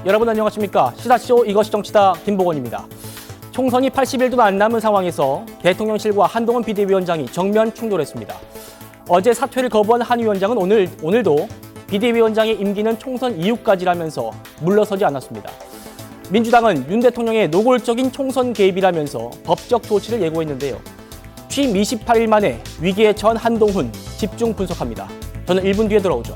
여러분 안녕하십니까? 시사쇼 이것이 정치다 김보건입니다. 총선이 80일도 안 남은 상황에서 대통령실과 한동훈 비대위원장이 정면 충돌했습니다. 어제 사퇴를 거부한 한 위원장은 오늘도 비대위원장의 임기는 총선 이후까지라면서 물러서지 않았습니다. 민주당은 윤 대통령의 노골적인 총선 개입이라면서 법적 조치를 예고했는데요. 취임 28일 만에 위기에 처한 한동훈 집중 분석합니다. 저는 1분 뒤에 돌아오죠.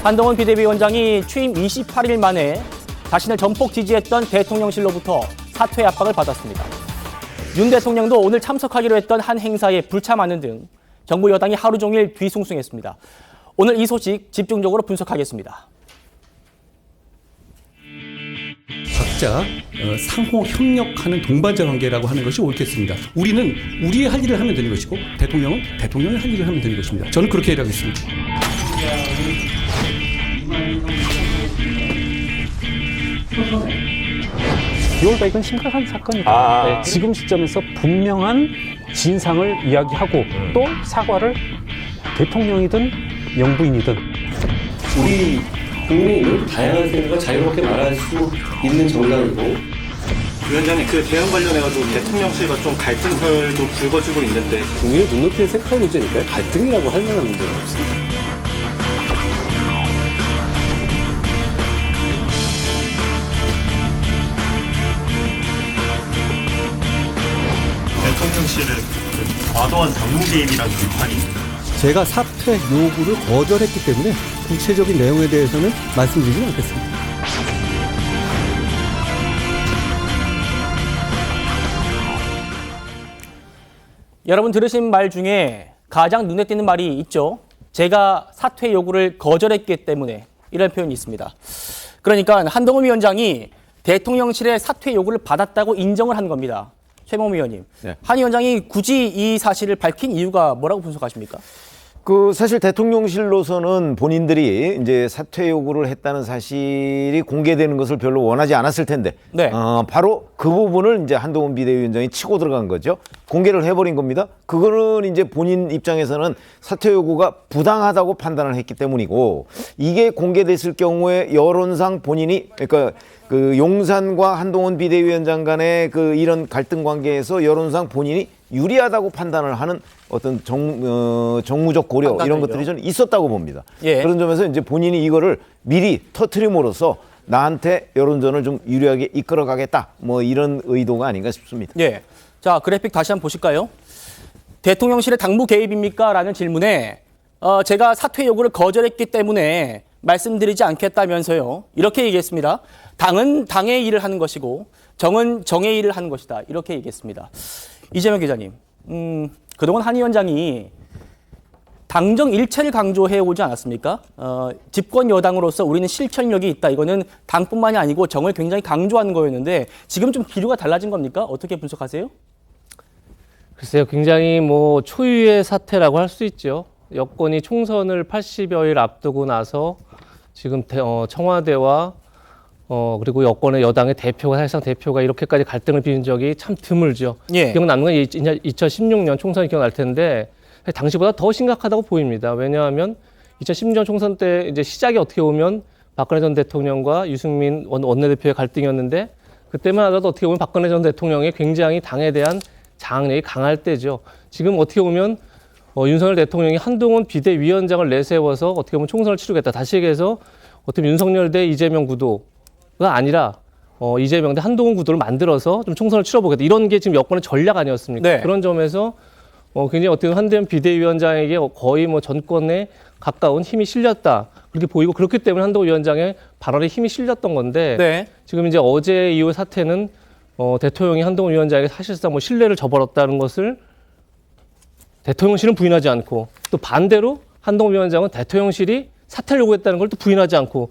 한동훈 비대위원장이 취임 28일 만에 자신을 전폭 지지했던 대통령실로부터 사퇴 압박을 받았습니다. 윤 대통령도 오늘 참석하기로 했던 한 행사에 불참하는 등 정부 여당이 하루 종일 뒤숭숭했습니다. 오늘 이 소식 집중적으로 분석하겠습니다. 각자 상호 협력하는 동반자 관계라고 하는 것이 옳겠습니다. 우리는 우리의 할 일을 하면 되는 것이고 대통령은 대통령의 할 일을 하면 되는 것입니다. 저는 그렇게 일하겠습니다. 기울다 이건 심각한 사건이다. 네, 지금 시점에서 분명한 진상을 이야기하고 또 사과를 대통령이든 영부인이든 우리 국민은 다양한 생각을 자유롭게 말할 수 있는 정당이고 위원장님 그 대응 관련해가지고 대통령실과 좀 갈등을 좀 불거지고 있는데 국민의 눈높이에 생각할 문제니까요. 갈등이라고 할 만한 문제는 없습니다. 대통령실은 과도한 당무 개입이라는 비판이 제가 사퇴 요구를 거절했기 때문에 구체적인 내용에 대해서는 말씀드리지 않겠습니다. 여러분 들으신 말 중에 가장 눈에 띄는 말이 있죠. 제가 사퇴 요구를 거절했기 때문에 이런 표현이 있습니다. 그러니까 한동훈 위원장이 대통령실의 사퇴 요구를 받았다고 인정을 한 겁니다. 최범 위원님, 네. 한 위원장이 굳이 이 사실을 밝힌 이유가 뭐라고 분석하십니까? 사실 대통령실로서는 본인들이 이제 사퇴 요구를 했다는 사실이 공개되는 것을 별로 원하지 않았을 텐데, 네. 바로 그 부분을 이제 한동훈 비대위원장이 치고 들어간 거죠. 공개를 해버린 겁니다. 그거는 이제 본인 입장에서는 사퇴 요구가 부당하다고 판단을 했기 때문이고, 이게 공개됐을 경우에 여론상 본인이, 그러니까 그 용산과 한동훈 비대위원장 간의 그 이런 갈등 관계에서 여론상 본인이 유리하다고 판단을 하는 어떤 정무적 고려 이런 것들이 저는 있었다고 봅니다. 예. 그런 점에서 이제 본인이 이거를 미리 터트림으로써 나한테 여론전을 좀 유리하게 이끌어가겠다 뭐 이런 의도가 아닌가 싶습니다. 예. 자, 그래픽 다시 한번 보실까요? 대통령실의 당무 개입입니까? 라는 질문에 제가 사퇴 요구를 거절했기 때문에 말씀드리지 않겠다면서요. 이렇게 얘기했습니다. 당은 당의 일을 하는 것이고 정은 정의 일을 하는 것이다. 이렇게 얘기했습니다. 이재명 기자님, 그동안 한 위원장이 당정 일체를 강조해 오지 않았습니까? 집권 여당으로서 우리는 실천력이 있다. 이거는 당뿐만이 아니고 정을 굉장히 강조하는 거였는데 지금 좀 기류가 달라진 겁니까? 어떻게 분석하세요? 글쎄요, 굉장히 초유의 사태라고 할 수 있죠. 여권이 총선을 80여일 앞두고 나서 지금 청와대와 그리고 여권의 여당의 대표가 사실상 대표가 이렇게까지 갈등을 빚은 적이 참 드물죠. 예. 기억나는 건 2016년 총선이 기억날 텐데 당시보다 더 심각하다고 보입니다. 왜냐하면 2016년 총선 때 이제 시작이 어떻게 보면 박근혜 전 대통령과 유승민 원내대표의 갈등이었는데 그때만 하더라도 어떻게 보면 박근혜 전 대통령이 굉장히 당에 대한 장악력이 강할 때죠. 지금 어떻게 보면 윤석열 대통령이 한동훈 비대위원장을 내세워서 어떻게 보면 총선을 치르겠다. 다시 얘기해서 어떻게 보면 윤석열 대 이재명 구도가 아니라 이재명 대 한동훈 구도를 만들어서 좀 총선을 치러보겠다. 이런 게 지금 여권의 전략 아니었습니까? 네. 그런 점에서 굉장히 어떻게 보면 한동훈 비대위원장에게 거의 전권에 가까운 힘이 실렸다. 그렇게 보이고 그렇기 때문에 한동훈 위원장의 발언에 힘이 실렸던 건데 네. 지금 이제 어제 이후 사태는 대통령이 한동훈 위원장에게 사실상 신뢰를 저버렸다는 것을 대통령실은 부인하지 않고 또 반대로 한동훈 위원장은 대통령실이 사퇴를 요구했다는 걸 또 부인하지 않고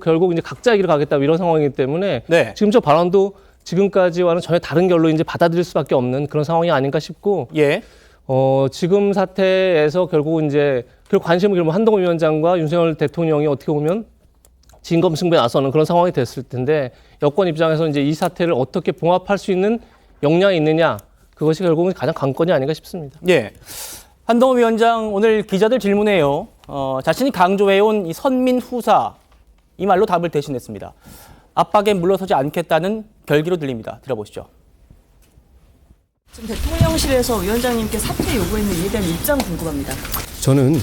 결국 이제 각자의 길을 가겠다 이런 상황이기 때문에 네. 지금 저 발언도 지금까지와는 전혀 다른 결로 이제 받아들일 수밖에 없는 그런 상황이 아닌가 싶고 예. 지금 사태에서 결국 이제 관심을 결국 한동훈 위원장과 윤석열 대통령이 어떻게 보면 진검승부에 나서는 그런 상황이 됐을 텐데 여권 입장에서 이제 이 사태를 어떻게 봉합할 수 있는 역량이 있느냐 그것이 결국은 가장 관건이 아닌가 싶습니다. 예. 한동훈 위원장 오늘 기자들 질문에요. 자신이 강조해온 이 선민 후사 이 말로 답을 대신했습니다. 압박에 물러서지 않겠다는 결기로 들립니다. 들어보시죠. 지금 대통령실에서 위원장님께 사퇴 요구했는 이에 대한 입장 궁금합니다. 저는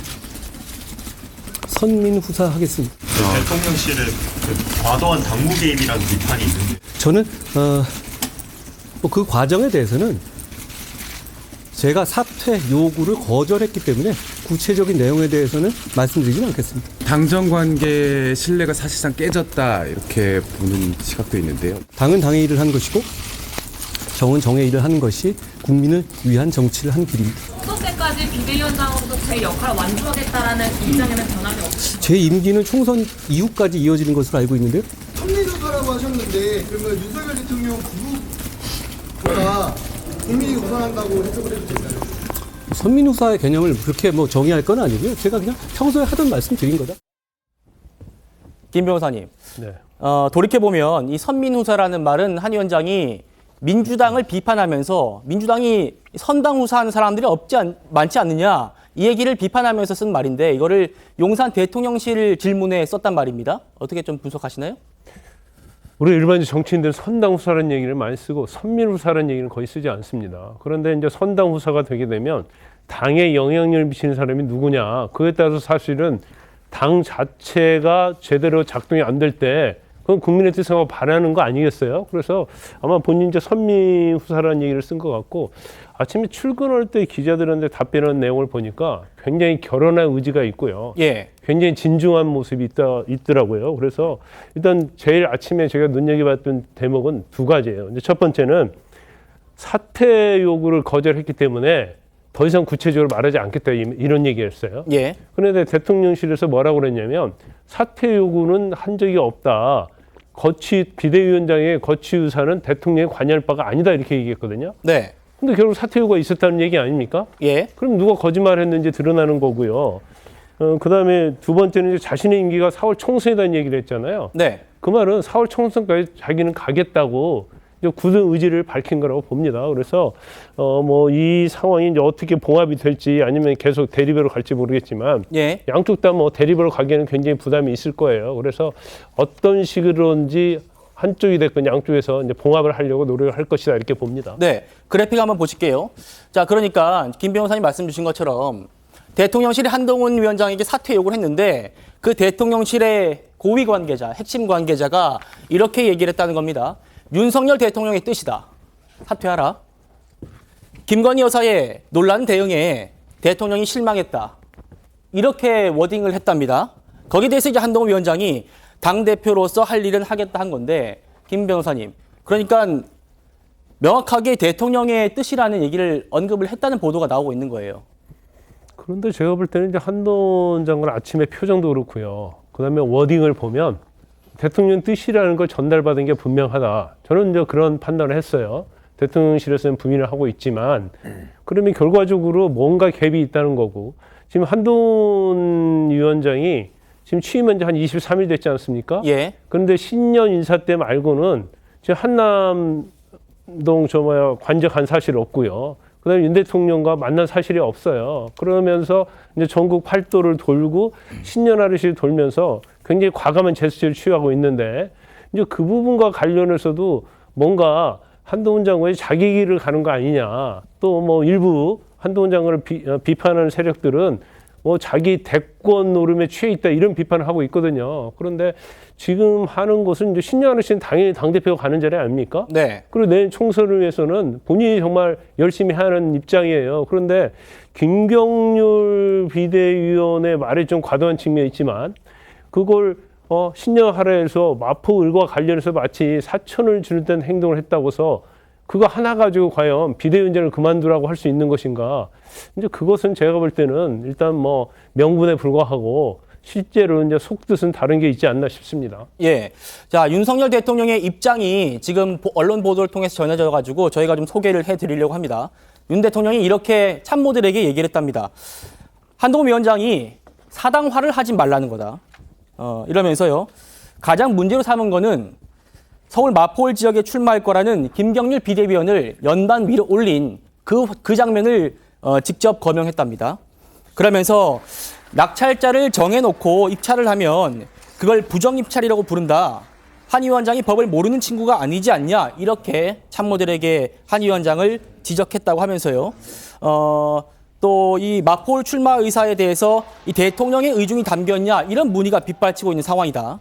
선민 후사 하겠습니다. 대통령실의 과도한 당무 개입이라는 비판이 있는데 저는 뭐그 과정에 대해서는 제가 사퇴 요구를 거절했기 때문에 구체적인 내용에 대해서는 말씀드리지 않겠습니다. 당정 관계 신뢰가 사실상 깨졌다 이렇게 보는 시각도 있는데요. 당은 당의 일을 한 것이고 정은 정의 일을 하는 것이 국민을 위한 정치를 한 길입니다. 후보 때까지 비대위원장으로서 제 역할을 완주하겠다라는 입장에는 변함이 없습니다. 제 임기는 총선 이후까지 이어지는 것으로 알고 있는데요. 선민후사라고 하셨는데 그러면 윤석열 대통령 후보가 국민이 우선한다고 해석을 해도 될까요? 선민후사의 개념을 그렇게 뭐 정의할 건 아니고요. 제가 그냥 평소에 하던 말씀 드린 거다. 김 변호사님. 네. 돌이켜보면 이 선민후사라는 말은 한 위원장이 민주당을 비판하면서 민주당이 선당 후사하는 사람들이 많지 않느냐 이 얘기를 비판하면서 쓴 말인데 이거를 용산 대통령실 질문에 썼단 말입니다. 어떻게 좀 분석하시나요? 우리 일반적 정치인들은 선당 후사라는 얘기를 많이 쓰고 선민 후사라는 얘기는 거의 쓰지 않습니다. 그런데 이제 선당 후사가 되게 되면 당에 영향력을 미치는 사람이 누구냐 그에 따라서 사실은 당 자체가 제대로 작동이 안 될 때 그건 국민의 뜻을 바라는 거 아니겠어요? 그래서 아마 본인 이제 선민 후사라는 얘기를 쓴 것 같고 아침에 출근할 때 기자들한테 답변하는 내용을 보니까 굉장히 결연한 의지가 있고요. 예. 굉장히 진중한 모습이 있더라고요. 그래서 일단 제일 아침에 제가 눈여겨봤던 대목은 두 가지예요. 이제 첫 번째는 사퇴 요구를 거절했기 때문에 더 이상 구체적으로 말하지 않겠다 이런 얘기였어요. 예. 그런데 대통령실에서 뭐라고 그랬냐면 사퇴 요구는 한 적이 없다. 비대위원장의 거취 유사는 대통령이 관여할 바가 아니다 이렇게 얘기했거든요. 네. 근데 결국 사퇴 요구가 있었다는 얘기 아닙니까? 예. 그럼 누가 거짓말했는지 드러나는 거고요. 그다음에 두 번째는 이제 자신의 임기가 4월 총선이라는 얘기를 했잖아요. 네. 그 말은 4월 총선까지 자기는 가겠다고 이제 굳은 의지를 밝힌 거라고 봅니다. 그래서 뭐 이 상황이 이제 어떻게 봉합이 될지 아니면 계속 대립으로 갈지 모르겠지만 예. 양쪽 다 뭐 대립으로 가기에는 굉장히 부담이 있을 거예요. 그래서 어떤 식으로인지 한쪽이 됐건 양쪽에서 이제 봉합을 하려고 노력을 할 것이다 이렇게 봅니다. 네. 그래픽 한번 보실게요. 자, 그러니까 김 변호사님 말씀 주신 것처럼 대통령실이 한동훈 위원장에게 사퇴 요구를 했는데 그 대통령실의 고위 관계자, 핵심 관계자가 이렇게 얘기를 했다는 겁니다. 윤석열 대통령의 뜻이다. 사퇴하라. 김건희 여사의 논란 대응에 대통령이 실망했다. 이렇게 워딩을 했답니다. 거기에 대해서 이제 한동훈 위원장이 당대표로서 할 일은 하겠다 한 건데 김 변호사님. 그러니까 명확하게 대통령의 뜻이라는 얘기를 언급을 했다는 보도가 나오고 있는 거예요. 그런데 제가 볼 때는 이제 한동훈 장관 아침에 표정도 그렇고요. 그다음에 워딩을 보면 대통령 뜻이라는 걸 전달받은 게 분명하다. 저는 이제 그런 판단을 했어요. 대통령실에서는 부인을 하고 있지만 그러면 결과적으로 뭔가 갭이 있다는 거고 지금 한동훈 위원장이 지금 취임한 지 한 23일 됐지 않습니까? 예. 그런데 신년 인사 때 말고는 지금 한남동 관적한 사실이 없고요. 그다음에 윤 대통령과 만난 사실이 없어요. 그러면서 이제 전국 팔도를 돌고 신년 하루씩 돌면서 굉장히 과감한 제스처를 취하고 있는데 이제 그 부분과 관련해서도 뭔가 한동훈 장관이 자기 길을 가는 거 아니냐. 또 뭐 일부 한동훈 장관을 비판하는 세력들은 뭐 자기 대권 노름에 취해 있다 이런 비판을 하고 있거든요. 그런데 지금 하는 것은 이제 신년 하루씩은 당연히 당대표가 가는 자리 아닙니까? 네. 그리고 내년 총선을 위해서는 본인이 정말 열심히 하는 입장이에요. 그런데 김경률 비대위원의 말에 좀 과도한 측면이 있지만 그걸 신년 하루에서 마포을과 관련해서 마치 사천을 주는 듯한 행동을 했다고서 그거 하나 가지고 과연 비대위원장을 그만두라고 할 수 있는 것인가? 이제 그것은 제가 볼 때는 일단 뭐 명분에 불과하고 실제로 이제 속뜻은 다른 게 있지 않나 싶습니다. 예. 자, 윤석열 대통령의 입장이 지금 언론 보도를 통해서 전해져 가지고 저희가 좀 소개를 해 드리려고 합니다. 윤 대통령이 이렇게 참모들에게 얘기를 했답니다. 한동훈 위원장이 사당화를 하지 말라는 거다. 이러면서요. 가장 문제로 삼은 거는 서울 마포울 지역에 출마할 거라는 김경률 비대위원을 연단 위로 올린 그 장면을 직접 거명했답니다. 그러면서 낙찰자를 정해놓고 입찰을 하면 그걸 부정입찰이라고 부른다. 한 위원장이 법을 모르는 친구가 아니지 않냐. 이렇게 참모들에게 한 위원장을 지적했다고 하면서요. 또 이 마포울 출마 의사에 대해서 이 대통령의 의중이 담겼냐. 이런 문의가 빗발치고 있는 상황이다.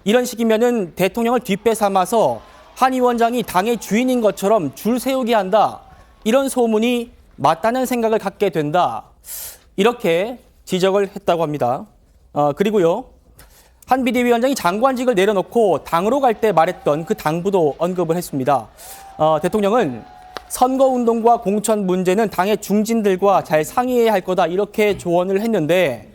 이런 식이면은 대통령을 뒷배 삼아서 한 위원장이 당의 주인인 것처럼 줄 세우게 한다. 이런 소문이 맞다는 생각을 갖게 된다. 이렇게 지적을 했다고 합니다. 그리고요. 한 비대위원장이 장관직을 내려놓고 당으로 갈 때 말했던 그 당부도 언급을 했습니다. 대통령은 선거운동과 공천 문제는 당의 중진들과 잘 상의해야 할 거다. 이렇게 조언을 했는데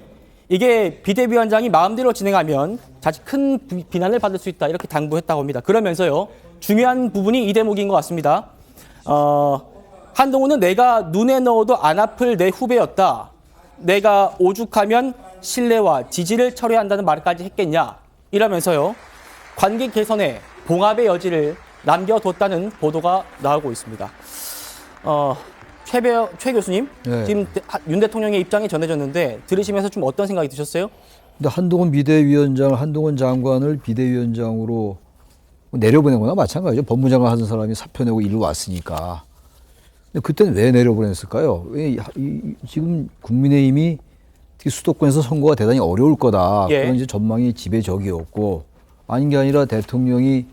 이게 비대위원장이 마음대로 진행하면 자칫 큰 비난을 받을 수 있다. 이렇게 당부했다고 합니다. 그러면서요. 중요한 부분이 이 대목인 것 같습니다. 한동훈은 내가 눈에 넣어도 안 아플 내 후배였다. 내가 오죽하면 신뢰와 지지를 철회한다는 말까지 했겠냐. 이러면서요. 관계 개선에 봉합의 여지를 남겨뒀다는 보도가 나오고 있습니다. 최 교수님, 네. 지금 윤 대통령의 입장이 전해졌는데 들으시면서 좀 어떤 생각이 드셨어요? 근데 한동훈 비대위원장, 한동훈 장관을 비대위원장으로 내려보낸 거나 마찬가지죠. 법무장관 하던 사람이 사표 내고 일로 왔으니까. 근데 그때는 왜 내려보냈을까요? 왜 지금 국민의힘이 특히 수도권에서 선거가 대단히 어려울 거다. 예. 그런 이제 전망이 지배적이었고, 아닌 게 아니라 대통령이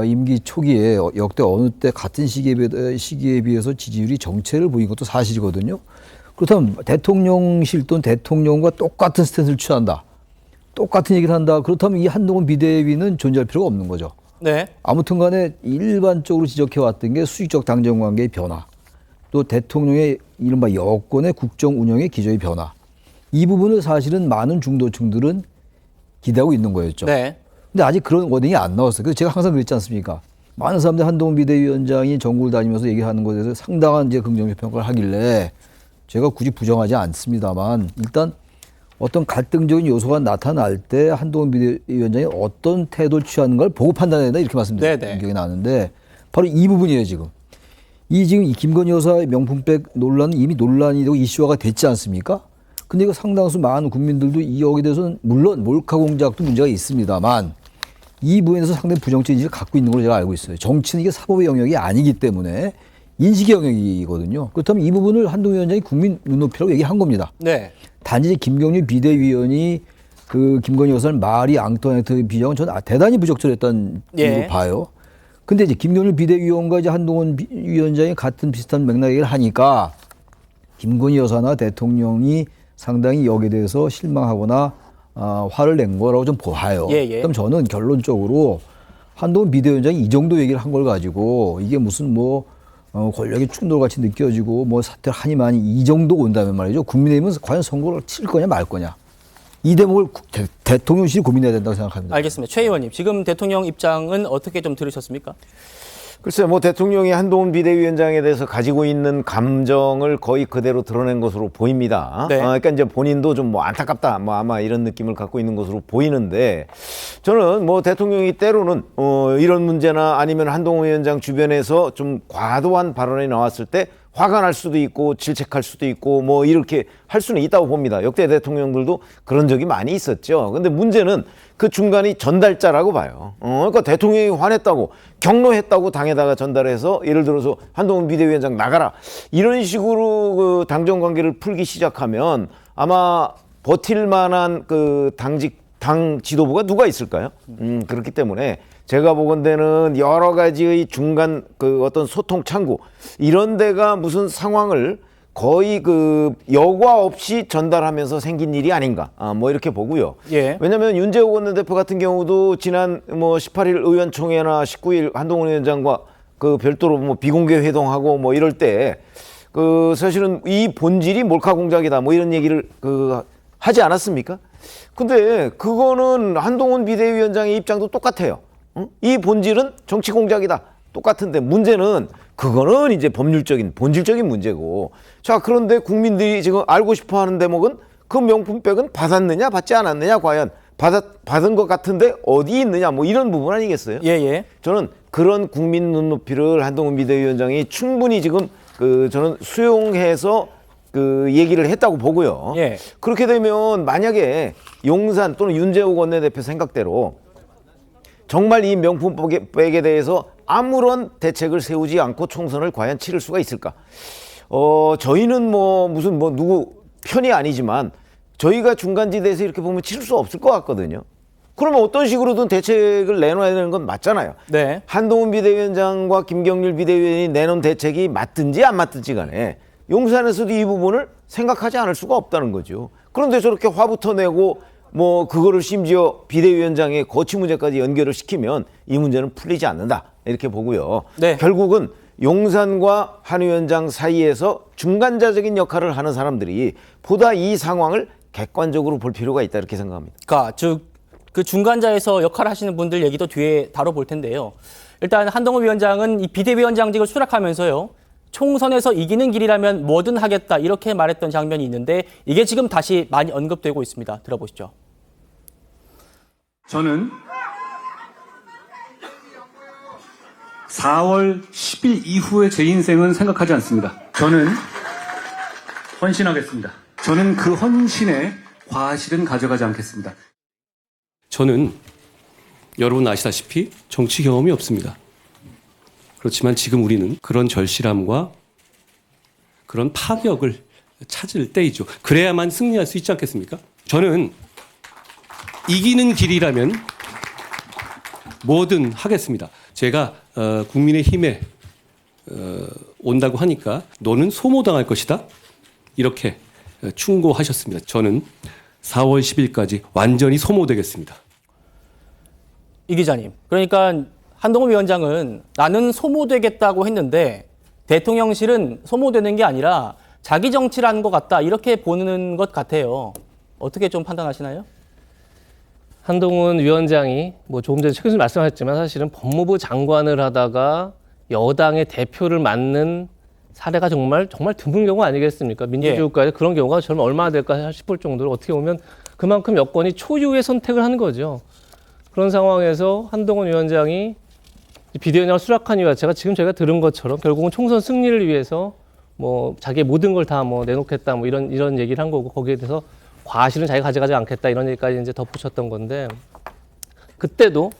임기 초기에 역대 어느 때 같은 시기에 비해서 지지율이 정체를 보인 것도 사실이거든요. 그렇다면 대통령실 또는 대통령과 똑같은 스탠스를 취한다. 똑같은 얘기를 한다. 그렇다면 이 한동훈 비대위는 존재할 필요가 없는 거죠. 네. 아무튼 간에 일반적으로 지적해왔던 게 수직적 당정관계의 변화, 또 대통령의 이른바 여권의 국정 운영의 기조의 변화. 이 부분을 사실은 많은 중도층들은 기대하고 있는 거였죠. 네. 근데 아직 그런 워딩이 안 나왔어요. 그래서 제가 항상 그랬지 않습니까? 많은 사람들이 한동훈 비대위원장이 전국을 다니면서 얘기하는 것에 대해서 상당한 이제 긍정적 평가를 하길래 제가 굳이 부정하지 않습니다만 일단 어떤 갈등적인 요소가 나타날 때 한동훈 비대위원장이 어떤 태도를 취하는 걸 보고 판단해야 된다 이렇게 말씀드린 기억이 나는데 바로 이 부분이에요 지금. 지금 이 김건희 여사의 명품백 논란은 이미 논란이 되고 이슈화가 됐지 않습니까? 근데 이거 상당수 많은 국민들도 이 여기에 대해서는 물론 몰카 공작도 문제가 있습니다만 이 부분에서 상당히 부정적 인식을 갖고 있는 걸로 제가 알고 있어요. 정치는 이게 사법의 영역이 아니기 때문에 인식의 영역이거든요. 그렇다면 이 부분을 한동훈 위원장이 국민 눈높이라고 얘기한 겁니다. 네. 단지 김경률 비대위원이 그 김건희 여사를 마리 앙토네트 비정은 저는 대단히 부적절했다는 예. 로 봐요. 근데 이제 김경률 비대위원과 이제 한동훈 위원장이 같은 비슷한 맥락 얘기를 하니까 김건희 여사나 대통령이 상당히 여기에 대해서 실망하거나 화를 낸 거라고 좀 봐요. 그럼 저는 결론적으로 한동훈 비대위원장이 이 정도 얘기를 한 걸 가지고 이게 무슨 권력의 충돌같이 느껴지고 사퇴를 하니 마니 이 정도 온다면 말이죠. 국민의힘은 과연 선거를 칠 거냐 말 거냐. 이 대목을 대통령실이 고민해야 된다고 생각합니다. 알겠습니다. 최 의원님, 지금 대통령 입장은 어떻게 좀 들으셨습니까? 글쎄요, 대통령이 한동훈 비대위원장에 대해서 가지고 있는 감정을 거의 그대로 드러낸 것으로 보입니다. 네. 그러니까 이제 본인도 좀 안타깝다, 아마 이런 느낌을 갖고 있는 것으로 보이는데, 저는 대통령이 때로는 이런 문제나 아니면 한동훈 위원장 주변에서 좀 과도한 발언이 나왔을 때 화가 날 수도 있고 질책할 수도 있고 이렇게 할 수는 있다고 봅니다. 역대 대통령들도 그런 적이 많이 있었죠. 근데 문제는 그 중간이 전달자라고 봐요. 그러니까 대통령이 화냈다고 경로했다고 당에다가 전달해서 예를 들어서 한동훈 비대위원장 나가라 이런 식으로 그 당정 관계를 풀기 시작하면 아마 버틸 만한 그 당 지도부가 누가 있을까요? 그렇기 때문에 제가 보건대는 여러 가지의 중간 그 어떤 소통 창구 이런 데가 무슨 상황을 거의 그 여과 없이 전달하면서 생긴 일이 아닌가 이렇게 보고요. 예. 왜냐하면 윤재욱 원내대표 같은 경우도 지난 18일 의원총회나 19일 한동훈 위원장과 그 별도로 비공개 회동하고 이럴 때 그 사실은 이 본질이 몰카 공작이다 이런 얘기를 하지 않았습니까? 근데 그거는 한동훈 비대위원장의 입장도 똑같아요. 이 본질은 정치 공작이다. 똑같은데 문제는 그거는 이제 본질적인 문제고. 자, 그런데 국민들이 지금 알고 싶어 하는 대목은 그 명품백은 받았느냐, 받지 않았느냐, 과연 받은 것 같은데 어디 있느냐 뭐 이런 부분 아니겠어요? 예. 저는 그런 국민 눈높이를 한동훈 비대위원장이 충분히 지금 저는 수용해서 얘기를 했다고 보고요. 예. 그렇게 되면 만약에 용산 또는 윤재욱 원내대표 생각대로 정말 이 명품백에 대해서 아무런 대책을 세우지 않고 총선을 과연 치를 수가 있을까? 저희는 누구 편이 아니지만 저희가 중간지대에서 이렇게 보면 치를 수 없을 것 같거든요. 그러면 어떤 식으로든 대책을 내놔야 되는 건 맞잖아요. 네. 한동훈 비대위원장과 김경률 비대위원이 내놓은 대책이 맞든지 안 맞든지 간에 용산에서도 이 부분을 생각하지 않을 수가 없다는 거죠. 그런데 저렇게 화부터 내고 그거를 심지어 비대위원장의 거취 문제까지 연결을 시키면 이 문제는 풀리지 않는다. 이렇게 보고요. 네. 결국은 용산과 한 위원장 사이에서 중간자적인 역할을 하는 사람들이 보다 이 상황을 객관적으로 볼 필요가 있다. 이렇게 생각합니다. 그러니까 그 중간자에서 역할을 하시는 분들 얘기도 뒤에 다뤄볼 텐데요. 일단 한동훈 위원장은 이 비대위원장직을 수락하면서요. 총선에서 이기는 길이라면 뭐든 하겠다 이렇게 말했던 장면이 있는데 이게 지금 다시 많이 언급되고 있습니다. 들어보시죠. 저는 4월 10일 이후에 제 인생은 생각하지 않습니다. 저는 헌신하겠습니다. 저는 그 헌신에 과실은 가져가지 않겠습니다. 저는 여러분 아시다시피 정치 경험이 없습니다. 그렇지만 지금 우리는 그런 절실함과 그런 파격을 찾을 때이죠. 그래야만 승리할 수 있지 않겠습니까? 저는 이기는 길이라면 뭐든 하겠습니다. 제가 국민의힘에 온다고 하니까 너는 소모당할 것이다. 이렇게 충고하셨습니다. 저는 4월 10일까지 완전히 소모되겠습니다. 이 기자님, 그러니까 한동훈 위원장은 나는 소모되겠다고 했는데 대통령실은 소모되는 게 아니라 자기 정치를 하는 것 같다 이렇게 보는 것 같아요. 어떻게 좀 판단하시나요? 한동훈 위원장이 조금 전에 최근에 말씀하셨지만 사실은 법무부 장관을 하다가 여당의 대표를 맡는 사례가 정말 드문 경우 아니겠습니까? 민주주의국가에 그런 경우가 정말 얼마나 될까 싶을 정도로 어떻게 보면 그만큼 여권이 초유의 선택을 한 거죠. 그런 상황에서 한동훈 위원장이 비대위원장을 수락한 이유 자체가 지금 제가 들은 것처럼 결국은 총선 승리를 위해서 자기의 모든 걸 다 내놓겠다 이런 얘기를 한 거고 거기에 대해서 과실은 자기가 가져가지 않겠다 이런 얘기까지 이제 덧붙였던 건데 그때도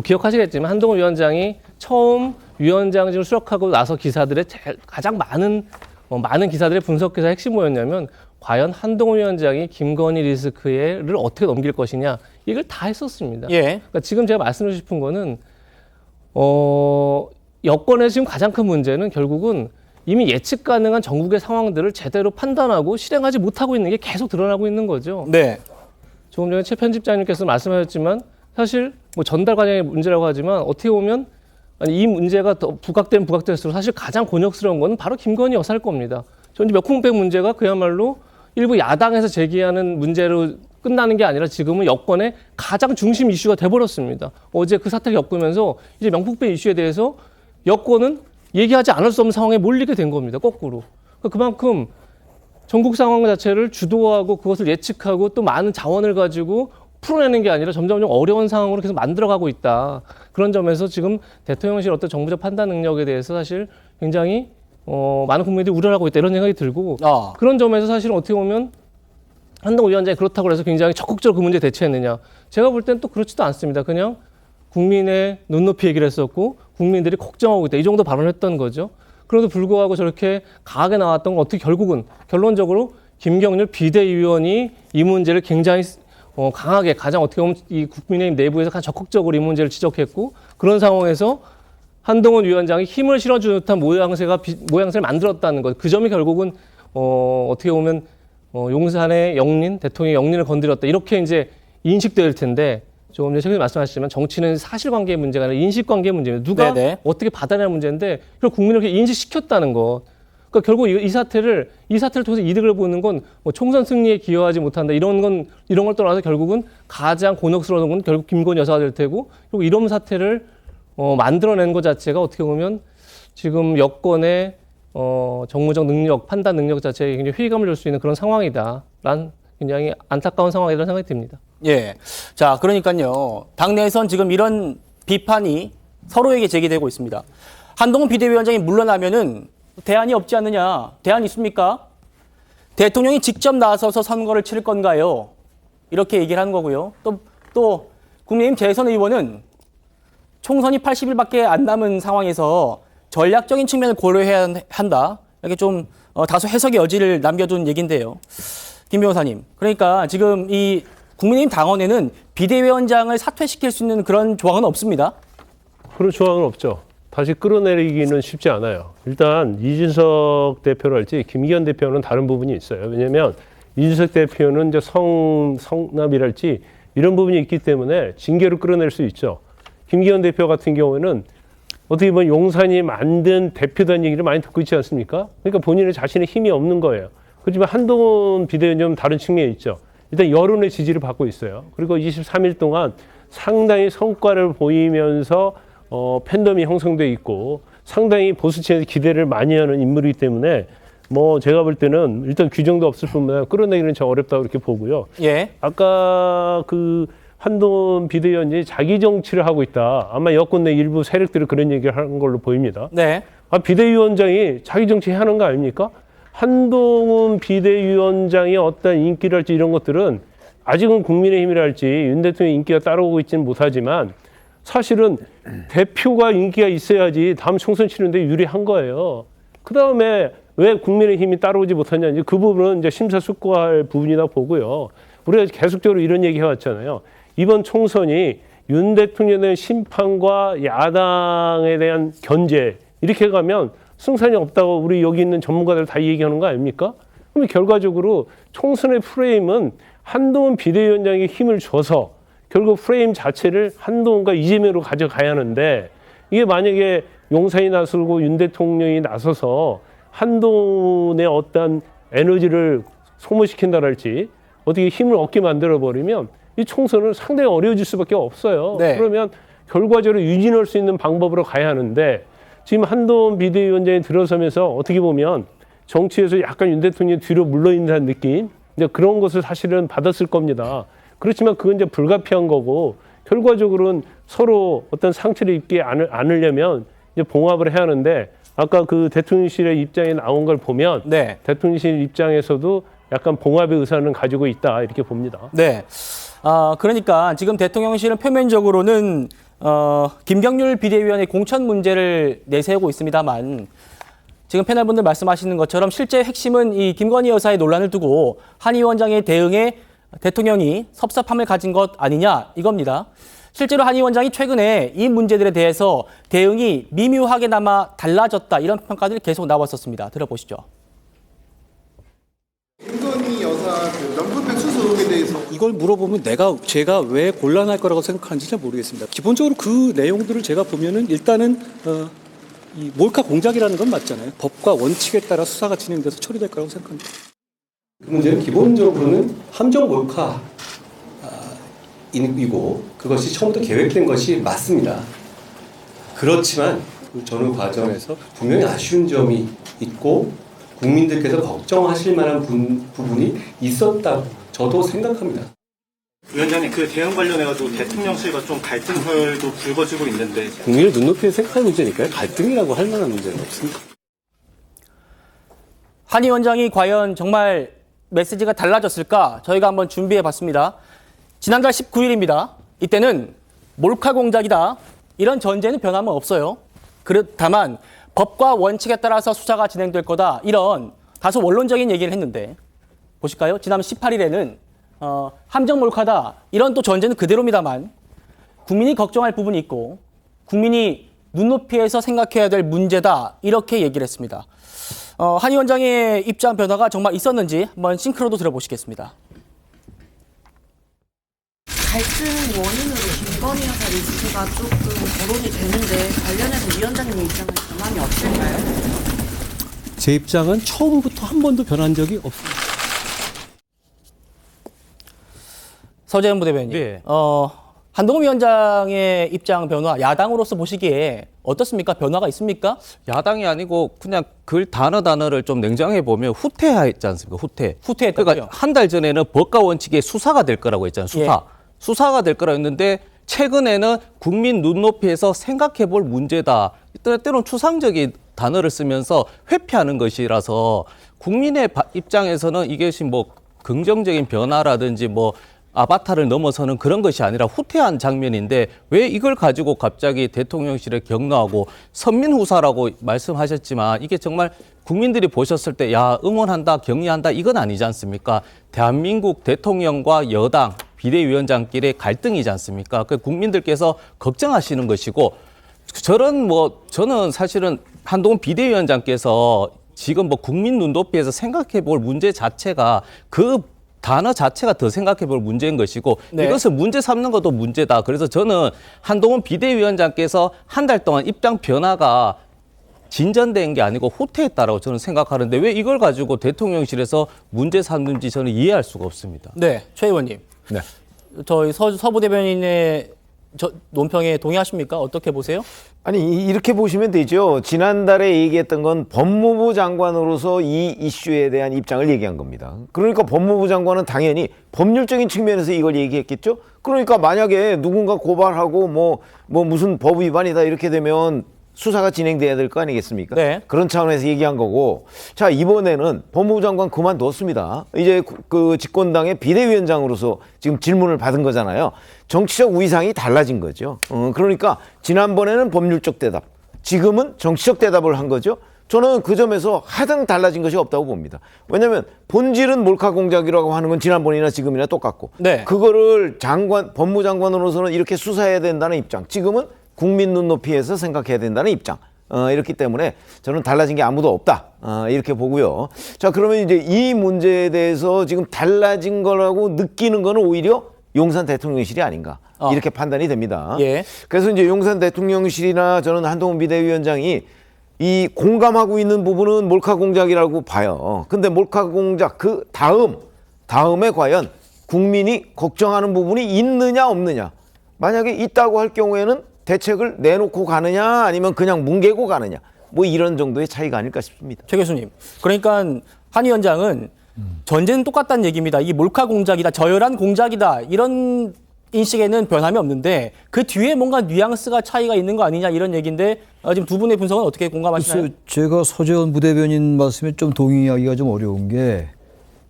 기억하시겠지만 한동훈 위원장이 처음 위원장직을 수락하고 나서 기사들의 가장 많은 기사들의 분석 기사의 핵심 뭐였냐면 과연 한동훈 위원장이 김건희 리스크를 어떻게 넘길 것이냐 이걸 다 했었습니다. 예. 그러니까 지금 제가 말씀드리고 싶은 거는 여권의 지금 가장 큰 문제는 결국은 이미 예측 가능한 전국의 상황들을 제대로 판단하고 실행하지 못하고 있는 게 계속 드러나고 있는 거죠. 네. 조금 전에 최 편집장님께서 말씀하셨지만 사실 전달 과정의 문제라고 하지만 어떻게 보면 이 문제가 더 부각될수록 사실 가장 곤욕스러운 건 바로 김건희 여사일 겁니다. 전 명품백 문제가 그야말로 일부 야당에서 제기하는 문제로 끝나는 게 아니라 지금은 여권의 가장 중심 이슈가 돼버렸습니다. 어제 그 사태를 겪으면서 이제 명품백 이슈에 대해서 여권은 얘기하지 않을 수 없는 상황에 몰리게 된 겁니다. 거꾸로. 그만큼 전국 상황 자체를 주도하고 그것을 예측하고 또 많은 자원을 가지고 풀어내는 게 아니라 점점 어려운 상황으로 계속 만들어가고 있다. 그런 점에서 지금 대통령실 어떤 정부적 판단 능력에 대해서 사실 굉장히 많은 국민들이 우려를 하고 있다 이런 생각이 들고 그런 점에서 사실은 어떻게 보면 한동훈 위원장이 그렇다고 해서 굉장히 적극적으로 그 문제에 대처했느냐. 제가 볼 땐 또 그렇지도 않습니다. 그냥 국민의 눈높이 얘기를 했었고 국민들이 걱정하고 있다. 이 정도 발언을 했던 거죠. 그럼에도 불구하고 저렇게 강하게 나왔던 건 어떻게 결론적으로 김경률 비대위원이 이 문제를 굉장히 강하게 가장 어떻게 보면 이 국민의힘 내부에서 가장 적극적으로 이 문제를 지적했고 그런 상황에서 한동훈 위원장이 힘을 실어주는 듯한 모양새를 만들었다는 것. 그 점이 결국은 어떻게 보면 용산의 영린, 대통령의 영린을 건드렸다. 이렇게 이제 인식될 텐데 조금 전에 최근에 말씀하셨지만 정치는 사실관계의 문제가 아니라 인식관계의 문제입니다. 누가 네네. 어떻게 받아내는 문제인데 그걸 국민을 이렇게 인식시켰다는 것. 그러니까 결국 이 사태를 통해서 이득을 보는 건 총선 승리에 기여하지 못한다. 이런 걸 떠나서 결국은 가장 곤욕스러운 건 결국 김건희 여사가 될 테고 그리고 이런 사태를 만들어낸 것 자체가 어떻게 보면 지금 여권의 정무적 능력, 판단 능력 자체에 굉장히 회의감을 줄 수 있는 그런 상황이다라는 굉장히 안타까운 상황이라는 생각이 듭니다. 예. 자, 그러니까요. 당내에선 지금 이런 비판이 서로에게 제기되고 있습니다. 한동훈 비대위원장이 물러나면은 대안이 없지 않느냐. 대안 있습니까? 대통령이 직접 나서서 선거를 치를 건가요? 이렇게 얘기를 하는 거고요. 또 국민의힘 재선 의원은 총선이 80일밖에 안 남은 상황에서 전략적인 측면을 고려해야 한다. 이렇게 좀 다소 해석의 여지를 남겨둔 얘기인데요. 김 변호사님, 그러니까 지금 이 국민의힘 당원에는 비대위원장을 사퇴시킬 수 있는 그런 조항은 없습니다. 그런 조항은 없죠. 다시 끌어내리기는 쉽지 않아요. 일단 이준석 대표랄지 김기현 대표는 다른 부분이 있어요. 왜냐하면 이준석 대표는 이제 성납이랄지 이런 부분이 있기 때문에 징계로 끌어낼 수 있죠. 김기현 대표 같은 경우에는 어떻게 보면 용산이 만든 대표단 얘기를 많이 듣고 있지 않습니까? 그러니까 본인의 자신의 힘이 없는 거예요. 그렇지만 한동훈 비대위원장은 다른 측면이 있죠. 일단 여론의 지지를 받고 있어요. 그리고 23일 동안 상당히 성과를 보이면서 팬덤이 형성돼 있고 상당히 보수층에서 기대를 많이 하는 인물이기 때문에 뭐 제가 볼 때는 일단 규정도 없을 뿐만 아니라 끌어내기는 참 어렵다고 이렇게 보고요. 예. 아까 그 한동훈 비대위원장이 자기 정치를 하고 있다. 아마 여권 내 일부 세력들이 그런 얘기를 하는 걸로 보입니다. 네. 비대위원장이 자기 정치 하는 거 아닙니까? 한동훈 비대위원장의 어떤 인기랄지 이런 것들은 아직은 국민의힘이랄지 윤 대통령의 인기가 따라오고 있지는 못하지만 사실은 대표가 인기가 있어야지 다음 총선 치는데 유리한 거예요. 그다음에 왜 국민의힘이 따라오지 못하냐, 이제 그 부분은 이제 심사숙고할 부분이다 보고요. 우리가 계속적으로 이런 얘기 해왔잖아요. 이번 총선이 윤 대통령에 대한 심판과 야당에 대한 견제 이렇게 가면 승산이 없다고 우리 여기 있는 전문가들 다 얘기하는 거 아닙니까? 그럼 결과적으로 총선의 프레임은 한동훈 비대위원장에게 힘을 줘서 결국 프레임 자체를 한동훈과 이재명으로 가져가야 하는데 이게 만약에 용산이 나서고 윤 대통령이 나서서 한동훈의 어떤 에너지를 소모시킨다랄지 어떻게 힘을 얻게 만들어버리면 이 총선은 상당히 어려워질 수밖에 없어요. 네. 그러면 결과적으로 유진할 수 있는 방법으로 가야 하는데 지금 한동훈 비대위원장이 들어서면서 어떻게 보면 정치에서 약간 윤 대통령이 뒤로 물러있는 느낌, 이제 그런 것을 사실은 받았을 겁니다. 그렇지만 그건 이제 불가피한 거고 결과적으로는 서로 어떤 상처를 입지 않으려면 이제 봉합을 해야 하는데 아까 그 대통령실의 입장에 나온 걸 보면 네. 대통령실 입장에서도 약간 봉합의 의사는 가지고 있다 이렇게 봅니다. 네. 그러니까 지금 대통령실은 표면적으로는 김경률 비대위원의 공천 문제를 내세우고 있습니다만 지금 패널분들 말씀하시는 것처럼 실제 핵심은 이 김건희 여사의 논란을 두고 한 위원장의 대응에 대통령이 섭섭함을 가진 것 아니냐 이겁니다. 실제로 한 위원장이 최근에 이 문제들에 대해서 대응이 미묘하게나마 달라졌다 이런 평가들이 계속 나왔었습니다. 들어보시죠. 김건희 여사 그 명품백 수수 의혹에 대해서 이걸 물어보면 제가 왜 곤란할 거라고 생각하는지 잘 모르겠습니다. 기본적으로 그 내용들을 제가 보면은 일단은 이 몰카 공작이라는 건 맞잖아요. 법과 원칙에 따라 수사가 진행돼서 처리될 거라고 생각합니다. 그 문제는 기본적으로는 함정 몰카 이고 그것이 처음부터 계획된 것이 맞습니다. 그렇지만 그 전후 과정에서 분명히 아쉬운 점이 있고 국민들께서 걱정하실 만한 부분이 있었다고 저도 생각합니다. 위원장님, 그 대응 관련해가지고 대통령실과 좀 갈등설도 불거지고 있는데 국민을 눈높이에 생각할 문제니까요. 갈등이라고 할 만한 문제는 없습니다. 한 위원장이 과연 정말 메시지가 달라졌을까? 저희가 한번 준비해봤습니다. 지난달 19일입니다. 이때는 몰카 공작이다. 이런 전제는 변함은 없어요. 그렇다만 법과 원칙에 따라서 수사가 진행될 거다. 이런 다소 원론적인 얘기를 했는데 보실까요? 지난 18일에는 함정 몰카다. 이런 또 전제는 그대로입니다만 국민이 걱정할 부분이 있고 국민이 눈높이에서 생각해야 될 문제다. 이렇게 얘기를 했습니다. 한 위원장의 입장 변화가 정말 있었는지 한번 싱크로도 들어보시겠습니다. 갈등 원인으로 김건희 여사 리스트가 조금 거론이 되는데 관련해서 위원장님 입장은 변함이 없을까요? 제 입장은 처음부터 한 번도 변한 적이 없습니다. 서재현 부대변인. 네. 한동훈 위원장의 입장 변화, 야당으로서 보시기에 어떻습니까? 변화가 있습니까? 야당이 아니고 그냥 그 단어를 좀 냉정해 보면 후퇴했지 않습니까? 후퇴했다고요? 그러니까 한 달 전에는 법과 원칙의 수사가 될 거라고 했잖아요. 수사가 될 거라고 했는데 최근에는 국민 눈높이에서 생각해 볼 문제다. 때로는 추상적인 단어를 쓰면서 회피하는 것이라서 국민의 입장에서는 이것이 뭐 긍정적인 변화라든지 뭐 아바타를 넘어서는 그런 것이 아니라 후퇴한 장면인데 왜 이걸 가지고 갑자기 대통령실에 격려하고 선민후사라고 말씀하셨지만 이게 정말 국민들이 보셨을 때 야, 응원한다, 격려한다 이건 아니지 않습니까? 대한민국 대통령과 여당, 비대위원장끼리의 갈등이지 않습니까? 그 국민들께서 걱정하시는 것이고 저는 사실은 한동훈 비대위원장께서 지금 뭐 국민 눈높이에서 생각해 볼 문제 자체가 그 단어 자체가 더 생각해 볼 문제인 것이고 네. 이것을 문제 삼는 것도 문제다. 그래서 저는 한동훈 비대위원장께서 한 달 동안 입장 변화가 진전된 게 아니고 후퇴했다라고 저는 생각하는데 왜 이걸 가지고 대통령실에서 문제 삼는지 저는 이해할 수가 없습니다. 네, 최 의원님. 네. 저희 서부 대변인의 논평에 동의하십니까? 어떻게 보세요? 아니 이렇게 보시면 되죠. 지난달에 얘기했던 건 법무부 장관으로서 이 이슈에 대한 입장을 얘기한 겁니다. 그러니까 법무부 장관은 당연히 법률적인 측면에서 이걸 얘기했겠죠. 그러니까 만약에 누군가 고발하고 뭐 무슨 법 위반이다 이렇게 되면 수사가 진행돼야 될 거 아니겠습니까? 네. 그런 차원에서 얘기한 거고. 자, 이번에는 법무부 장관 그만뒀습니다. 이제 그 집권당의 비대위원장으로서 지금 질문을 받은 거잖아요. 정치적 위상이 달라진 거죠. 그러니까 지난번에는 법률적 대답, 지금은 정치적 대답을 한 거죠. 저는 그 점에서 하등 달라진 것이 없다고 봅니다. 왜냐하면 본질은 몰카 공작이라고 하는 건 지난번이나 지금이나 똑같고, 네. 그거를 법무장관으로서는 이렇게 수사해야 된다는 입장, 지금은 국민 눈높이에서 생각해야 된다는 입장. 이렇기 때문에 저는 달라진 게 아무도 없다. 이렇게 보고요. 자, 그러면 이제 이 문제에 대해서 지금 달라진 거라고 느끼는 거는 오히려 용산 대통령실이 아닌가. 이렇게 판단이 됩니다. 예. 그래서 이제 용산 대통령실이나 저는 한동훈 비대위원장이 이 공감하고 있는 부분은 몰카 공작이라고 봐요. 근데 몰카 공작 그 다음에 과연 국민이 걱정하는 부분이 있느냐 없느냐. 만약에 있다고 할 경우에는 대책을 내놓고 가느냐 아니면 그냥 뭉개고 가느냐. 뭐 이런 정도의 차이가 아닐까 싶습니다. 최 교수님. 그러니까 한 위원장은 전제는 똑같다는 얘기입니다. 이 몰카 공작이다, 저열한 공작이다 이런 인식에는 변함이 없는데 그 뒤에 뭔가 뉘앙스가 차이가 있는 거 아니냐 이런 얘기인데 지금 두 분의 분석은 어떻게 공감하시나요? 글쎄요, 제가 서재원 부대변인 말씀에 좀 동의하기가 좀 어려운 게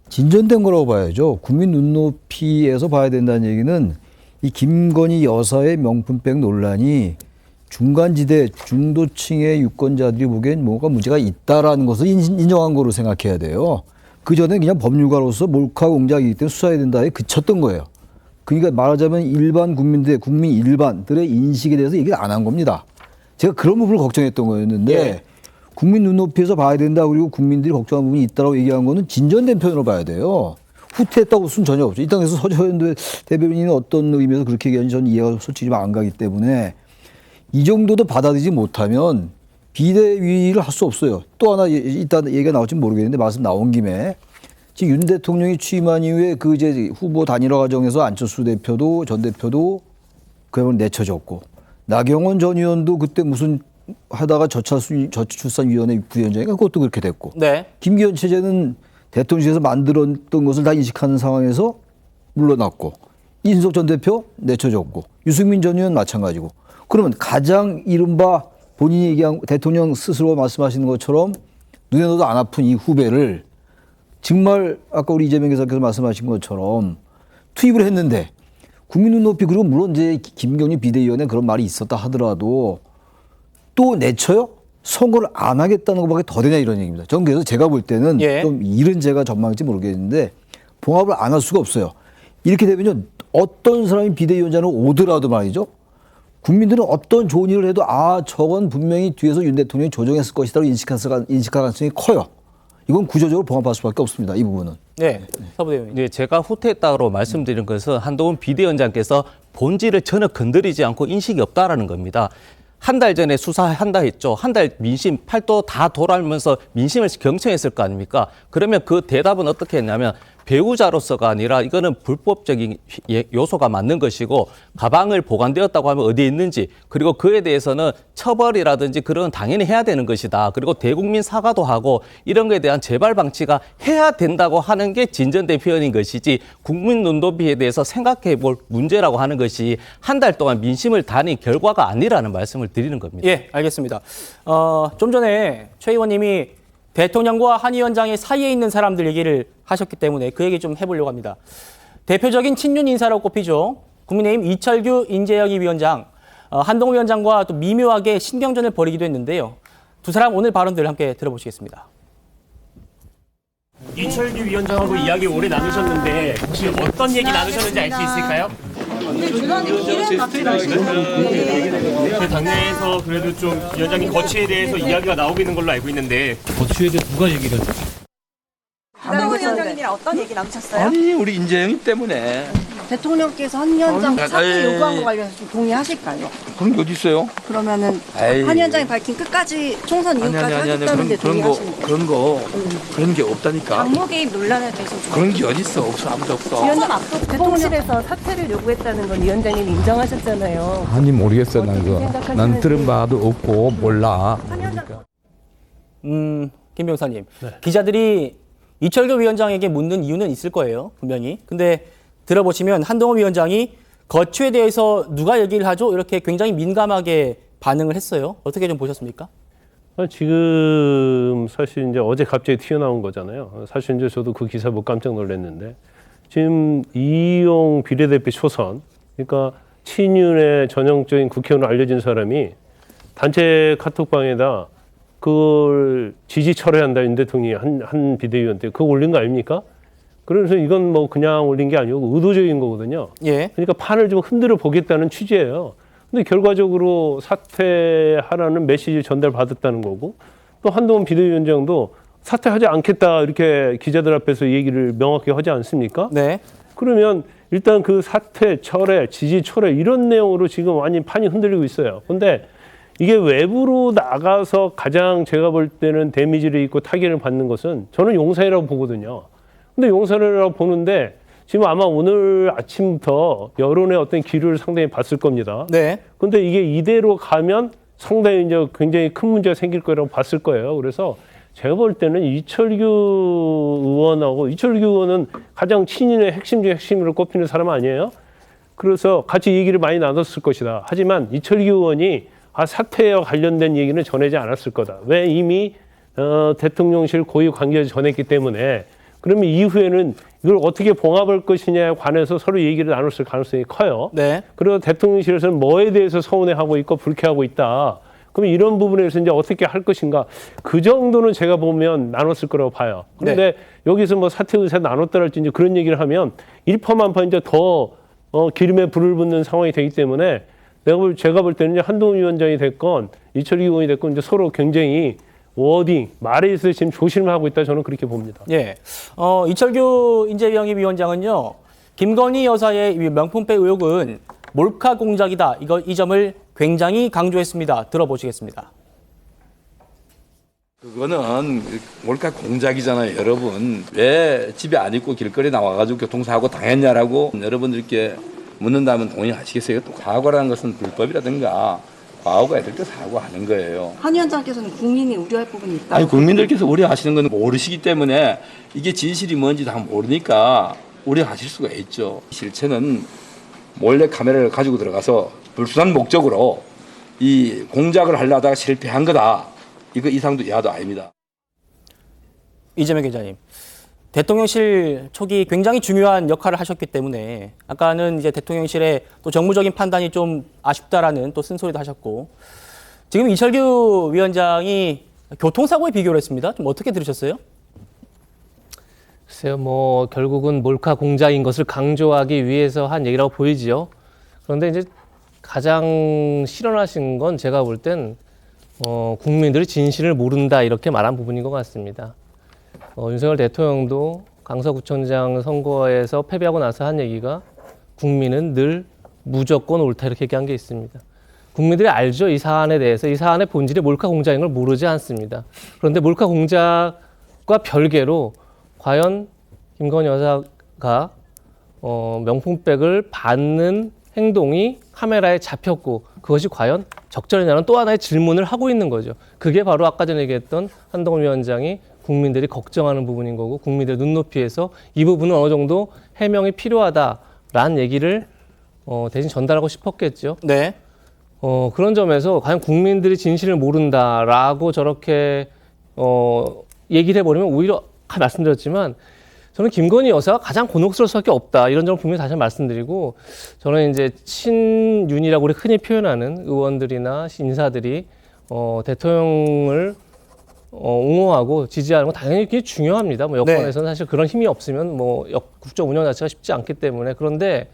진전된 거라고 봐야죠. 국민 눈높이에서 봐야 된다는 얘기는 이 김건희 여사의 명품백 논란이 중간지대 중도층의 유권자들이 보기엔 뭐가 문제가 있다라는 것을 인정한 거로 생각해야 돼요. 그전에 그냥 법률가로서 몰카 공작이기 때문에 수사해야 된다에 그쳤던 거예요. 그러니까 말하자면 국민 일반들의 인식에 대해서 얘기를 안 한 겁니다. 제가 그런 부분을 걱정했던 거였는데 예. 국민 눈높이에서 봐야 된다 그리고 국민들이 걱정하는 부분이 있다고 얘기한 거는 진전된 표현으로 봐야 돼요. 후퇴했다고 수는 전혀 없죠. 이 땅에서 서재원 대변인은 어떤 의미에서 그렇게 얘기하는지 저는 이해가 솔직히 안 가기 때문에 이 정도도 받아들이지 못하면 비대위를 할 수 없어요. 또 하나 이따 얘기가 나올지 모르겠는데 말씀 나온 김에 지금 윤 대통령이 취임한 이후에 그 이제 후보 단일화 과정에서 안철수 대표도 전 대표도 그야말로 내쳐졌고 나경원 전 의원도 그때 무슨 하다가 저출산위원회 부위원장인가 그것도 그렇게 됐고 네. 김기현 체제는 대통령실에서 만들었던 것을 다 인식하는 상황에서 물러났고 이준석 전 대표 내쳐졌고 유승민 전 의원 마찬가지고 그러면 가장 이른바 본인이 얘기한 대통령 스스로 말씀하시는 것처럼 눈에 넣어도 안 아픈 이 후배를 정말 아까 우리 이재명 기자께서 말씀하신 것처럼 투입을 했는데 국민 눈높이 그리고 물론 이제 김경림 비대위원회 그런 말이 있었다 하더라도 또 내쳐요? 선거를 안 하겠다는 것밖에 더 되냐 이런 얘기입니다. 저는 그래서 제가 볼 때는 예. 좀 이른 제가 전망일지 모르겠는데 봉합을 안 할 수가 없어요. 이렇게 되면요 어떤 사람이 비대위원장으로 오더라도 말이죠. 국민들은 어떤 좋은 일을 해도 저건 분명히 뒤에서 윤 대통령이 조정했을 것이라고 인식할 가능성이 커요. 이건 구조적으로 봉합할 수밖에 없습니다. 이 부분은. 네, 서부 대변인. 네, 제가 후퇴했다고 말씀드린 것은 한동훈 비대위원장께서 본질을 전혀 건드리지 않고 인식이 없다라는 겁니다. 한 달 전에 수사한다 했죠. 한 달 민심 팔도 다 돌아오면서 민심을 경청했을 거 아닙니까? 그러면 그 대답은 어떻게 했냐면 배우자로서가 아니라 이거는 불법적인 요소가 맞는 것이고 가방을 보관되었다고 하면 어디에 있는지 그리고 그에 대해서는 처벌이라든지 그런 당연히 해야 되는 것이다. 그리고 대국민 사과도 하고 이런 거에 대한 재발 방치가 해야 된다고 하는 게 진전된 표현인 것이지 국민 눈높이에 대해서 생각해 볼 문제라고 하는 것이 한 달 동안 민심을 다닌 결과가 아니라는 말씀을 드리는 겁니다. 예, 알겠습니다. 좀 전에 최 의원님이 대통령과 한 위원장의 사이에 있는 사람들 얘기를 하셨기 때문에 그 얘기 좀 해보려고 합니다. 대표적인 친윤 인사로 꼽히죠. 국민의힘 이철규 인재영입 위원장, 한동훈 위원장과 또 미묘하게 신경전을 벌이기도 했는데요. 두 사람 오늘 발언들 함께 들어보시겠습니다. 이철규 위원장하고 이야기 오래 나누셨는데 혹시 어떤 얘기 나누셨는지 알 수 있을까요? 그 당내에서 그래도 좀 위원장님 거취에 대해서 이야기가 나오고 있는 걸로 알고 있는데 거취에 대해 누가 얘기를 했죠? 한동훈 위원장님이랑 어떤 얘기 나누셨어요? 아니 우리 인재영이 때문에 대통령께서 한 위원장 사퇴 요구한 거 관련해서 좀 동의하실까요? 그런 게 어디 있어요? 그러면은 에이. 한 위원장이 밝힌 끝까지 총선 이후까지 하겠다는데 동의하십니까? 그런 게 없다니까. 당무 개입 논란에 대해서 좀 그런 게 어디 있어? 없어. 아무도 없어. 위원장 앞서 대통령실에서 사퇴를 요구했다는 건 위원장님이 인정하셨잖아요. 아니 모르겠어 난 그거. 난 들은 바도 없고 몰라. 김 변호사님, 기자들이 이철규 위원장에게 묻는 이유는 있을 거예요, 분명히. 근데 들어보시면 한동훈 위원장이 거취에 대해서 누가 얘기를 하죠? 이렇게 굉장히 민감하게 반응을 했어요. 어떻게 좀 보셨습니까? 지금 사실 이제 어제 갑자기 튀어나온 거잖아요. 사실 이제 저도 그 기사 보고 깜짝 놀랐는데 지금 이용 비례대표 초선, 그러니까 친윤의 전형적인 국회의원으로 알려진 사람이 단체 카톡방에다 그걸 지지 철회한다 윤 대통령이 한 비대위원 때 그거 올린 거 아닙니까? 그래서 이건 뭐 그냥 올린 게 아니고 의도적인 거거든요. 예. 그러니까 판을 좀 흔들어 보겠다는 취지예요. 근데 결과적으로 사퇴하라는 메시지 전달받았다는 거고 또 한동훈 비대위원장도 사퇴하지 않겠다 이렇게 기자들 앞에서 얘기를 명확히 하지 않습니까? 네. 그러면 일단 그 사퇴, 철회, 지지 철회 이런 내용으로 지금 완전히 판이 흔들리고 있어요. 근데 이게 외부로 나가서 가장 제가 볼 때는 데미지를 입고 타격을 받는 것은 저는 용산이라고 보거든요. 근데 용산이라고 보는데 지금 아마 오늘 아침부터 여론의 어떤 기류를 상당히 봤을 겁니다. 네. 근데 이게 이대로 가면 상당히 이제 굉장히 큰 문제가 생길 거라고 봤을 거예요. 그래서 제가 볼 때는 이철규 의원은 가장 친인의 핵심 중에 핵심으로 꼽히는 사람 아니에요? 그래서 같이 얘기를 많이 나눴을 것이다. 하지만 이철규 의원이 사퇴와 관련된 얘기는 전하지 않았을 거다. 왜 이미 대통령실 고위 관계자 전했기 때문에 그러면 이후에는 이걸 어떻게 봉합할 것이냐에 관해서 서로 얘기를 나눴을 가능성이 커요. 네. 그리고 대통령실에서는 뭐에 대해서 서운해하고 있고 불쾌하고 있다. 그럼 이런 부분에서 이제 어떻게 할 것인가. 그 정도는 제가 보면 나눴을 거라고 봐요. 그런데 여기서 뭐 사퇴 의사 나눴다랄지 이제 그런 얘기를 하면 일파만파 이제 더 기름에 불을 붓는 상황이 되기 때문에 제가 볼 때는 한동훈 위원장이 됐건 이철규 의원이 됐건 이제 서로 굉장히 워딩, 말에 있어서 지금 조심을 하고 있다 저는 그렇게 봅니다. 예. 이철규 인재영입 위원장은요. 김건희 여사의 명품백 의혹은 몰카 공작이다. 이 점을 굉장히 강조했습니다. 들어보시겠습니다. 그거는 몰카 공작이잖아요, 여러분. 왜 집에 안 있고 길거리에 나와가지고 교통사고 당했냐라고 여러분들께 묻는다면 동의하시겠어요? 또 과거라는 것은 불법이라든가 과거가 있을 때 사고하는 거예요. 한 위원장께서는 국민이 우려할 부분이 있다. 아니 국민들께서 우려하시는 건 모르시기 때문에 이게 진실이 뭔지 다 모르니까 우려하실 수가 있죠. 실체는 몰래 카메라를 가지고 들어가서 불순한 목적으로 이 공작을 하려다가 실패한 거다. 이거 이상도 이하도 아닙니다. 이재명 기자님. 대통령실 초기 굉장히 중요한 역할을 하셨기 때문에 아까는 이제 대통령실의 또 정무적인 판단이 좀 아쉽다라는 또 쓴소리도 하셨고 지금 이철규 위원장이 교통사고에 비교를 했습니다. 좀 어떻게 들으셨어요? 글쎄요, 뭐 결국은 몰카 공작인 것을 강조하기 위해서 한 얘기라고 보이지요. 그런데 이제 가장 실현하신 건 제가 볼 땐 국민들이 진실을 모른다 이렇게 말한 부분인 것 같습니다. 윤석열 대통령도 강서구청장 선거에서 패배하고 나서 한 얘기가 국민은 늘 무조건 옳다 이렇게 얘기한 게 있습니다. 국민들이 알죠. 이 사안에 대해서. 이 사안의 본질이 몰카 공작인 걸 모르지 않습니다. 그런데 몰카 공작과 별개로 과연 김건희 여사가 명품백을 받는 행동이 카메라에 잡혔고 그것이 과연 적절하냐는 또 하나의 질문을 하고 있는 거죠. 그게 바로 아까 전에 얘기했던 한동훈 위원장이 국민들이 걱정하는 부분인 거고 국민들의 눈높이에서 이 부분은 어느 정도 해명이 필요하다라는 얘기를 대신 전달하고 싶었겠죠. 네. 그런 점에서 과연 국민들이 진실을 모른다라고 저렇게 얘기를 해버리면 오히려 아까 말씀드렸지만 저는 김건희 여사가 가장 곤혹스러울 수밖에 없다. 이런 점을 분명히 다시 한번 말씀드리고 저는 이제 친윤이라고 우리 흔히 표현하는 의원들이나 인사들이 대통령을 옹호하고 지지하는 건 당연히 굉장히 중요합니다. 뭐 여권에서는 사실 그런 힘이 없으면 뭐 국정 운영 자체가 쉽지 않기 때문에 그런데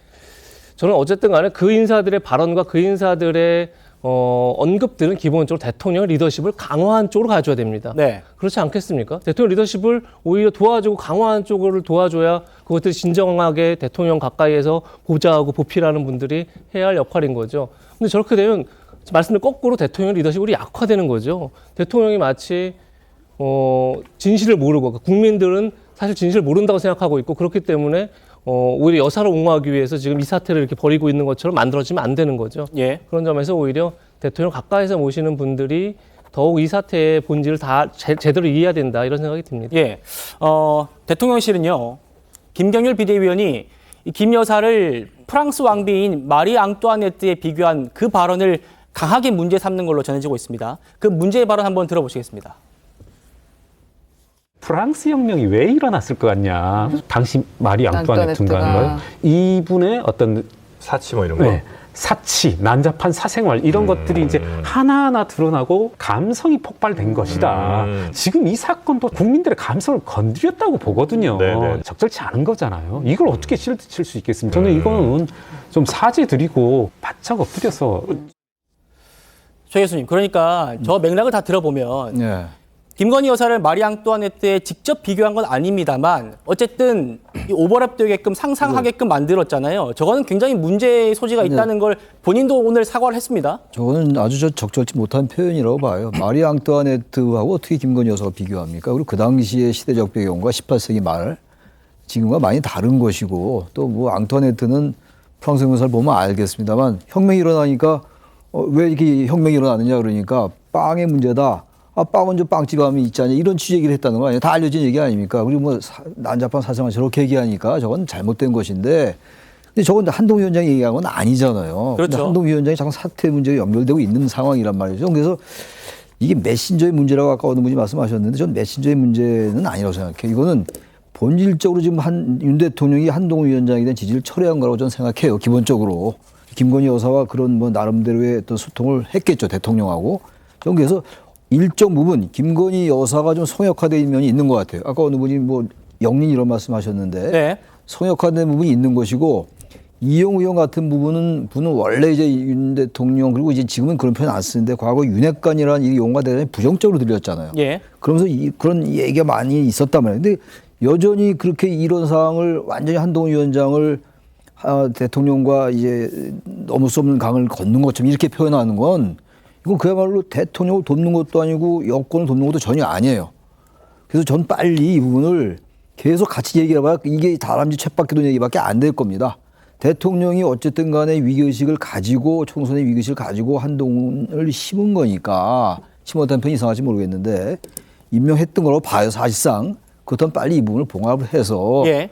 저는 어쨌든 간에 그 인사들의 발언과 그 인사들의 언급들은 기본적으로 대통령의 리더십을 강화한 쪽으로 가져야 됩니다. 네. 그렇지 않겠습니까? 대통령 리더십을 오히려 도와주고 강화한 쪽을 도와줘야 그것들이 진정하게 대통령 가까이에서 보좌하고 보필하는 분들이 해야 할 역할인 거죠. 근데 저렇게 되면 말씀을 거꾸로 대통령 리더십이 약화되는 거죠. 대통령이 마치 진실을 모르고 국민들은 사실 진실을 모른다고 생각하고 있고 그렇기 때문에 오히려 여사를 옹호하기 위해서 지금 이 사태를 이렇게 벌이고 있는 것처럼 만들어지면 안 되는 거죠. 예. 그런 점에서 오히려 대통령 가까이서 모시는 분들이 더욱 이 사태의 본질을 다 제대로 이해해야 된다 이런 생각이 듭니다. 예. 대통령실은요. 김경률 비대위원이 이 김 여사를 프랑스 왕비인 마리 앙뚜아네트에 비교한 그 발언을 강하게 문제 삼는 걸로 전해지고 있습니다. 그 문제의 발언 한번 들어보시겠습니다. 프랑스 혁명이 왜 일어났을 것 같냐. 당시 마리 앙뚜아네트인가요? 이분의 어떤 사치 뭐 이런 거. 네, 사치, 난잡한 사생활 이런 것들이 이제 하나하나 드러나고 감성이 폭발된 것이다. 지금 이 사건도 국민들의 감성을 건드렸다고 보거든요. 네네. 적절치 않은 거잖아요. 이걸 어떻게 실드 칠 수 있겠습니까? 저는 이거는 좀 사죄드리고 바짝 엎드려서. 최 교수님, 그러니까 저 맥락을 다 들어보면 네. 김건희 여사를 마리 앙뚜아네트에 직접 비교한 건 아닙니다만 어쨌든 이 오버랩되게끔 상상하게끔 만들었잖아요. 저거는 굉장히 문제의 소지가 있다는 걸 본인도 오늘 사과를 했습니다. 저거는 아주 적절치 못한 표현이라고 봐요. 마리 앙뚜아네트하고 어떻게 김건희 여사가 비교합니까? 그리고 그 당시의 시대적 배경과 18세기 말 지금과 많이 다른 것이고 또 뭐 앙뚜아네트는 프랑스 혁명사를 보면 알겠습니다만 혁명이 일어나니까 왜 이렇게 혁명이 일어나느냐 그러니까 빵의 문제다. 빵은 좀 빵집 가면 있지 않냐 이런 취지 얘기를 했다는 거 아니에요. 다 알려진 얘기 아닙니까? 그리고 뭐 난잡한 사생활 저렇게 얘기하니까 저건 잘못된 것인데 근데 저건 한동훈 위원장이 얘기한 건 아니잖아요. 그렇죠. 한동훈 위원장이 잠깐 사태 문제가 연결되고 있는 상황이란 말이죠. 그래서 이게 메신저의 문제라고 아까 어느 분이 말씀하셨는데 전 메신저의 문제는 아니라고 생각해요. 이거는 본질적으로 지금 윤 대통령이 한동훈 위원장에 대한 지지를 철회한 거라고 저는 생각해요. 기본적으로. 김건희 여사와 그런 뭐 나름대로의 어떤 소통을 했겠죠. 대통령하고. 저는 그래서 일정 부분 김건희 여사가 좀 성역화된 면이 있는 것 같아요. 아까 어느 분이 뭐 영린 이런 말씀하셨는데 네. 성역화된 부분이 있는 것이고 이용 의원 같은 부분은 원래 이제 윤 대통령 그리고 이제 지금은 그런 표현 안 쓰는데 과거 윤핵관이라는 이 용어가 대단히 부정적으로 들렸잖아요. 예. 그러면서 그런 얘기가 많이 있었단 말이에요. 근데 여전히 그렇게 이런 상황을 완전히 한동훈 위원장을 대통령과 이제 넘을 수 없는 강을 걷는 것처럼 이렇게 표현하는 건 이건 그야말로 대통령을 돕는 것도 아니고 여권을 돕는 것도 전혀 아니에요. 그래서 전 빨리 이 부분을 계속 같이 얘기해봐야 이게 다람쥐 쳇바퀴 도는 얘기밖에 안 될 겁니다. 대통령이 어쨌든 간에 위기의식을 가지고 총선의 위기의식을 가지고 한동훈을 심은 거니까 심었다는 표현이 이상할지 모르겠는데 임명했던 거라고 봐요. 사실상. 그렇다면 빨리 이 부분을 봉합을 해서 예.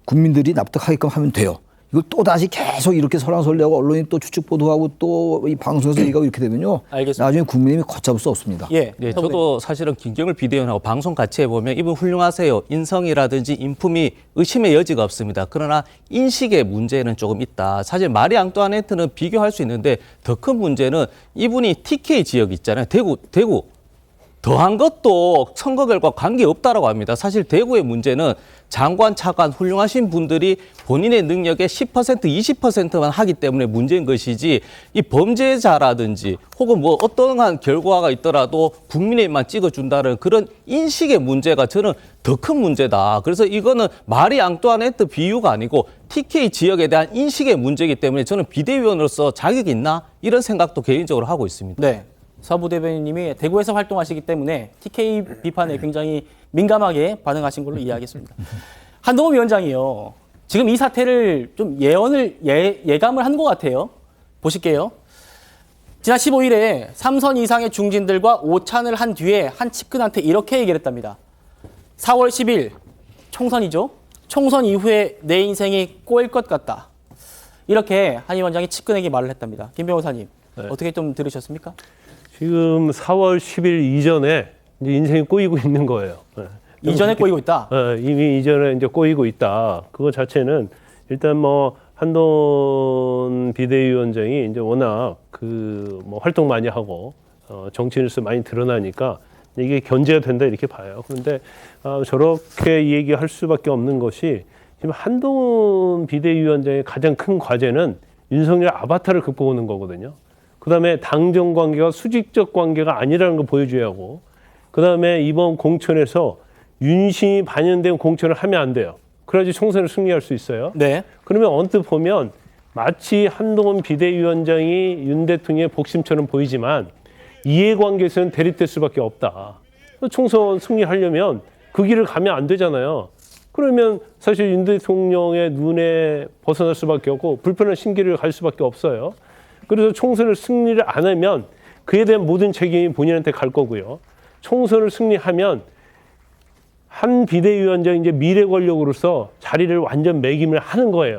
국민들이 납득하게끔 하면 돼요. 이거 또 다시 계속 이렇게 설왕설래하고 언론이 또 추측 보도하고 또 이 방송에서 얘기하고 이렇게 되면요. 알겠습니다. 나중에 국민의힘이 걷잡을 수 없습니다. 예. 네, 저도 사실은 김경률 비대위원하고 방송 같이 해보면 이분 훌륭하세요. 인성이라든지 인품이 의심의 여지가 없습니다. 그러나 인식의 문제는 조금 있다. 사실 마리 앙뚜아네트는 비교할 수 있는데 더 큰 문제는 이분이 TK 지역 있잖아요. 대구. 더한 것도 선거 결과 관계없다라고 합니다. 사실 대구의 문제는 장관, 차관 훌륭하신 분들이 본인의 능력의 10%, 20%만 하기 때문에 문제인 것이지 이 범죄자라든지 혹은 뭐 어떠한 결과가 있더라도 국민의힘만 찍어준다는 그런 인식의 문제가 저는 더 큰 문제다. 그래서 이거는 마리 앙뚜아네트 비유가 아니고 TK 지역에 대한 인식의 문제이기 때문에 저는 비대위원으로서 자격이 있나? 이런 생각도 개인적으로 하고 있습니다. 네. 서부 대변인님이 대구에서 활동하시기 때문에 TK 비판에 굉장히 민감하게 반응하신 걸로 이해하겠습니다. 한동훈 위원장이요. 지금 이 사태를 좀 예감을 한 것 같아요. 보실게요. 지난 15일에 3선 이상의 중진들과 오찬을 한 뒤에 한 측근한테 이렇게 얘기를 했답니다. 4월 10일 총선이죠. 총선 이후에 내 인생이 꼬일 것 같다. 이렇게 한 위원장이 측근에게 말을 했답니다. 김 변호사님, 어떻게 좀 들으셨습니까? 지금 4월 10일 이전에 이제 인생이 꼬이고 있는 거예요. 이전에 꼬이고 있다? 이미 이전에 이제 꼬이고 있다. 그거 자체는 일단 뭐 한동훈 비대위원장이 이제 워낙 뭐 활동 많이 하고 정치인으로서 많이 드러나니까 이게 견제가 된다 이렇게 봐요. 그런데 저렇게 얘기할 수밖에 없는 것이 지금 한동훈 비대위원장의 가장 큰 과제는 윤석열 아바타를 극복하는 거거든요. 그다음에 당정 관계가 수직적 관계가 아니라는 걸 보여줘야 하고, 그다음에 이번 공천에서 윤심이 반영된 공천을 하면 안 돼요. 그래야지 총선을 승리할 수 있어요. 네. 그러면 언뜻 보면 마치 한동훈 비대위원장이 윤 대통령의 복심처럼 보이지만 이해관계에서는 대립될 수밖에 없다. 총선 승리하려면 그 길을 가면 안 되잖아요. 그러면 사실 윤 대통령의 눈에 벗어날 수밖에 없고 불편한 심기를 갈 수밖에 없어요. 그래서 총선을 승리를 안 하면 그에 대한 모든 책임이 본인한테 갈 거고요. 총선을 승리하면 한 비대위원장이 이제 미래 권력으로서 자리를 완전 매김을 하는 거예요.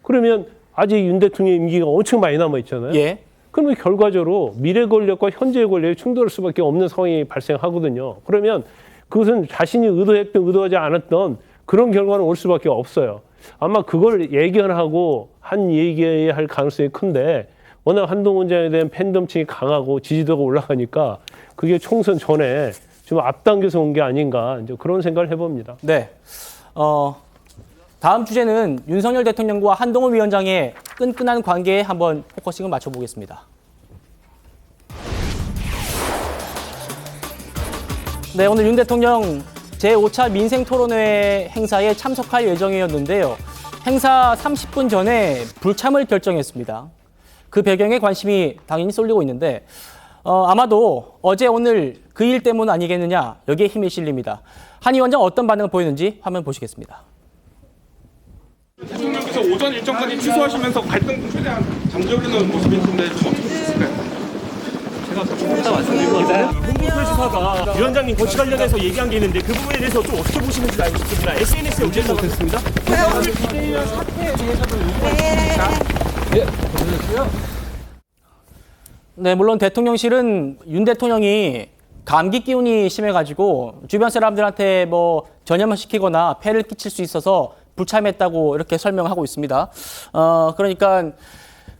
그러면 아직 윤 대통령 임기가 엄청 많이 남아 있잖아요. 예. 그러면 결과적으로 미래 권력과 현재 권력이 충돌할 수밖에 없는 상황이 발생하거든요. 그러면 그것은 자신이 의도했든 의도하지 않았던 그런 결과는 올 수밖에 없어요. 아마 그걸 예견하고 한 얘기해야 할 가능성이 큰데 워낙 한동훈 장에 대한 팬덤층이 강하고 지지도가 올라가니까 그게 총선 전에 좀 앞당겨서 온 게 아닌가 이제 그런 생각을 해봅니다. 네. 다음 주제는 윤석열 대통령과 한동훈 위원장의 끈끈한 관계에 한번 포커싱을 맞춰보겠습니다. 네, 오늘 윤 대통령 제5차 민생토론회 행사에 참석할 예정이었는데요. 행사 30분 전에 불참을 결정했습니다. 그 배경에 관심이 당연히 쏠리고 있는데 아마도 어제 오늘 그 일 때문 아니겠느냐, 여기에 힘이 실립니다. 한 위원장 어떤 반응을 보이는지 화면 보시겠습니다. 대통령께서 오전 일정까지 취소하시면서 갈등 최대한 잠재우려는 모습인데 좀 어떻게 보셨을까요? 제가 조금 이따 말씀드립니다. 홍보표지사가 위원장님 거치 관련해서 얘기한 게 있는데 그 부분에 대해서 좀 어떻게 보시는지 알고 싶습니다. SNS에 올리지 못했습니다. 오늘 비대위원 사태에 대해서도 의견이 있습니다. 네, 물론 대통령실은 윤 대통령이 감기 기운이 심해가지고 주변 사람들한테 뭐 전염을 시키거나 폐를 끼칠 수 있어서 불참했다고 이렇게 설명하고 있습니다. 그러니까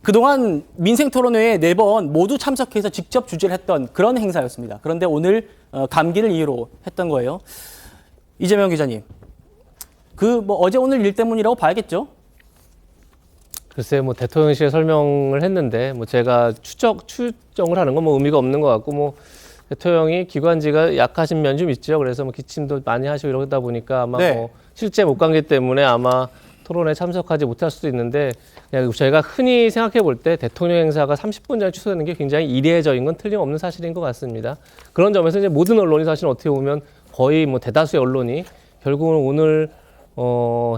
그동안 민생토론회에 4번 모두 참석해서 직접 주재를 했던 그런 행사였습니다. 그런데 오늘 감기를 이유로 했던 거예요. 이재명 기자님, 뭐 어제 오늘 일 때문이라고 봐야겠죠? 글쎄, 뭐 대통령실에 설명을 했는데 뭐 제가 추정을 하는 건 뭐 의미가 없는 것 같고, 뭐 대통령이 기관지가 약하신 면이 좀 있죠. 그래서 뭐 기침도 많이 하시고 이러다 보니까 아마 네. 뭐 실제 못 간 기 때문에 아마 토론에 참석하지 못할 수도 있는데, 그냥 저희가 흔히 생각해 볼 때 대통령 행사가 30분 전에 취소되는 게 굉장히 이례적인 건 틀림없는 사실인 것 같습니다. 그런 점에서 이제 모든 언론이 사실 어떻게 보면 거의 뭐 대다수의 언론이 결국은 오늘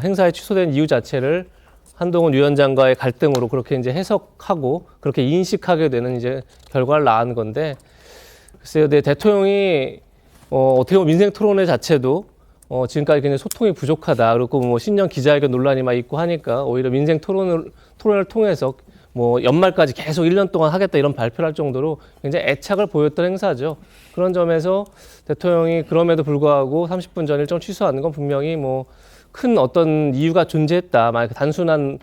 행사에 취소된 이유 자체를 한동훈 위원장과의 갈등으로 그렇게 이제 해석하고 그렇게 인식하게 되는 이제 결과를 낳은 건데, 글쎄요, 대통령이 어떻게 보면 민생 토론회 자체도 지금까지 굉장히 소통이 부족하다. 그리고 뭐 신년 기자회견 논란이 막 있고 하니까 오히려 민생 토론을 통해서 뭐 연말까지 계속 1년 동안 하겠다 이런 발표를 할 정도로 굉장히 애착을 보였던 행사죠. 그런 점에서 대통령이 그럼에도 불구하고 30분 전 일정 취소하는 건 분명히 뭐 큰 어떤 이유가 존재했다. 만약 단순한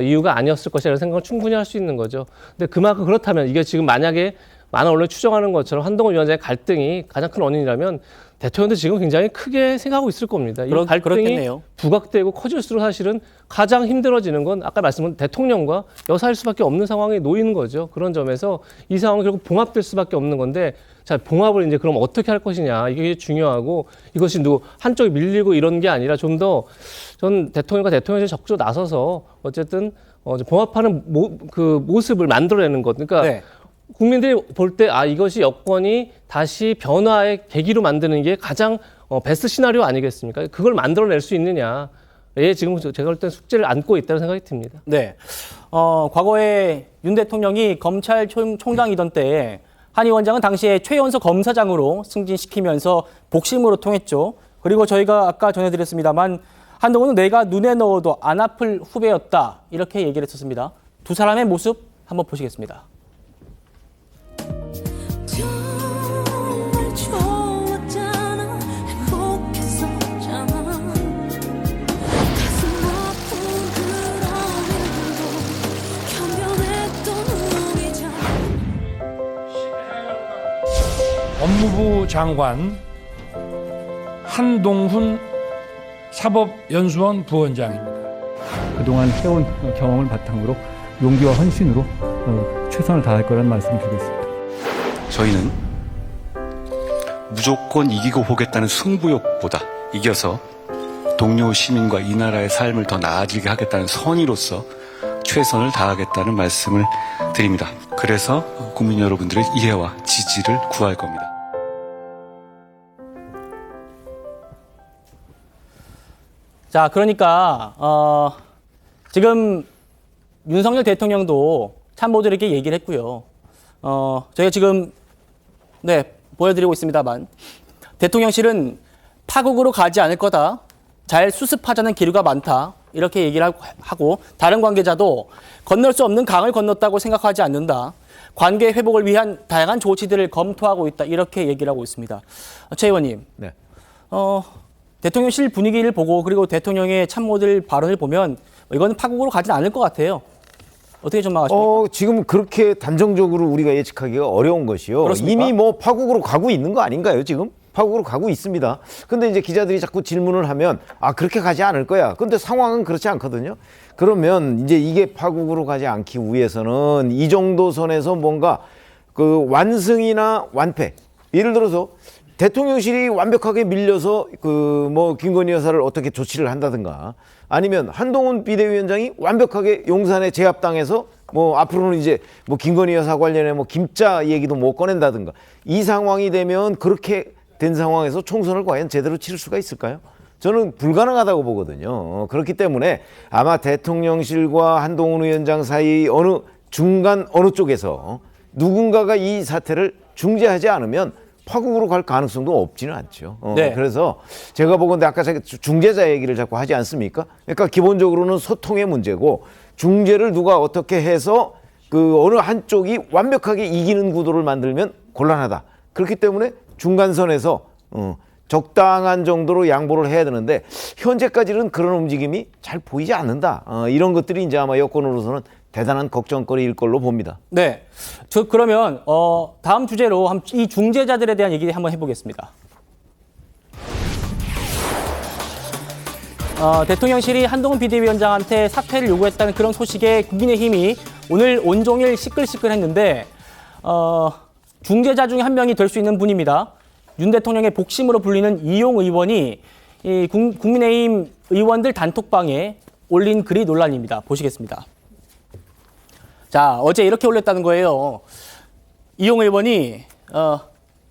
이유가 아니었을 것이라는 생각을 충분히 할 수 있는 거죠. 근데 그만큼 그렇다면 이게 지금 만약에 많은 언론이 추정하는 것처럼 한동훈 위원장의 갈등이 가장 큰 원인이라면 대통령도 지금 굉장히 크게 생각하고 있을 겁니다. 이 갈등이 그렇겠네요. 부각되고 커질수록 사실은 가장 힘들어지는 건 아까 말씀드린 대통령과 여사일 수밖에 없는 상황에 놓이는 거죠. 그런 점에서 이 상황은 결국 봉합될 수밖에 없는 건데, 자, 봉합을 이제 그럼 어떻게 할 것이냐, 이게 중요하고, 이것이 한쪽이 밀리고 이런 게 아니라 좀 더 전 대통령과 대통령실 적극적으로 나서서 어쨌든 봉합하는 그 모습을 만들어내는 것. 그러니까 네. 국민들이 볼 때 이것이 여권이 다시 변화의 계기로 만드는 게 가장 베스트 시나리오 아니겠습니까? 그걸 만들어낼 수 있느냐. 예, 지금 제가 볼 때 숙제를 안고 있다는 생각이 듭니다. 네. 과거에 윤 대통령이 검찰총장이던 때에 한 위원장은 당시에 최연소 검사장으로 승진시키면서 복심으로 통했죠. 그리고 저희가 아까 전해드렸습니다만 한동훈은 내가 눈에 넣어도 안 아플 후배였다. 이렇게 얘기를 했었습니다. 두 사람의 모습 한번 보시겠습니다. 법무부 장관 한동훈 사법연수원 부원장입니다. 그동안 해온 경험을 바탕으로 용기와 헌신으로 최선을 다할 거라는 말씀을 드리겠습니다. 저희는 무조건 이기고 보겠다는 승부욕보다 이겨서 동료 시민과 이 나라의 삶을 더 나아지게 하겠다는 선의로서 최선을 다하겠다는 말씀을 드립니다. 그래서 국민 여러분들의 이해와 지지를 구할 겁니다. 자, 그러니까 지금 윤석열 대통령도 참모들에게 얘기를 했고요. 저희가 지금 보여드리고 있습니다만 대통령실은 파국으로 가지 않을 거다. 잘 수습하자는 기류가 많다. 이렇게 얘기를 하고 다른 관계자도 건널 수 없는 강을 건넜다고 생각하지 않는다. 관계 회복을 위한 다양한 조치들을 검토하고 있다. 이렇게 얘기를 하고 있습니다. 최 의원님. 네. 대통령실 분위기를 보고 그리고 대통령의 참모들 발언을 보면 이거는 파국으로 가진 않을 것 같아요. 어떻게 전망하십니까? 지금 그렇게 단정적으로 우리가 예측하기가 어려운 것이요. 그렇습니까? 이미 뭐 파국으로 가고 있는 거 아닌가요, 지금? 파국으로 가고 있습니다. 근데 이제 기자들이 자꾸 질문을 하면 그렇게 가지 않을 거야. 근데 상황은 그렇지 않거든요. 그러면 이제 이게 파국으로 가지 않기 위해서는 이 정도 선에서 뭔가 그 완승이나 완패. 예를 들어서 대통령실이 완벽하게 밀려서 김건희 여사를 어떻게 조치를 한다든가 아니면 한동훈 비대위원장이 완벽하게 용산에 제압당해서 앞으로는 이제 김건희 여사 관련해 김자 얘기도 못 꺼낸다든가 이 상황이 되면 그렇게 된 상황에서 총선을 과연 제대로 치를 수가 있을까요? 저는 불가능하다고 보거든요. 그렇기 때문에 아마 대통령실과 한동훈 위원장 사이 중간 어느 쪽에서 누군가가 이 사태를 중재하지 않으면 파국으로 갈 가능성도 없지는 않죠. 네. 그래서 제가 보건데 아까 제가 중재자 얘기를 자꾸 하지 않습니까? 그러니까 기본적으로는 소통의 문제고 중재를 누가 어떻게 해서 어느 한쪽이 완벽하게 이기는 구도를 만들면 곤란하다. 그렇기 때문에 중간선에서 적당한 정도로 양보를 해야 되는데 현재까지는 그런 움직임이 잘 보이지 않는다. 이런 것들이 이제 아마 여권으로서는 대단한 걱정거리일 걸로 봅니다. 네. 그러면 다음 주제로 이 중재자들에 대한 얘기 한번 해보겠습니다. 대통령실이 한동훈 비대위원장한테 사퇴를 요구했다는 그런 소식에 국민의힘이 오늘 온종일 시끌시끌했는데 중재자 중에 한 명이 될 수 있는 분입니다. 윤 대통령의 복심으로 불리는 이용 의원이 이 국민의힘 의원들 단톡방에 올린 글이 논란입니다. 보시겠습니다. 자, 어제 이렇게 올렸다는 거예요. 이용 의원이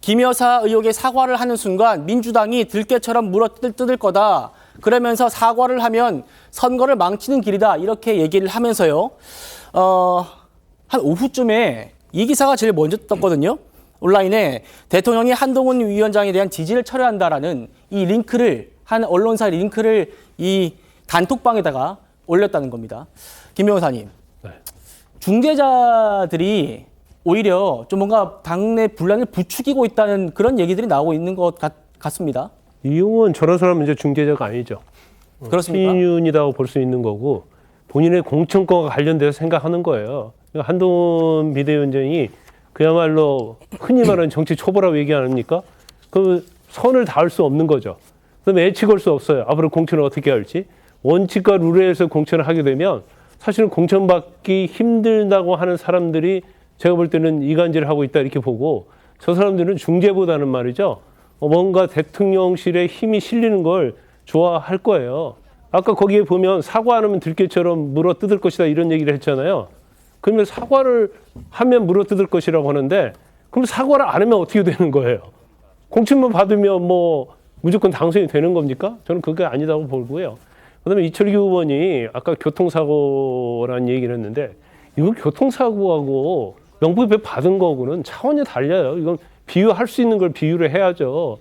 김 여사 의혹에 사과를 하는 순간 민주당이 들깨처럼 물어뜯을 거다. 그러면서 사과를 하면 선거를 망치는 길이다. 이렇게 얘기를 하면서요. 한 오후쯤에 이 기사가 제일 먼저 떴거든요. 온라인에 대통령이 한동훈 위원장에 대한 지지를 철회한다라는 이 링크를 한 언론사 링크를 이 단톡방에다가 올렸다는 겁니다. 김 변호사님. 중재자들이 오히려 좀 뭔가 당내 분란을 부추기고 있다는 그런 얘기들이 나오고 있는 것 같습니다. 이용은 저런 사람은 이제 중재자가 아니죠. 그렇습니까? 신윤이라고 볼 수 있는 거고 본인의 공천권과 관련돼서 생각하는 거예요. 그러니까 한동훈 비대위원장이 그야말로 흔히 말하는 정치 초보라고 얘기 안 합니까? 그 선을 닿을 수 없는 거죠. 그다음에 예측 걸 수 없어요. 앞으로 공천을 어떻게 할지. 원칙과 룰에 의해서 공천을 하게 되면 사실은 공천받기 힘들다고 하는 사람들이 제가 볼 때는 이간질을 하고 있다 이렇게 보고 저 사람들은 중재보다는 말이죠. 뭔가 대통령실에 힘이 실리는 걸 좋아할 거예요. 아까 거기에 보면 사과 안 하면 들깨처럼 물어뜯을 것이다 이런 얘기를 했잖아요. 그러면 사과를 하면 물어뜯을 것이라고 하는데 그럼 사과를 안 하면 어떻게 되는 거예요? 공천만 받으면 무조건 당선이 되는 겁니까? 저는 그게 아니다고 보고요. 그다음에 이철규 의원이 아까 교통사고라는 얘기를 했는데 이거 교통사고하고 명부배 받은 거하고는 차원이 달라요. 이건 비유할 수 있는 걸 비유를 해야죠.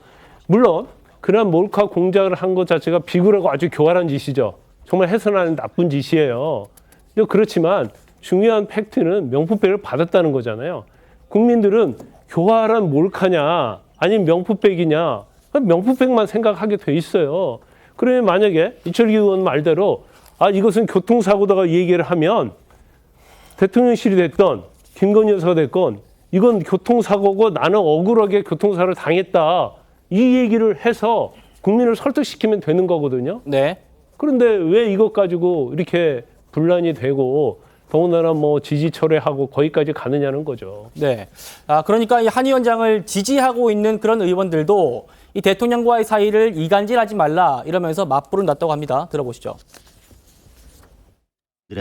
물론 그런 몰카 공작을 한 것 자체가 비굴하고 아주 교활한 짓이죠. 정말 해서는 나쁜 짓이에요. 그렇지만 중요한 팩트는 명품백을 받았다는 거잖아요. 국민들은 교활한 몰카냐 아니면 명품백이냐 명품백만 생각하게 돼 있어요. 그러면 만약에 이철규 의원 말대로 이것은 교통사고다가 얘기를 하면 대통령실이 됐건 김건희 여사가 됐건 이건 교통사고고 나는 억울하게 교통사고를 당했다. 이 얘기를 해서 국민을 설득시키면 되는 거거든요. 네. 그런데 왜 이것 가지고 이렇게 분란이 되고 더군다나 뭐 지지 철회하고 거기까지 가느냐는 거죠. 네. 그러니까 이 한 위원장을 지지하고 있는 그런 의원들도 이 대통령과의 사이를 이간질하지 말라 이러면서 맞불을 놨다고 합니다. 들어보시죠.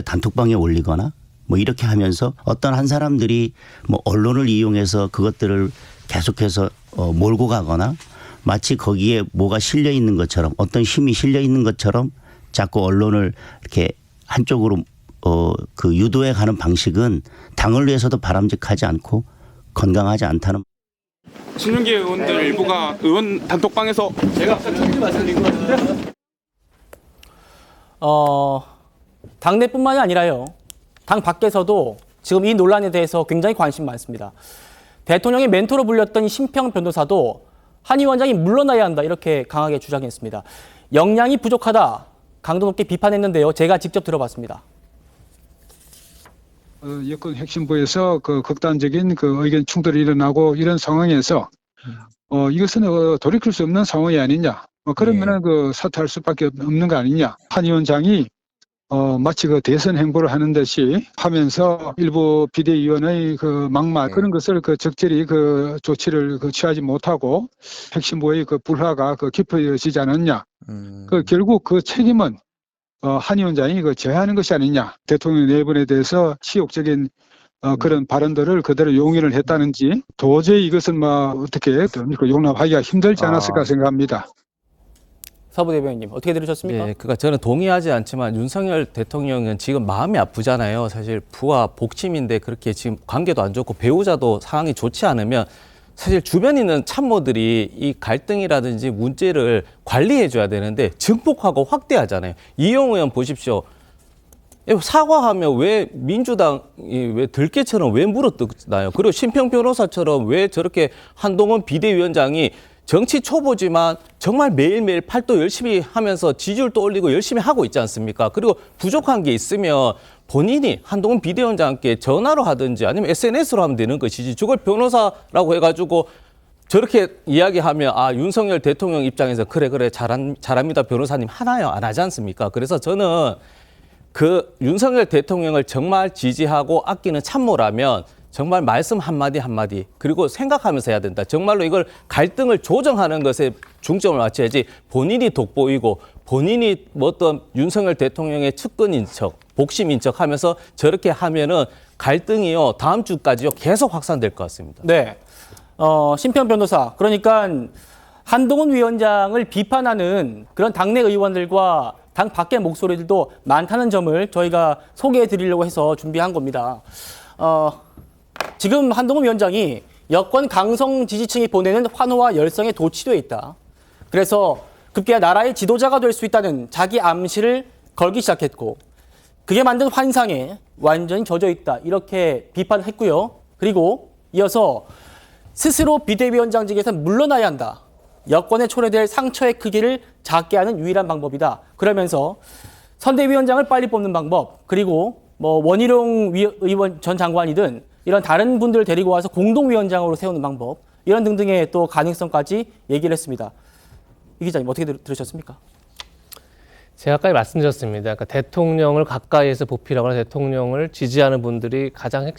단톡방에 올리거나 뭐 이렇게 하면서 어떤 한 사람들이 뭐 언론을 이용해서 그것들을 계속해서 몰고 가거나 마치 거기에 뭐가 실려 있는 것처럼 어떤 힘이 실려 있는 것처럼 자꾸 언론을 이렇게 한쪽으로 그 유도해 가는 방식은 당을 위해서도 바람직하지 않고 건강하지 않다는. 친윤계 의원들 일부가 의원 단톡방에서 제가 아까 충분히 말씀드린 것 같은데. 당내뿐만이 아니라요. 당 밖에서도 지금 이 논란에 대해서 굉장히 관심 많습니다. 대통령의 멘토로 불렸던 이 심평 변호사도 한 위원장이 물러나야 한다 이렇게 강하게 주장했습니다. 역량이 부족하다 강도 높게 비판했는데요. 제가 직접 들어봤습니다. 여권 핵심부에서 그 극단적인 그 의견 충돌이 일어나고 이런 상황에서 이것은 돌이킬 수 없는 상황이 아니냐. 그러면은 그 사퇴할 수밖에 없는 거 아니냐. 한 위원장이 마치 그 대선 행보를 하는 듯이 하면서 일부 비대위원의 그 막말 그런 것을 그 적절히 그 조치를 취하지 못하고 핵심부의 그 불화가 깊어지지 않았냐. 결국 그 책임은 한 위원장이 제하는 것이 아니냐. 대통령 내분에 대해서 치욕적인 그런 발언들을 그대로 용인을 했다는지 도저히 이것은 어떻게 용납하기가 힘들지 않았을까 생각합니다. 서부 대변인님 어떻게 들으셨습니까? 네, 그러니까 저는 동의하지 않지만 윤석열 대통령은 지금 마음이 아프잖아요. 사실 부하 복침인데 그렇게 지금 관계도 안 좋고 배우자도 상황이 좋지 않으면 사실 주변에 있는 참모들이 이 갈등이라든지 문제를 관리해 줘야 되는데 증폭하고 확대하잖아요. 이용우 의원 보십시오. 사과하면 왜 민주당이 왜 들깨처럼 왜 물어뜯나요? 그리고 심평 변호사처럼 왜 저렇게 한동훈 비대위원장이 정치 초보지만 정말 매일매일 팔도 열심히 하면서 지지율도 올리고 열심히 하고 있지 않습니까? 그리고 부족한 게 있으면 본인이 한동훈 비대위원장께 전화로 하든지 아니면 SNS로 하면 되는 것이지 저걸 변호사라고 해가지고 저렇게 이야기하면 윤석열 대통령 입장에서 그래 잘합니다 변호사님 하나요? 안 하지 않습니까? 그래서 저는 그 윤석열 대통령을 정말 지지하고 아끼는 참모라면 정말 말씀 한마디 그리고 생각하면서 해야 된다. 정말로 이걸 갈등을 조정하는 것에 중점을 맞춰야지 본인이 돋보이고 본인이 어떤 윤석열 대통령의 측근인 척, 복심인 척 하면서 저렇게 하면은 갈등이요 다음 주까지요 계속 확산될 것 같습니다. 네, 심평 변호사 그러니까 한동훈 위원장을 비판하는 그런 당내 의원들과 당 밖의 목소리들도 많다는 점을 저희가 소개해 드리려고 해서 준비한 겁니다. 지금 한동훈 위원장이 여권 강성 지지층이 보내는 환호와 열성에 도취되어 있다. 그래서 급기야 나라의 지도자가 될 수 있다는 자기 암시를 걸기 시작했고 그게 만든 환상에 완전히 젖어 있다. 이렇게 비판했고요. 그리고 이어서 스스로 비대위원장직에서 물러나야 한다. 여권에 초래될 상처의 크기를 작게 하는 유일한 방법이다. 그러면서 선대위원장을 빨리 뽑는 방법 그리고 원희룡 의원 전 장관이든 이런 다른 분들을 데리고 와서 공동위원장으로 세우는 방법 이런 등등의 또 가능성까지 얘기를 했습니다. 이 기자님 어떻게 들으셨습니까? 제가 아까 말씀드렸습니다. 그러니까 대통령을 가까이에서 보필하거나 대통령을 지지하는 분들이 가장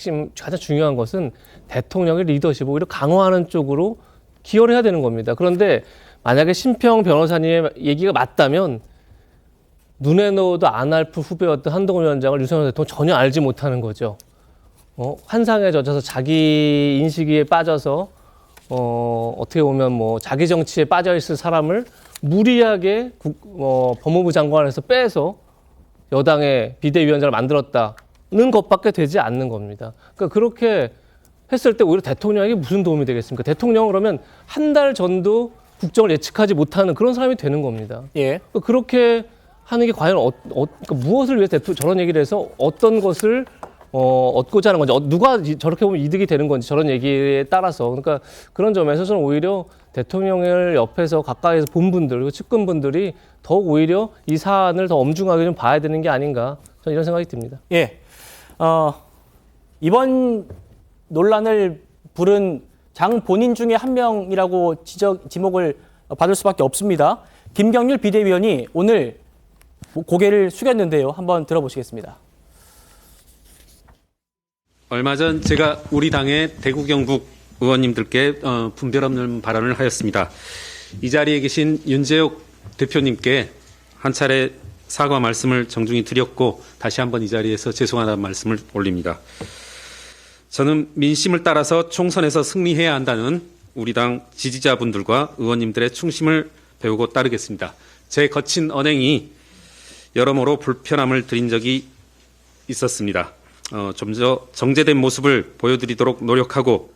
중요한 것은 대통령의 리더십을 오히려 강화하는 쪽으로 기여를 해야 되는 겁니다. 그런데 만약에 심평 변호사님의 얘기가 맞다면 눈에 넣어도 안 앓을 후배였던 한동훈 위원장을 윤석열 대통령 전혀 알지 못하는 거죠. 환상에 젖어서 자기 인식에 빠져서 어떻게 보면 뭐 자기 정치에 빠져 있을 사람을 무리하게 법무부 장관에서 빼서 여당의 비대위원장을 만들었다는 것밖에 되지 않는 겁니다. 그러니까 그렇게 했을 때 오히려 대통령에게 무슨 도움이 되겠습니까? 대통령은 그러면 한 달 전도 국정을 예측하지 못하는 그런 사람이 되는 겁니다. 예. 그렇게 하는 게 과연 그러니까 무엇을 위해 저런 얘기를 해서 어떤 것을 얻고자 하는 건지, 누가 저렇게 보면 이득이 되는 건지 저런 얘기에 따라서, 그러니까 그런 점에서 저는 오히려 대통령을 옆에서 가까이서 본 분들, 그리고 측근분들이 더욱 오히려 이 사안을 더 엄중하게 좀 봐야 되는 게 아닌가, 저는 이런 생각이 듭니다. 예. 이번 논란을 부른 장 본인 중에 한 명이라고 지목을 받을 수밖에 없습니다. 김경률 비대위원이 오늘 고개를 숙였는데요. 한번 들어보시겠습니다. 얼마 전 제가 우리 당의 대구 경북 의원님들께 분별 없는 발언을 하였습니다. 이 자리에 계신 윤재욱 대표님께 한 차례 사과 말씀을 정중히 드렸고 다시 한번 이 자리에서 죄송하다는 말씀을 올립니다. 저는 민심을 따라서 총선에서 승리해야 한다는 우리 당 지지자분들과 의원님들의 충심을 배우고 따르겠습니다. 제 거친 언행이 여러모로 불편함을 드린 적이 있었습니다. 좀 더 정제된 모습을 보여드리도록 노력하고.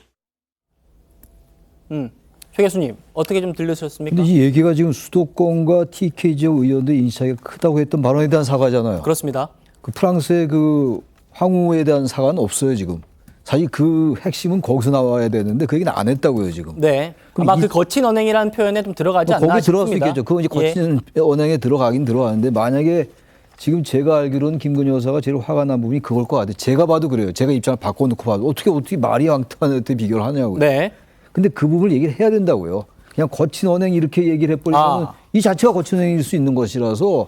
최 교수님, 어떻게 좀 들으셨습니까? 근데 이 얘기가 지금 수도권과 TK 지역 의원들의 인사가 크다고 했던 발언에 대한 사과잖아요. 그렇습니다. 그 프랑스의 그 황후에 대한 사과는 없어요, 지금. 사실 그 핵심은 거기서 나와야 되는데 그 얘기는 안 했다고요, 지금. 네. 아마 그 거친 언행이라는 표현에 좀 들어가지 않나 거기 싶습니다. 들어갈 수 있겠죠. 그건 이제 거친 언행에 들어가긴 들어가는데, 만약에 지금 제가 알기로는 김건희 여사가 제일 화가 난 부분이 그걸 것 같아요. 제가 봐도 그래요. 제가 입장을 바꿔놓고 봐도 어떻게 말이 왕따한테 비교를 하냐고요. 네. 근데 그 부분을 얘기를 해야 된다고요. 그냥 거친 언행 이렇게 얘기를 해버리면 이 자체가 거친 언행일 수 있는 것이라서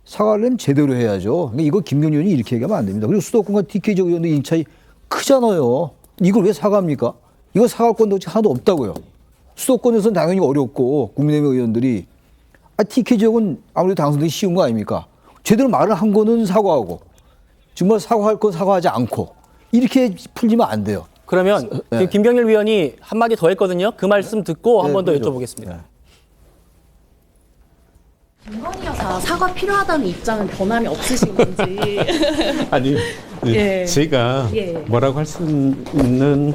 사과를 하면 제대로 해야죠. 그러니까 이거 김경률 의원이 이렇게 얘기하면 안 됩니다. 그리고 수도권과 TK 지역 의원들 인차이 크잖아요. 이걸 왜 사과합니까? 이거 사과할 건데 하나도 없다고요. 수도권에서는 당연히 어렵고 국민의힘 의원들이 TK 지역은 아무래도 당선되기 쉬운 거 아닙니까? 제대로 말을 한 거는 사과하고 정말 사과할 건 사과하지 않고 이렇게 풀리면 안 돼요. 그러면 지금 김경률 위원이 한마디 더 했거든요. 그 말씀 듣고 한 번 더 여쭤보겠습니다. 김건희 여사 사과 필요하다는 입장은 변함이 없으신 건지. 아니, 예. 제가 뭐라고 할 수 있는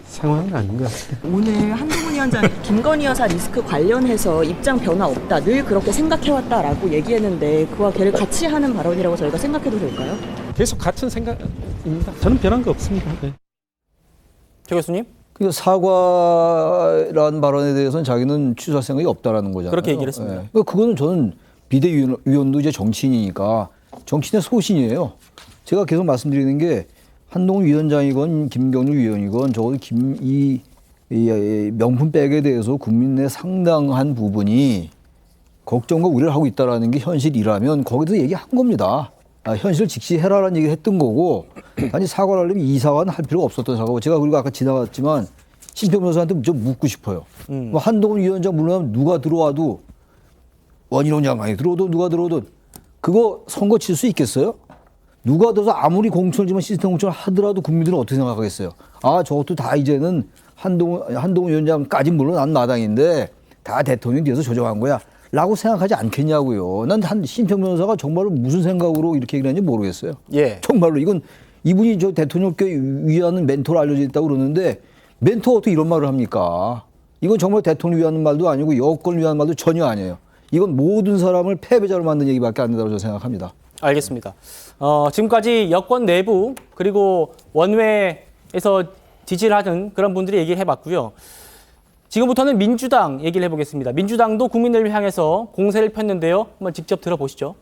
상황은 아닌 것 같아요. 오늘 한동훈 위원장 김건희 여사 리스크 관련해서 입장 변화 없다. 늘 그렇게 생각해왔다라고 얘기했는데 그와 걔를 같이 하는 발언이라고 저희가 생각해도 될까요? 계속 같은 생각입니다. 저는 변한 거 없습니다. 네. 최 교수님? 그 사과라는 발언에 대해서는 자기는 취소할 생각이 없다라는 거잖아요. 그렇게 얘기를 했습니다. 그거는 저는 비대위원도 이제 정치인이니까 정치인의 소신이에요. 제가 계속 말씀드리는 게 한동훈 위원장이건 김경률 위원이건 적어도 이 명품백에 대해서 국민의 상당한 부분이 걱정과 우려를 하고 있다는 게 현실이라면 거기서 얘기한 겁니다. 현실을 직시해라라는 얘기를 했던 거고, 단지 사과를 하려면 이 사과는 할 필요가 없었던 사과고, 제가 그리고 아까 지나갔지만 심평 변호사한테 좀 묻고 싶어요. 한동훈 위원장 물러나면 누가 들어와도, 원희룡 장관이 들어오든 누가 들어오든 그거 선거 칠 수 있겠어요? 누가 들어서 아무리 공천이지만 시스템 공천을 하더라도 국민들은 어떻게 생각하겠어요? 저것도 다 이제는 한동훈 위원장까지 물러난 마당인데 다 대통령이 뒤에서 조정한 거야 라고 생각하지 않겠냐고요. 난 심평 변호사가 정말로 무슨 생각으로 이렇게 얘기를 했는지 모르겠어요. 정말로 이분이 저 대통령께 위하는 멘토로 알려져 있다고 그러는데 멘토가 어떻게 이런 말을 합니까? 이건 정말 대통령 위하는 말도 아니고 여권 위하는 말도 전혀 아니에요. 이건 모든 사람을 패배자로 만든 얘기밖에 안 된다고 저는 생각합니다. 알겠습니다. 지금까지 여권 내부 그리고 원외에서 지지를 하는 그런 분들이 얘기를 해봤고요. 지금부터는 민주당 얘기를 해보겠습니다. 민주당도 국민을 향해서 공세를 폈는데요. 한번 직접 들어보시죠.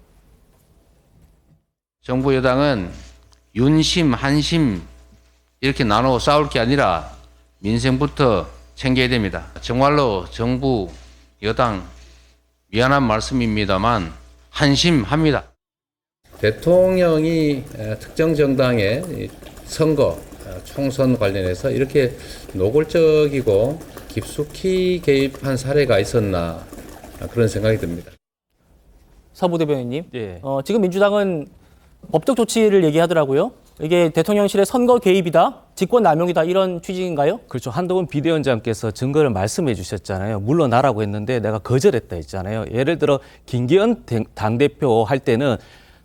정부 여당은 윤심, 한심 이렇게 나눠 싸울 게 아니라 민생부터 챙겨야 됩니다. 정말로 정부, 여당 미안한 말씀입니다만 한심합니다. 대통령이 특정 정당의 선거, 총선 관련해서 이렇게 노골적이고 깊숙이 개입한 사례가 있었나 그런 생각이 듭니다. 서부 대변인님, 지금 민주당은 법적 조치를 얘기하더라고요. 이게 대통령실의 선거 개입이다. 직권 남용이다 이런 취지인가요? 그렇죠. 한동훈 비대위원장께서 증거를 말씀해 주셨잖아요. 물러나라고 했는데 내가 거절했다 했잖아요. 예를 들어 김기현 당대표 할 때는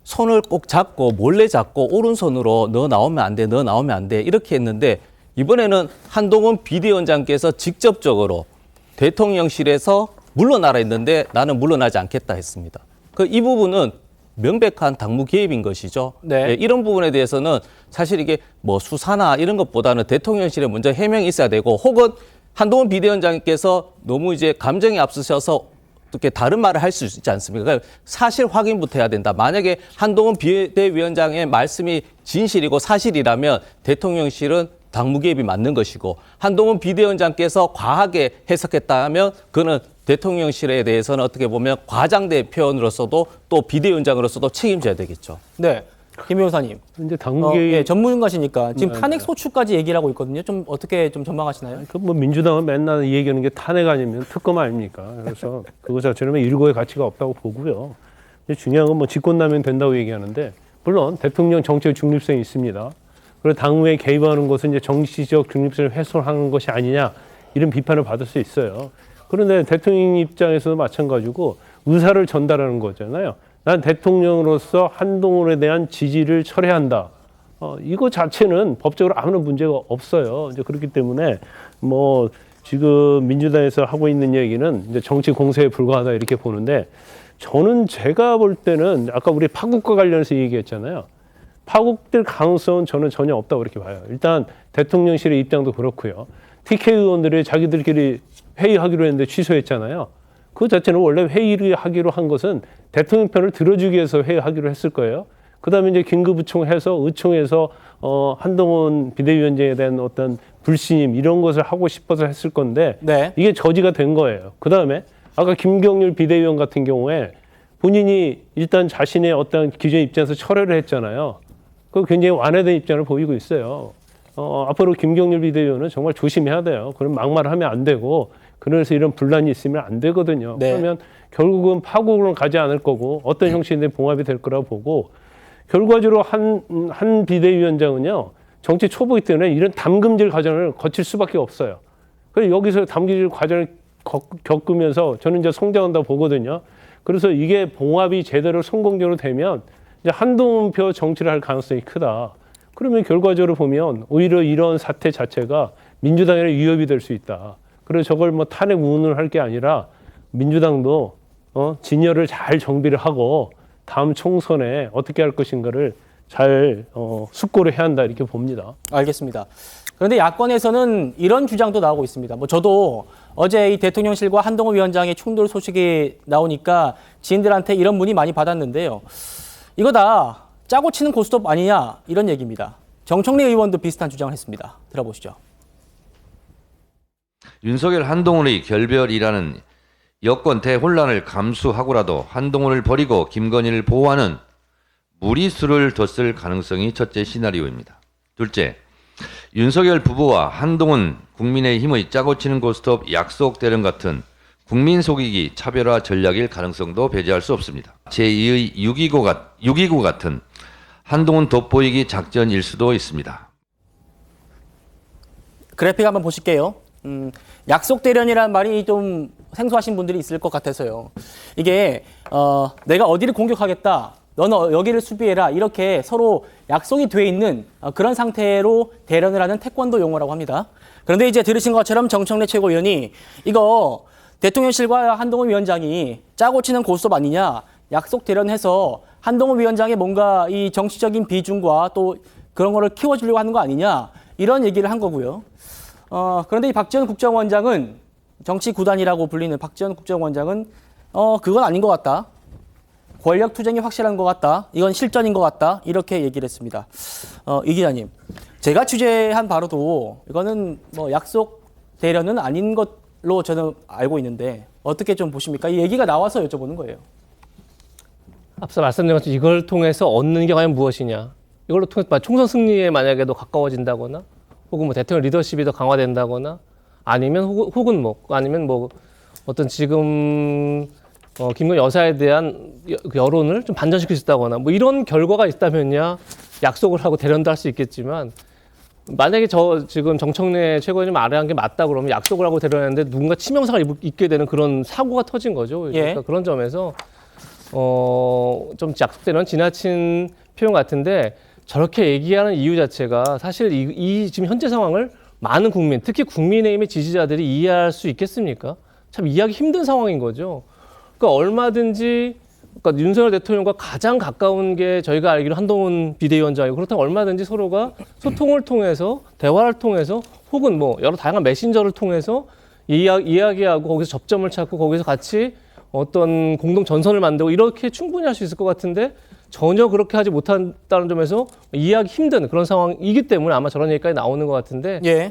손을 꼭 잡고 몰래 잡고 오른손으로 너 나오면 안 돼, 너 나오면 안 돼 이렇게 했는데 이번에는 한동훈 비대위원장께서 직접적으로 대통령실에서 물러나라 했는데 나는 물러나지 않겠다 했습니다. 이 부분은 명백한 당무 개입인 것이죠. 네. 예, 이런 부분에 대해서는 사실 이게 뭐 수사나 이런 것보다는 대통령실에 먼저 해명이 있어야 되고 혹은 한동훈 비대위원장께서 너무 이제 감정이 앞서셔서 어떻게 다른 말을 할 수 있지 않습니까? 그러니까 사실 확인부터 해야 된다. 만약에 한동훈 비대위원장의 말씀이 진실이고 사실이라면 대통령실은 당무 개입이 맞는 것이고 한동훈 비대위원장께서 과하게 해석했다면 그거는 대통령실에 대해서는 어떻게 보면 과장된 표현으로서도 또 비대위원장으로서도 책임져야 되겠죠. 네. 김 변호사님. 이제 당무 개입 예, 전문가시니까 지금 네, 탄핵 소추까지 얘기를 하고 있거든요. 좀 어떻게 좀 전망하시나요? 뭐 민주당은 맨날 얘기하는 게 탄핵 아니면 특검 아닙니까? 그래서 그거 자체는 일고의 가치가 없다고 보고요. 근데 중요한 건 뭐 직권남용 된다고 얘기하는데 물론 대통령 정치의 중립성이 있습니다. 그리고 당무에 개입하는 것은 이제 정치적 중립성을 훼손하는 것이 아니냐 이런 비판을 받을 수 있어요. 그런데 대통령 입장에서도 마찬가지고 의사를 전달하는 거잖아요. 난 대통령으로서 한동훈에 대한 지지를 철회한다. 이거 자체는 법적으로 아무런 문제가 없어요. 이제 그렇기 때문에 뭐 지금 민주당에서 하고 있는 얘기는 이제 정치 공세에 불과하다 이렇게 보는데 저는 제가 볼 때는 아까 우리 파국과 관련해서 얘기했잖아요. 파국될 가능성은 저는 전혀 없다고 이렇게 봐요. 일단 대통령실의 입장도 그렇고요. TK 의원들이 자기들끼리 회의하기로 했는데 취소했잖아요. 그 자체는 원래 회의를 하기로 한 것은 대통령 편을 들어주기 위해서 회의하기로 했을 거예요. 그다음에 이제 긴급의총해서 의총에서 한동훈 비대위원장에 대한 어떤 불신임 이런 것을 하고 싶어서 했을 건데 네. 이게 저지가 된 거예요. 그다음에 아까 김경률 비대위원 같은 경우에 본인이 일단 자신의 어떤 기존 입장에서 철회를 했잖아요. 그 굉장히 완화된 입장을 보이고 있어요. 앞으로 김경률 비대위원은 정말 조심해야 돼요. 그럼 막말을 하면 안 되고 그래서 이런 분란이 있으면 안 되거든요. 네. 그러면 결국은 파국은 가지 않을 거고 어떤 형식인데 봉합이 될 거라고 보고 결과적으로 한 비대위원장은요. 정치 초보이기 때문에 이런 담금질 과정을 거칠 수밖에 없어요. 그래서 여기서 담금질 과정을 겪으면서 저는 이제 성장한다고 보거든요. 그래서 이게 봉합이 제대로 성공적으로 되면 이제 한동훈표 정치를 할 가능성이 크다. 그러면 결과적으로 보면 오히려 이런 사태 자체가 민주당에 위협이 될 수 있다. 그래서 저걸 뭐 탄핵 운운을 할 게 아니라 민주당도 진열을 잘 정비를 하고 다음 총선에 어떻게 할 것인가를 잘 숙고를 해야 한다 이렇게 봅니다. 알겠습니다. 그런데 야권에서는 이런 주장도 나오고 있습니다. 뭐 저도 어제 이 대통령실과 한동훈 위원장의 충돌 소식이 나오니까 지인들한테 이런 문의 많이 받았는데요. 이거 다 짜고 치는 고스톱 아니냐 이런 얘기입니다. 정청래 의원도 비슷한 주장을 했습니다. 들어보시죠. 윤석열 한동훈의 결별이라는 여권 대혼란을 감수하고라도 한동훈을 버리고 김건희를 보호하는 무리수를 뒀을 가능성이 첫째 시나리오입니다. 둘째, 윤석열 부부와 한동훈 국민의힘의 짜고 치는 고스톱 약속 대련 같은 국민 속이기 차별화 전략일 가능성도 배제할 수 없습니다. 제2의 6.29 같은 한동훈 돋보이기 작전일 수도 있습니다. 그래픽 한번 보실게요. 약속 대련이라는 말이 좀 생소하신 분들이 있을 것 같아서요. 이게 내가 어디를 공격하겠다. 너는 여기를 수비해라. 이렇게 서로 약속이 돼 있는 그런 상태로 대련을 하는 태권도 용어라고 합니다. 그런데 이제 들으신 것처럼 정청래 최고위원이 이거 대통령실과 한동훈 위원장이 짜고 치는 고스톱 아니냐. 약속 대련해서 한동훈 위원장의 뭔가 이 정치적인 비중과 또 그런 거를 키워주려고 하는 거 아니냐. 이런 얘기를 한 거고요. 그런데 이 박지원 국정원장은 정치 구단이라고 불리는 박지원 국정원장은 그건 아닌 것 같다. 권력 투쟁이 확실한 것 같다. 이건 실전인 것 같다. 이렇게 얘기를 했습니다. 이 기자님, 제가 취재한 바로도 이거는 뭐 약속 대련은 아닌 것로 저는 알고 있는데 어떻게 좀 보십니까? 이 얘기가 나와서 여쭤보는 거예요. 앞서 말씀드린 것처럼 이걸 통해서 얻는 게 과연 무엇이냐. 이걸로 통해서 총선 승리에 만약에도 가까워진다거나 혹은 뭐 대통령 리더십이 더 강화된다거나 아니면 혹은 뭐 아니면 뭐 어떤 지금 김건희 여사에 대한 여론을 좀 반전시킬 수 있다거나 뭐 이런 결과가 있다면야 약속을 하고 대련도 할 수 있겠지만 만약에 저 지금 정청래 최고위원이 말한 게 맞다 그러면 약속을 하고 데려왔는데 누군가 치명상을 입게 되는 그런 사고가 터진 거죠. 그러니까 그런 점에서 좀 약속되는 지나친 표현 같은데 저렇게 얘기하는 이유 자체가 사실 이 지금 현재 상황을 많은 국민, 특히 국민의힘의 지지자들이 이해할 수 있겠습니까? 참 이해하기 힘든 상황인 거죠. 그러니까 얼마든지 그러니까 윤석열 대통령과 가장 가까운 게 저희가 알기로 한동훈 비대위원장이고 그렇다면 얼마든지 서로가 소통을 통해서 대화를 통해서 혹은 뭐 여러 다양한 메신저를 통해서 이야기하고 거기서 접점을 찾고 거기서 같이 어떤 공동 전선을 만들고 이렇게 충분히 할 수 있을 것 같은데 전혀 그렇게 하지 못한다는 점에서 이해하기 힘든 그런 상황이기 때문에 아마 저런 얘기까지 나오는 것 같은데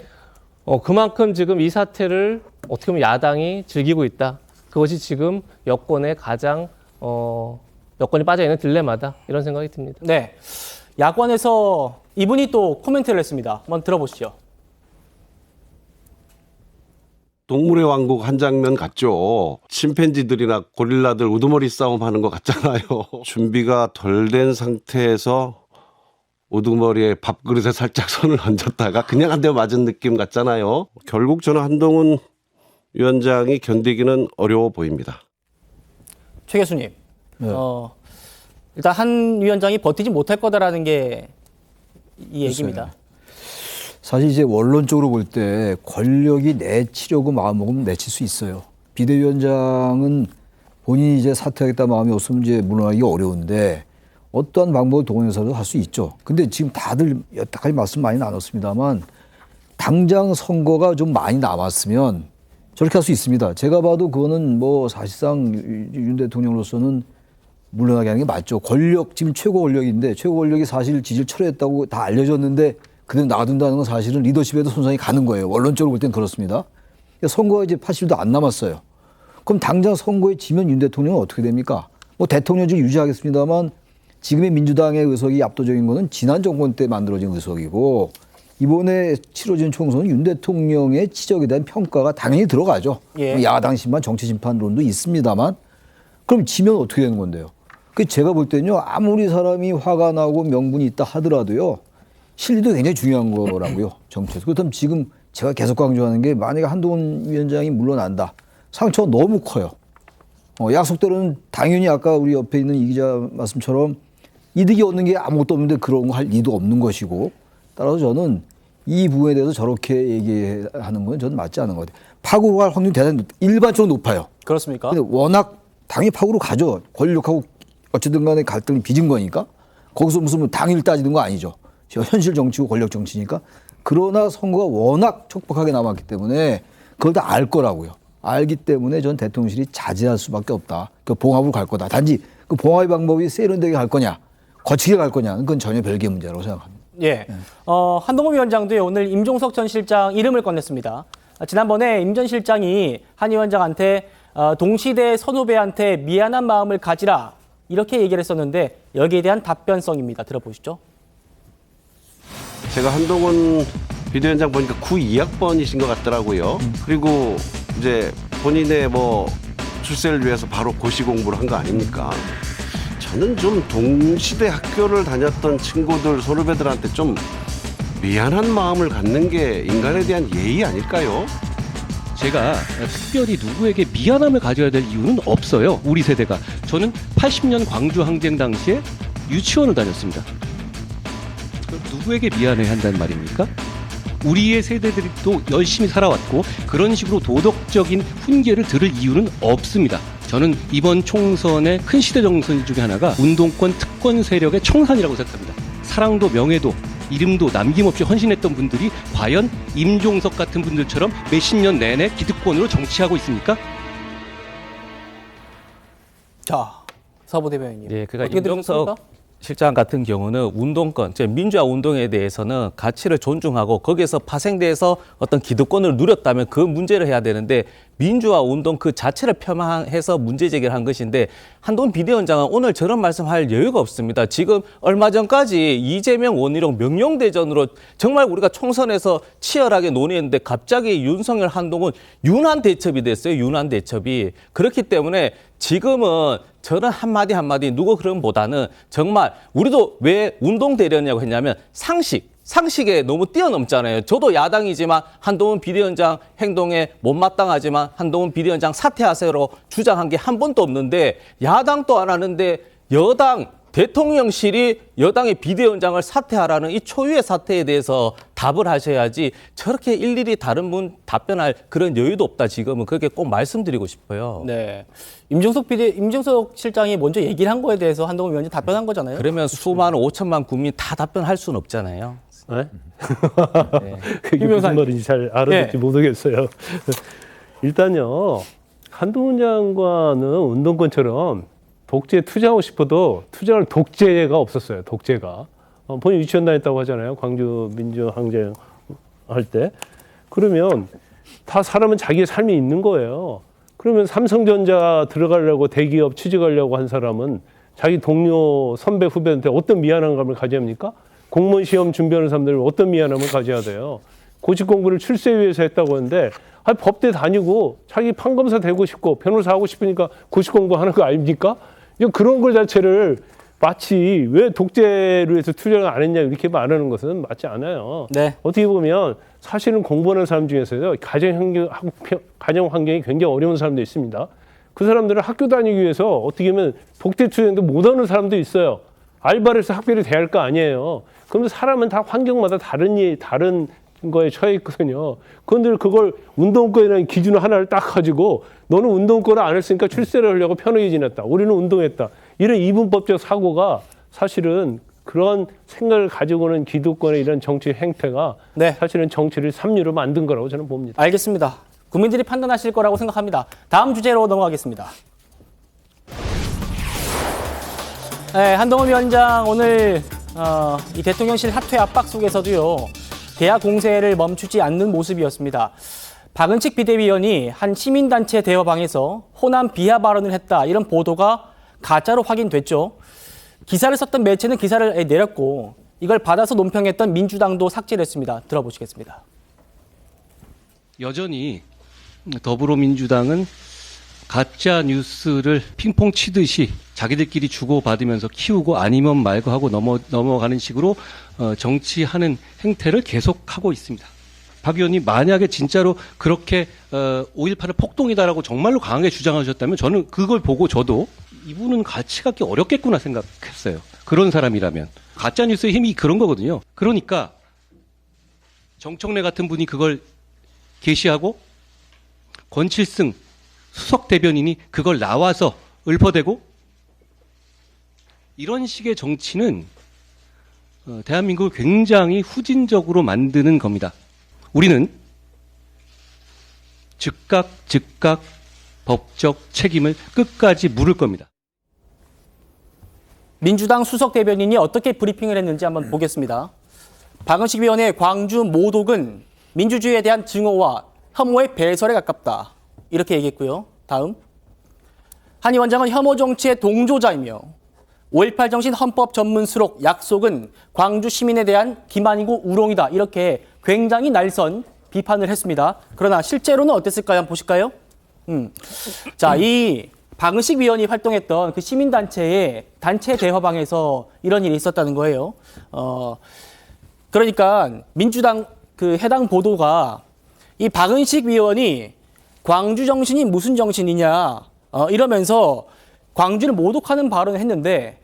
그만큼 지금 이 사태를 어떻게 보면 야당이 즐기고 있다. 그것이 지금 여권의 가장 여권이 빠져있는 딜레마다 이런 생각이 듭니다. 네, 야권에서 이분이 또 코멘트를 했습니다. 한번 들어보시죠. 동물의 왕국 한 장면 같죠. 침팬지들이나 고릴라들 우두머리 싸움 하는 것 같잖아요. 준비가 덜 된 상태에서 우두머리에 밥그릇에 살짝 손을 얹었다가 그냥 한 대 맞은 느낌 같잖아요. 결국 저는 한동훈 위원장이 견디기는 어려워 보입니다. 최 교수님, 일단 한 위원장이 버티지 못할 거다라는 게 이 얘기입니다. 사실 이제 원론적으로 볼 때 권력이 내치려고 마음먹으면 내칠 수 있어요. 비대위원장은 본인이 이제 사퇴하겠다 마음이 없으면 이제 물러나기 어려운데 어떠한 방법을 동원해서도 할 수 있죠. 근데 지금 다들 여태까지 말씀 많이 나눴습니다만 당장 선거가 좀 많이 남았으면 저렇게 할 수 있습니다. 제가 봐도 그거는 뭐 사실상 윤 대통령으로서는 물러나게 하는 게 맞죠. 권력, 지금 최고 권력인데 최고 권력이 사실 지지를 철회했다고 다 알려졌는데 그대로 놔둔다는 건 사실은 리더십에도 손상이 가는 거예요. 원론적으로 볼 땐 그렇습니다. 선거가 이제 80일도 안 남았어요. 그럼 당장 선거에 지면 윤 대통령은 어떻게 됩니까? 뭐 대통령직 유지하겠습니다만 지금의 민주당의 의석이 압도적인 거는 지난 정권 때 만들어진 의석이고 이번에 치러진 총선은 윤 대통령의 치적에 대한 평가가 당연히 들어가죠. 야당 심판, 정치 심판론도 있습니다만 그럼 지면 어떻게 되는 건데요? 제가 볼 때는요. 아무리 사람이 화가 나고 명분이 있다 하더라도요. 실리도 굉장히 중요한 거라고요. 정치에서. 그렇다면 지금 제가 계속 강조하는 게 만약에 한동훈 위원장이 물러난다. 상처가 너무 커요. 약속대로는 당연히 아까 우리 옆에 있는 이 기자 말씀처럼 이득이 얻는 게 아무것도 없는데 그런 거 할 리도 없는 것이고 따라서 저는 이 부분에 대해서 저렇게 얘기하는 건 저는 맞지 않은 것 같아요. 파국으로 갈 확률이 대단히 일반적으로 높아요. 그렇습니까? 근데 워낙 당연히 파국으로 가죠. 권력하고 어쨌든 간에 갈등이 빚은 거니까 거기서 무슨 당일 따지는 거 아니죠. 현실 정치고 권력 정치니까. 그러나 선거가 워낙 촉박하게 남았기 때문에 그걸 다 알 거라고요. 알기 때문에 전 대통령실이 자제할 수밖에 없다. 그 봉합으로 갈 거다. 단지 그 봉합의 방법이 세련되게 갈 거냐, 거치게 갈 거냐, 그건 전혀 별개의 문제라고 생각합니다. 한동훈 위원장도 오늘 임종석 전 실장 이름을 꺼냈습니다. 지난번에 임 전 실장이 한 위원장한테 동시대 선후배한테 미안한 마음을 가지라 이렇게 얘기를 했었는데 여기에 대한 답변성입니다. 들어보시죠. 제가 한동훈 비대위원장 보니까 92학번이신 것 같더라고요. 그리고 이제 본인의 뭐 출세를 위해서 바로 고시 공부를 한 거 아닙니까? 저는 좀 동시대 학교를 다녔던 친구들, 선후배들한테 좀 미안한 마음을 갖는 게 인간에 대한 예의 아닐까요? 제가 특별히 누구에게 미안함을 가져야 될 이유는 없어요. 우리 세대가. 저는 80년 광주 항쟁 당시에 유치원을 다녔습니다. 누구에게 미안해야 한다는 말입니까? 우리의 세대들이 또 열심히 살아왔고 그런 식으로 도덕적인 훈계를 들을 이유는 없습니다. 저는 이번 총선의 큰 시대 정선 중에 하나가 운동권 특권 세력의 청산이라고 생각합니다. 사랑도 명예도 이름도 남김없이 헌신했던 분들이 과연 임종석 같은 분들처럼 몇십 년 내내 기득권으로 정치하고 있습니까? 자, 서부 대변인님. 그러니까 어떻게 들으셨습니까? 임종석 실장 같은 경우는 운동권, 즉 민주화 운동에 대해서는 가치를 존중하고 거기에서 파생돼서 어떤 기득권을 누렸다면 그 문제를 해야 되는데 민주화 운동 그 자체를 폄하해서 문제 제기를 한 것인데 한동훈 비대위원장은 오늘 저런 말씀할 여유가 없습니다. 지금 얼마 전까지 이재명 원희룡 명령대전으로 정말 우리가 총선에서 치열하게 논의했는데 갑자기 윤석열 한동훈 윤한 대첩이 됐어요. 윤한 대첩이. 그렇기 때문에 지금은 저는 한마디 누구 그런보다는 정말 우리도 왜 운동 대련이라고 했냐면 상식, 상식에 너무 뛰어넘잖아요. 저도 야당이지만 한동훈 비대위원장 행동에 못마땅하지만 한동훈 비대위원장 사퇴하세요로 주장한 게 한 번도 없는데 야당도 안 하는데 여당 대통령실이 여당의 비대위원장을 사퇴하라는 이 초유의 사태에 대해서 답을 하셔야지 저렇게 일일이 다른 분 답변할 그런 여유도 없다 지금은 그렇게 꼭 말씀드리고 싶어요. 네. 임종석 실장이 먼저 얘기를 한 거에 대해서 한동훈 위원장이 답변한 거잖아요. 그러면 수많은 5천만 국민 다 답변할 수는 없잖아요. 네? 그게 무슨 말인지 잘 알아듣지 못하겠어요. 일단요, 한동훈 장관은 운동권처럼 독재에 투자하고 싶어도 투자할 독재가 없었어요. 독재가. 본인 유치원 다녔다고 하잖아요. 광주 민주항쟁 할 때. 그러면 다 사람은 자기의 삶이 있는 거예요. 그러면 삼성전자 들어가려고 대기업 취직하려고 한 사람은 자기 동료, 선배, 후배한테 어떤 미안함을 가져야 합니까? 공무원 시험 준비하는 사람들 어떤 미안함을 가져야 돼요? 고시 공부를 출세 위해서 했다고 하는데 법대 다니고 자기 판검사 되고 싶고 변호사 하고 싶으니까 고시 공부하는 거 아닙니까? 그런 걸 자체를 마치 왜 독재로 해서 투자를 안 했냐 이렇게 말하는 것은 맞지 않아요. 네. 어떻게 보면 사실은 공부하는 사람 중에서요. 가정 환경이 굉장히 어려운 사람도 있습니다. 그 사람들은 학교 다니기 위해서 어떻게 보면 독재 투자도 못하는 사람도 있어요. 알바를 해서 학비를 대야 할 거 아니에요. 그럼 사람은 다 환경마다 다른 거에 처해 있거든요. 그런데 그걸 운동권이라는 기준 하나를 딱 가지고 너는 운동권을 안 했으니까 출세를 하려고 편하게 지냈다. 우리는 운동했다. 이런 이분법적 사고가 사실은 그런 생각을 가지고는 기득권의 이런 정치 행태가 사실은 정치를 삼류로 만든 거라고 저는 봅니다. 알겠습니다. 국민들이 판단하실 거라고 생각합니다. 다음 주제로 넘어가겠습니다. 네, 한동훈 위원장 오늘 이 대통령실 사퇴 압박 속에서도요. 대화 공세를 멈추지 않는 모습이었습니다. 박은식 비대위원이 한 시민단체 대화방에서 호남 비하 발언을 했다. 이런 보도가 가짜로 확인됐죠. 기사를 썼던 매체는 기사를 내렸고 이걸 받아서 논평했던 민주당도 삭제를 했습니다. 들어보시겠습니다. 여전히 더불어민주당은 가짜 뉴스를 핑퐁 치듯이 자기들끼리 주고받으면서 키우고 아니면 말고 하고 넘어가는 식으로 정치하는 행태를 계속하고 있습니다. 박 의원이 만약에 진짜로 그렇게 5.18을 폭동이다라고 정말로 강하게 주장하셨다면 저는 그걸 보고 저도 이분은 같이 갖기 어렵겠구나 생각했어요. 그런 사람이라면. 가짜 뉴스의 힘이 그런 거거든요. 그러니까 정청래 같은 분이 그걸 게시하고 권칠승 수석 대변인이 그걸 나와서 읊어대고 이런 식의 정치는 대한민국을 굉장히 후진적으로 만드는 겁니다. 우리는 즉각 법적 책임을 끝까지 물을 겁니다. 민주당 수석 대변인이 어떻게 브리핑을 했는지 한번 보겠습니다. 박은식 위원의 광주 모독은 민주주의에 대한 증오와 혐오의 배설에 가깝다. 이렇게 얘기했고요. 다음. 한 위원장은 혐오 정치의 동조자이며 5.18 정신 헌법 전문 수록 약속은 광주 시민에 대한 기만이고 우롱이다. 이렇게 굉장히 날선 비판을 했습니다. 그러나 실제로는 어땠을까요? 한번 보실까요? 자, 이 박은식 위원이 활동했던 그 시민단체의 단체 대화방에서 이런 일이 있었다는 거예요. 그러니까 민주당 그 해당 보도가 이 박은식 위원이 광주 정신이 무슨 정신이냐 이러면서 광주를 모독하는 발언을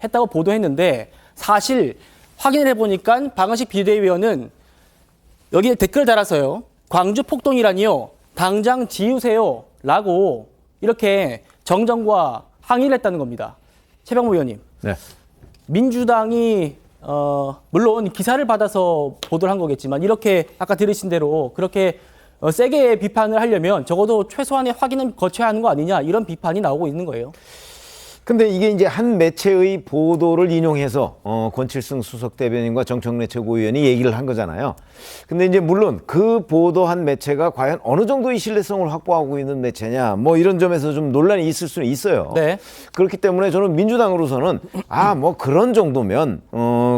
했다고 보도했는데 사실 확인을 해보니까 박은식 비대위원은 여기에 댓글을 달아서요. 광주 폭동이라니요. 당장 지우세요. 라고 이렇게 정정과 항의를 했다는 겁니다. 최병무 의원님. 네. 민주당이 물론 기사를 받아서 보도를 한 거겠지만 이렇게 아까 들으신 대로 그렇게 세게 비판을 하려면 적어도 최소한의 확인은 거쳐야 하는 거 아니냐 이런 비판이 나오고 있는 거예요. 근데 이게 이제 한 매체의 보도를 인용해서 권칠승 수석 대변인과 정청래 최고위원이 얘기를 한 거잖아요. 근데 이제 물론 그 보도한 매체가 과연 어느 정도의 신뢰성을 확보하고 있는 매체냐 뭐 이런 점에서 좀 논란이 있을 수는 있어요. 네. 그렇기 때문에 저는 민주당으로서는 뭐 그런 정도면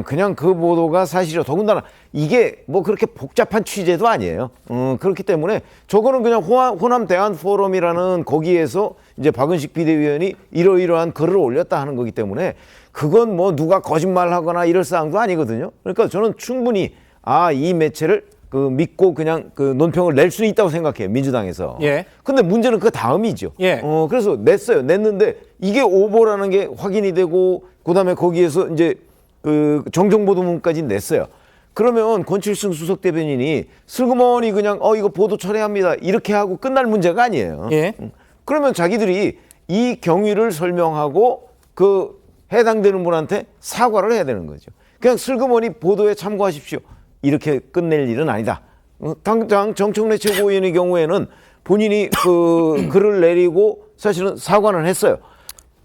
그냥 그 보도가 사실이요. 더군다나 이게 뭐 그렇게 복잡한 취재도 아니에요. 그렇기 때문에 저거는 그냥 호남 대안 포럼이라는 거기에서 이제 박은식 비대위원이 이러이러한 글을 올렸다 하는 거기 때문에 그건 뭐 누가 거짓말하거나 이럴 사항도 아니거든요. 그러니까 저는 충분히 이 매체를 믿고 그냥 논평을 낼 수 있다고 생각해요, 민주당에서. 예. 근데 문제는 그 다음이죠. 예. 그래서 냈는데 이게 오보라는 게 확인이 되고 그다음에 거기에서 이제 정정보도문까지 냈어요. 그러면 권칠승 수석 대변인이 슬그머니 그냥 이거 보도 철회합니다 이렇게 하고 끝날 문제가 아니에요. 예. 그러면 자기들이 이 경위를 설명하고 해당되는 분한테 사과를 해야 되는 거죠. 그냥 슬그머니 보도에 참고하십시오 이렇게 끝낼 일은 아니다. 당장 정청래 최고위원의 경우에는 본인이 글을 내리고 사실은 사과는 했어요.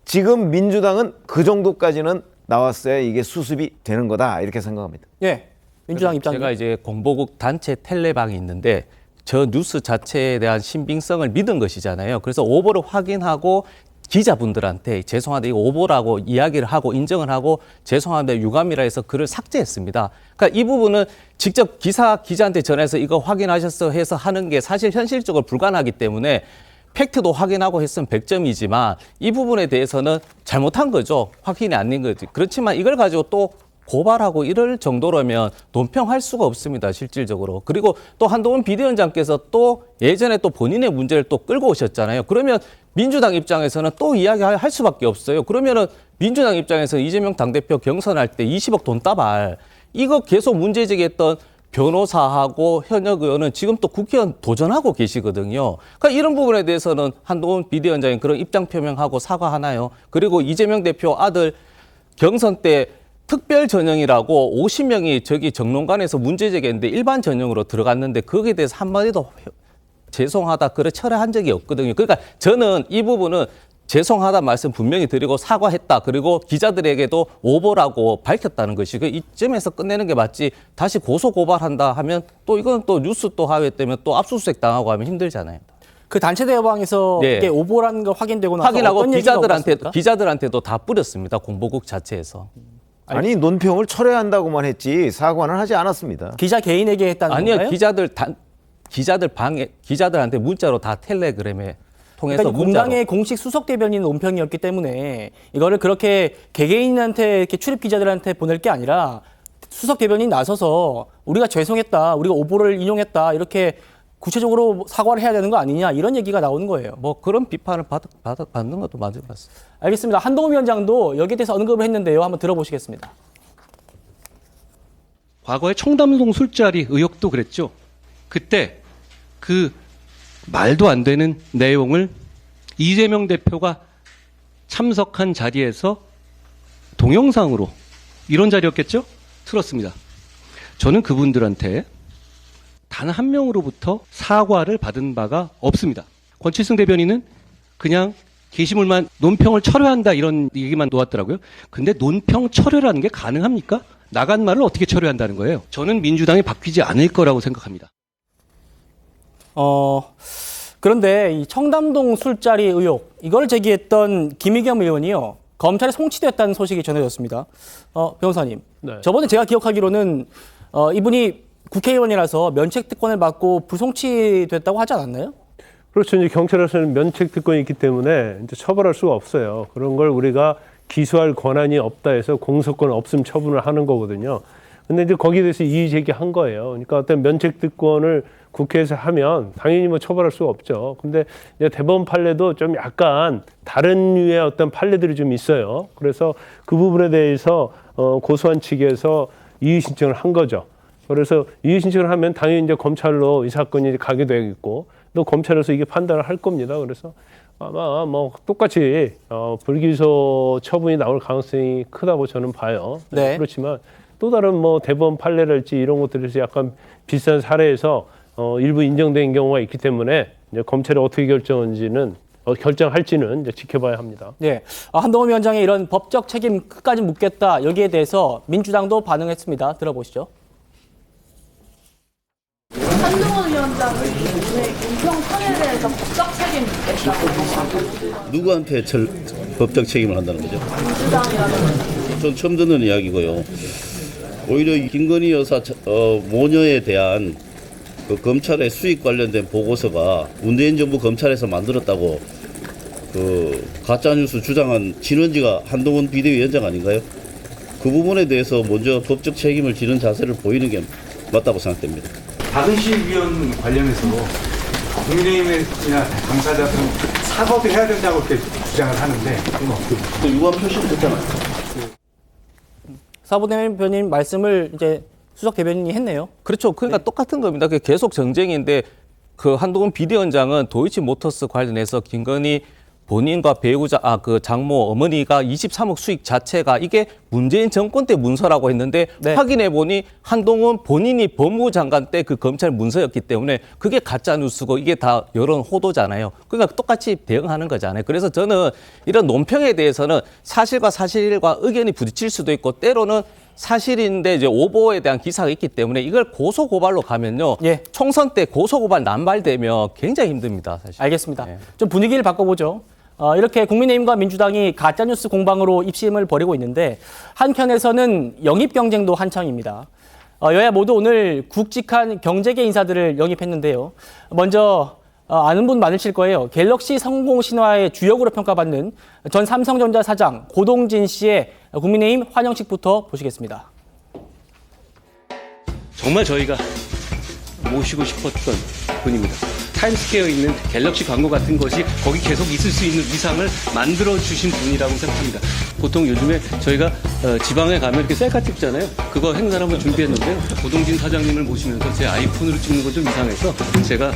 지금 민주당은 그 정도까지는 나왔어야 이게 수습이 되는 거다 이렇게 생각합니다. 예. 민주당 입장. 제가 이제 공보국 단체 텔레방이 있는데 저 뉴스 자체에 대한 신빙성을 믿은 것이잖아요. 그래서 오보를 확인하고 기자분들한테 죄송한데 이거 오보라고 이야기를 하고 인정을 하고 죄송한데 유감이라 해서 글을 삭제했습니다. 그러니까 이 부분은 직접 기자한테 전해서 이거 확인하셨어 해서 하는 게 사실 현실적으로 불가능하기 때문에 팩트도 확인하고 했으면 100점이지만 이 부분에 대해서는 잘못한 거죠. 확인이 안 된 거지. 그렇지만 이걸 가지고 또 고발하고 이럴 정도라면 논평할 수가 없습니다. 실질적으로. 그리고 또 한동훈 비대위원장께서 또 예전에 또 본인의 문제를 또 끌고 오셨잖아요. 그러면 민주당 입장에서는 또 이야기할 수밖에 없어요. 그러면은 민주당 입장에서 이재명 당대표 경선할 때 20억 돈다발 이거 계속 문제 제기했던 변호사하고 현역 의원은 지금 또 국회의원 도전하고 계시거든요. 그러니까 이런 부분에 대해서는 한동훈 비대위원장이 그런 입장 표명하고 사과하나요? 그리고 이재명 대표 아들 경선 때 특별 전형이라고 50명이 저기 정론관에서 문제 제기했는데 일반 전형으로 들어갔는데 거기에 대해서 한마디도 죄송하다 그래 철회한 적이 없거든요. 그러니까 저는 이 부분은 죄송하다 말씀 분명히 드리고 사과했다. 그리고 기자들에게도 오보라고 밝혔다는 것이 이쯤에서 끝내는 게 맞지. 다시 고소 고발한다 하면 또 이건 또 뉴스 또 하회 때문에 또 압수수색 당하고 하면 힘들잖아요. 그 단체 대화방에서 네. 이게 오보라는 거 확인되고 나서 확인하고 어떤 얘기가 오갔습니까? 기자들한테도 다 뿌렸습니다. 공보국 자체에서. 아니 논평을 철회한다고만 했지 사과는 하지 않았습니다. 기자 개인에게 했다는 아니요, 건가요? 기자들한테 문자로 다 텔레그램에 통해서 그러니까 문자로. 공당의 공식 수석 대변인 논평이었기 때문에 이거를 그렇게 개개인한테 이렇게 출입 기자들한테 보낼 게 아니라 수석 대변인 나서서 우리가 죄송했다, 우리가 오보를 인용했다 이렇게 구체적으로 사과를 해야 되는 거 아니냐 이런 얘기가 나오는 거예요. 뭐 그런 비판을 받는 것도 맞을 것 같습니다. 알겠습니다. 한동훈 위원장도 여기에 대해서 언급을 했는데요. 한번 들어보시겠습니다. 과거에 청담동 술자리 의혹도 그랬죠. 그때 그 말도 안 되는 내용을 이재명 대표가 참석한 자리에서 동영상으로 이런 자리였겠죠? 틀었습니다. 저는 그분들한테 단 한 명으로부터 사과를 받은 바가 없습니다. 권칠승 대변인은 그냥 게시물만 논평을 철회한다 이런 얘기만 놓았더라고요. 근데 논평 철회라는 게 가능합니까? 나간 말을 어떻게 철회한다는 거예요? 저는 민주당이 바뀌지 않을 거라고 생각합니다. 그런데 이 청담동 술자리 의혹 이걸 제기했던 김의겸 의원이요. 검찰에 송치됐다는 소식이 전해졌습니다. 변호사님, 네. 저번에 제가 기억하기로는 이분이 국회의원이라서 면책 특권을 받고 불송치됐다고 하지 않았나요? 그렇죠. 이제 경찰에서는 면책 특권이 있기 때문에 이제 처벌할 수가 없어요. 그런 걸 우리가 기소할 권한이 없다 해서 공소권 없음 처분을 하는 거거든요. 근데 이제 거기에 대해서 이의 제기한 거예요. 그러니까 어떤 면책 특권을 국회에서 하면 당연히 뭐 처벌할 수가 없죠. 근데 이제 대법원 판례도 좀 약간 다른 류의 어떤 판례들이 좀 있어요. 그래서 그 부분에 대해서 고소한 측에서 이의 신청을 한 거죠. 그래서 이의 신청을 하면 당연히 이제 검찰로 이 사건이 가게 되겠고 또 검찰에서 이게 판단을 할 겁니다. 그래서 아마 뭐 똑같이 불기소 처분이 나올 가능성이 크다고 저는 봐요. 네. 그렇지만 또 다른 뭐 대법원 판례랄지 이런 것들에서 약간 비슷한 사례에서 일부 인정된 경우가 있기 때문에 이제 검찰이 어떻게 결정할지는 이제 지켜봐야 합니다. 네, 한동훈 위원장의 이런 법적 책임 끝까지 묻겠다 여기에 대해서 민주당도 반응했습니다. 들어보시죠. 한동훈 위원장은 오늘 논평 철회에 대해서 법적 책임 묻겠다고 누구한테 법적 책임을 한다는 거죠? 민주당이라는 전 처음 듣는 이야기고요. 오히려 김건희 여사 모녀에 대한 그 검찰의 수익 관련된 보고서가 문재인 정부 검찰에서 만들었다고 그 가짜뉴스 주장한 진원지가 한동훈 비대위원장 아닌가요? 그 부분에 대해서 먼저 법적 책임을 지는 자세를 보이는 게 맞다고 생각됩니다. 박은식 위원 관련해서 국민의힘이나 당사자들은 사과도 해야 된다고 이렇게 주장을 하는데 그건 어떻게 유감 표시도 됐잖아요. 사보 대변인 말씀을 이제 수석 대변인이 했네요. 그렇죠. 그러니까 똑같은 겁니다. 그게 계속 정쟁인데 그 한동훈 비대위원장은 도이치모터스 관련해서 김건희 본인과 배우자, 그 장모 어머니가 23억 수익 자체가 이게 문재인 정권 때 문서라고 했는데 확인해 보니 한동훈 본인이 법무부 장관 때 그 검찰 문서였기 때문에 그게 가짜 뉴스고 이게 다 여론 호도잖아요. 그러니까 똑같이 대응하는 거잖아요. 그래서 저는 이런 논평에 대해서는 사실과 사실과 의견이 부딪힐 수도 있고 때로는 사실인데 이제 오보에 대한 기사가 있기 때문에 이걸 고소고발로 가면요. 총선 때 고소고발 남발되면 굉장히 힘듭니다. 사실. 알겠습니다. 좀 분위기를 바꿔보죠. 이렇게 국민의힘과 민주당이 가짜뉴스 공방으로 입심을 벌이고 있는데 한편에서는 영입 경쟁도 한창입니다. 여야 모두 오늘 굵직한 경제계 인사들을 영입했는데요. 먼저 아는 분 많으실 거예요. 갤럭시 성공 신화의 주역으로 평가받는 전 삼성전자 사장 고동진 씨의 국민의힘 환영식부터 보시겠습니다. 정말 저희가 모시고 싶었던 분입니다. 타임스퀘어에 있는 갤럭시 광고 같은 것이 거기 계속 있을 수 있는 위상을 만들어주신 분이라고 생각합니다. 보통 요즘에 저희가 지방에 가면 이렇게 셀카 찍잖아요. 그거 행사를 한번 준비했는데요. 고동진 사장님을 모시면서 제 아이폰으로 찍는 건 좀 이상해서 제가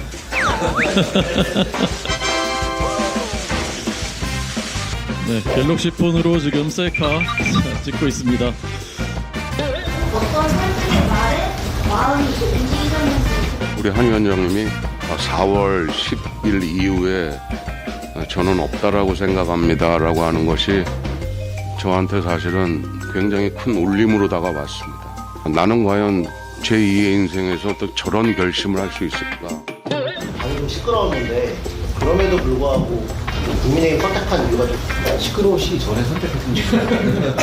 네, 갤럭시 폰으로 지금 셀카 찍고 있습니다. 어떤 선수의 말에 마음이 움직이셨는지. 우리 한 위원장님이 4월 10일 이후에 저는 없다라고 생각합니다라고 하는 것이 저한테 사실은 굉장히 큰 울림으로 다가왔습니다. 나는 과연 제2의 인생에서 또 저런 결심을 할 수 있을까? 방이 좀 시끄러웠는데 그럼에도 불구하고 국민의힘 선택한 이유가 좀 시끄러우시기 전에 선택했습니다.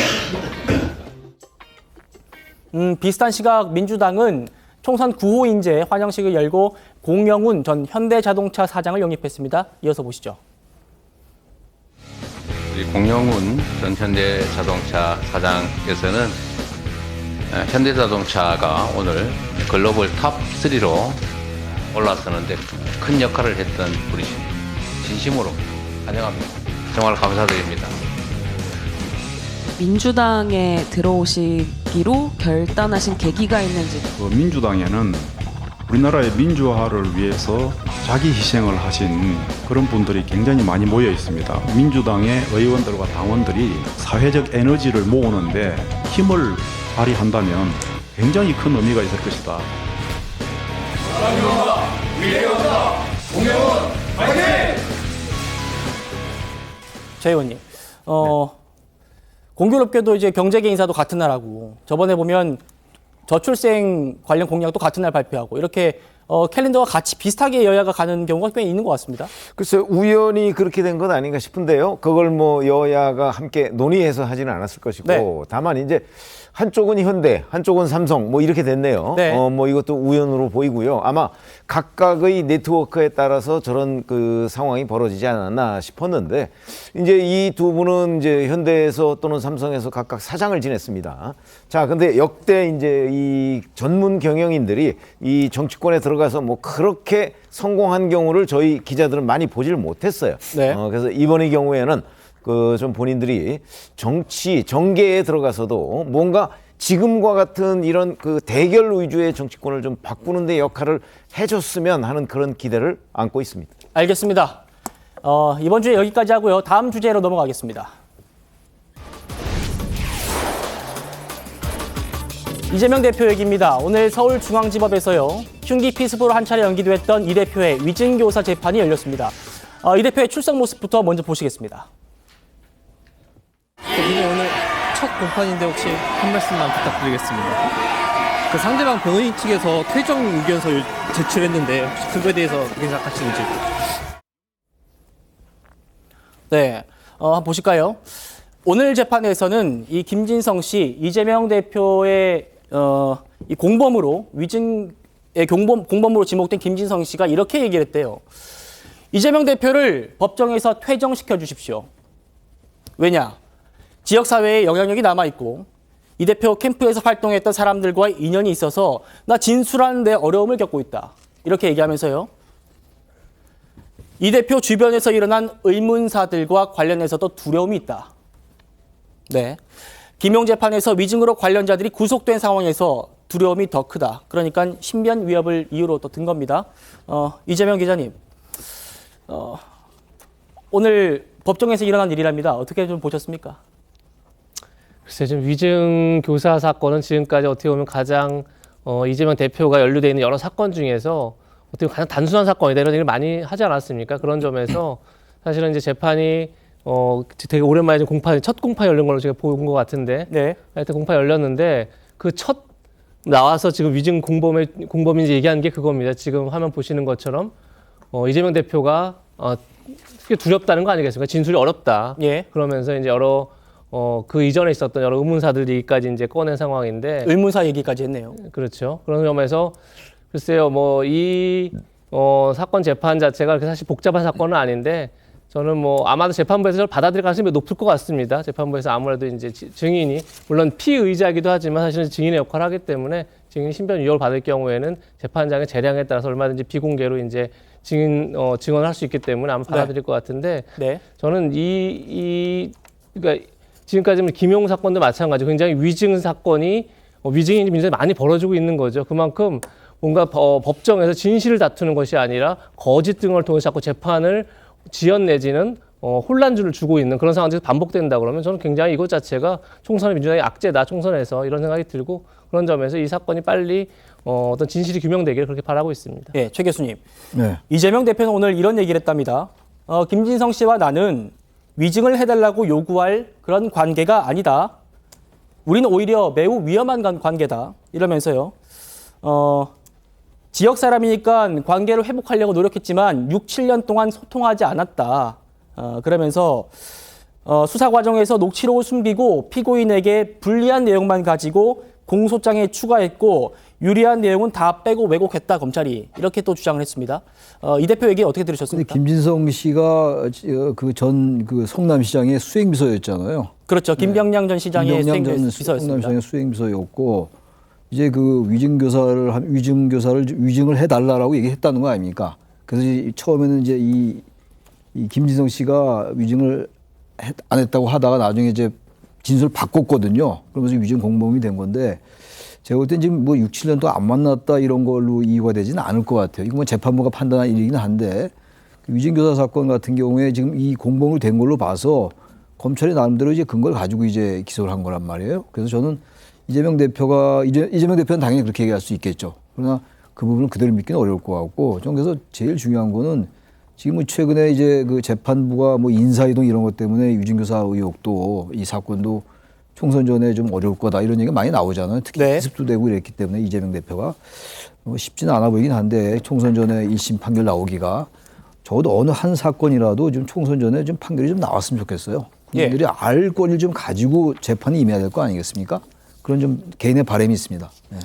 비슷한 시각 민주당은 총선 9호 인재 환영식을 열고 공영훈 전 현대자동차 사장을 영입했습니다. 이어서 보시죠. 우리 공영훈 전 현대자동차 사장께서는 현대자동차가 오늘 글로벌 탑3로 올라서는데 큰 역할을 했던 분이십니다. 진심으로 환영합니다. 정말 감사드립니다. 민주당에 들어오시기로 결단하신 계기가 있는지. 민주당에는 우리나라의 민주화를 위해서 자기 희생을 하신 그런 분들이 굉장히 많이 모여 있습니다. 민주당의 의원들과 당원들이 사회적 에너지를 모으는데 힘을 발휘한다면 굉장히 큰 의미가 있을 것이다. 자, 의원님. 공교롭게도 이제 경제계 인사도 같은 날하고 저번에 보면 저출생 관련 공약도 같은 날 발표하고 이렇게 캘린더가 같이 비슷하게 여야가 가는 경우가 꽤 있는 것 같습니다. 글쎄요, 우연히 그렇게 된 건 아닌가 싶은데요. 그걸 뭐 여야가 함께 논의해서 하지는 않았을 것이고 다만 이제 한쪽은 현대, 한쪽은 삼성 뭐 이렇게 됐네요. 뭐 이것도 우연으로 보이고요. 아마 각각의 네트워크에 따라서 저런 그 상황이 벌어지지 않았나 싶었는데 이제 이 두 분은 이제 현대에서 또는 삼성에서 각각 사장을 지냈습니다. 자, 근데 역대 이제 이 전문 경영인들이 이 정치권에 들어가서 뭐 그렇게 성공한 경우를 저희 기자들은 많이 보지를 못했어요. 그래서 이번의 경우에는 좀 본인들이 정계에 들어가서도 뭔가 지금과 같은 이런 그 대결 위주의 정치권을 좀 바꾸는 데 역할을 해줬으면 하는 그런 기대를 안고 있습니다. 알겠습니다. 이번 주에 여기까지 하고요. 다음 주제로 넘어가겠습니다. 이재명 대표 얘기입니다. 오늘 서울중앙지법에서요. 흉기 피습으로 한 차례 연기도 했던 이 대표의 위증교사 재판이 열렸습니다. 이 대표의 출석 모습부터 먼저 보시겠습니다. 오늘 첫 공판인데 혹시 한 말씀만 부탁드리겠습니다. 그 상대방 변호인 측에서 퇴정 의견서를 제출했는데 혹시 그거에 대해서 어떻게 생각하시는지. 네, 한번 보실까요? 오늘 재판에서는 이 김진성 씨, 이재명 대표의 이 공범으로 위증의 공범으로 지목된 김진성 씨가 이렇게 얘기를 했대요. 이재명 대표를 법정에서 퇴정시켜 주십시오. 왜냐? 지역사회에 영향력이 남아있고 이 대표 캠프에서 활동했던 사람들과 인연이 있어서 나 진술하는데 어려움을 겪고 있다. 이렇게 얘기하면서요. 이 대표 주변에서 일어난 의문사들과 관련해서도 두려움이 있다. 네. 김용 재판에서 위증으로 관련자들이 구속된 상황에서 두려움이 더 크다. 그러니까 신변 위협을 이유로 또 든 겁니다. 이재명 기자님, 오늘 법정에서 일어난 일이랍니다. 어떻게 좀 보셨습니까? 글쎄, 좀 위증 교사 사건은 지금까지 어떻게 보면 가장 이재명 대표가 연루되어 있는 여러 사건 중에서 어떻게 보면 가장 단순한 사건이다 이런 얘기를 많이 하지 않았습니까? 그런 점에서 사실은 이제 재판이 되게 오랜만에 첫 공판 열린 걸로 제가 본 것 같은데, 네. 하여튼 공판 열렸는데 그 첫 나와서 지금 위증 공범인지 얘기한 게 그겁니다. 지금 화면 보시는 것처럼 이재명 대표가 크게 두렵다는 거 아니겠습니까? 진술이 어렵다. 예. 그러면서 이제 여러 그 이전에 있었던 여러 의문사들 얘기까지 이제 꺼낸 상황인데, 의문사 얘기까지 했네요. 그렇죠. 그런 점에서 글쎄요, 뭐 이 사건 재판 자체가 그렇게 사실 복잡한 사건은 아닌데, 저는 뭐 아마도 재판부에서 저를 받아들일 가능성이 높을 것 같습니다. 재판부에서 아무래도 이제 증인이 물론 피의자이기도 하지만 사실은 증인의 역할을 하기 때문에 증인 신변 위협을 받을 경우에는 재판장의 재량에 따라서 얼마든지 비공개로 이제 증언을 할 수 있기 때문에 아마 받아들일 것 같은데, 네. 저는 그러니까 지금까지 김용 사건도 마찬가지고 굉장히 위증 사건이 위증이 굉장히 많이 벌어지고 있는 거죠. 그만큼 뭔가 법정에서 진실을 다투는 것이 아니라 거짓 등을 통해서 자꾸 재판을 지연 내지는 혼란주를 주고 있는 그런 상황에서 반복된다 그러면 저는 굉장히 이것 자체가 총선의 민주당의 악재다, 총선에서 이런 생각이 들고, 그런 점에서 이 사건이 빨리 어떤 진실이 규명되기를 그렇게 바라고 있습니다. 네, 최 교수님. 네. 이재명 대표는 오늘 이런 얘기를 했답니다. 김진성 씨와 나는 위증을 해달라고 요구할 그런 관계가 아니다. 우리는 오히려 매우 위험한 관계다. 이러면서요. 지역 사람이니까 관계를 회복하려고 노력했지만 6, 7년 동안 소통하지 않았다. 그러면서 수사 과정에서 녹취록을 숨기고 피고인에게 불리한 내용만 가지고 공소장에 추가했고 유리한 내용은 다 빼고 왜곡했다, 검찰이. 이렇게 또 주장을 했습니다. 이 대표 얘기 어떻게 들으셨습니까? 김진성 씨가 그 성남시장의 수행비서였잖아요. 그렇죠. 김병량 전 시장의 수행비서였습니다. 성남시장의 수행비서였고, 이제 그 위증을 해달라라고 얘기했다는 거 아닙니까? 그래서 처음에는 이제 이 김진성 씨가 위증을 안 했다고 하다가 나중에 이제 진술을 바꿨거든요. 그러면서 위증 공범이 된 건데, 제가 볼 땐 지금 뭐 6, 7년 동안 안 만났다 이런 걸로 이유가 되지는 않을 것 같아요. 이거 뭐 재판부가 판단한 일이긴 한데, 위증교사 사건 같은 경우에 지금 이 공범으로 된 걸로 봐서 검찰이 나름대로 이제 근거를 가지고 이제 기소를 한 거란 말이에요. 그래서 저는 이재명 대표는 당연히 그렇게 얘기할 수 있겠죠. 그러나 그 부분을 그대로 믿기는 어려울 것 같고, 좀 그래서 제일 중요한 거는 지금 뭐 최근에 이제 그 재판부가 뭐 인사이동 이런 것 때문에 유증교사 의혹도 이 사건도 총선 전에 좀 어려울 거다 이런 얘기가 많이 나오잖아요. 특히 기습도 되고 이랬기 때문에 이재명 대표가 쉽지는 않아 보이긴 한데, 총선 전에 1심 판결 나오기가 적어도 어느 한 사건이라도 좀 총선 전에 좀 판결이 좀 나왔으면 좋겠어요. 국민들이 알 권리를 좀 가지고 재판에 임해야 될 거 아니겠습니까? 그런 좀 개인의 바람이 있습니다. 네.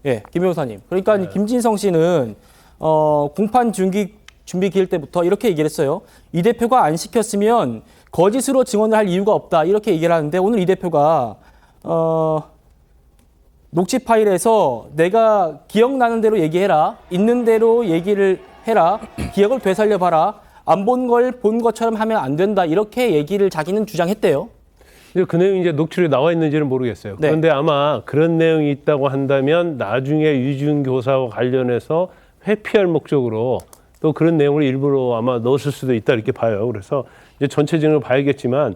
예, 김 변호사님. 그러니까 김진성 씨는 공판 준비 기일 때부터 이렇게 얘기를 했어요. 이 대표가 안 시켰으면 거짓으로 증언을 할 이유가 없다. 이렇게 얘기를 하는데, 오늘 이 대표가 녹취 파일에서 내가 기억나는 대로 얘기해라. 있는 대로 얘기를 해라. 기억을 되살려봐라. 안 본 걸 본 것처럼 하면 안 된다. 이렇게 얘기를 자기는 주장했대요. 그 내용이 이제 녹취록에 나와 있는지는 모르겠어요. 네. 그런데 아마 그런 내용이 있다고 한다면 나중에 유증교사와 관련해서 회피할 목적으로 또 그런 내용을 일부러 아마 넣었을 수도 있다 이렇게 봐요. 그래서 이제 전체적으로 봐야겠지만,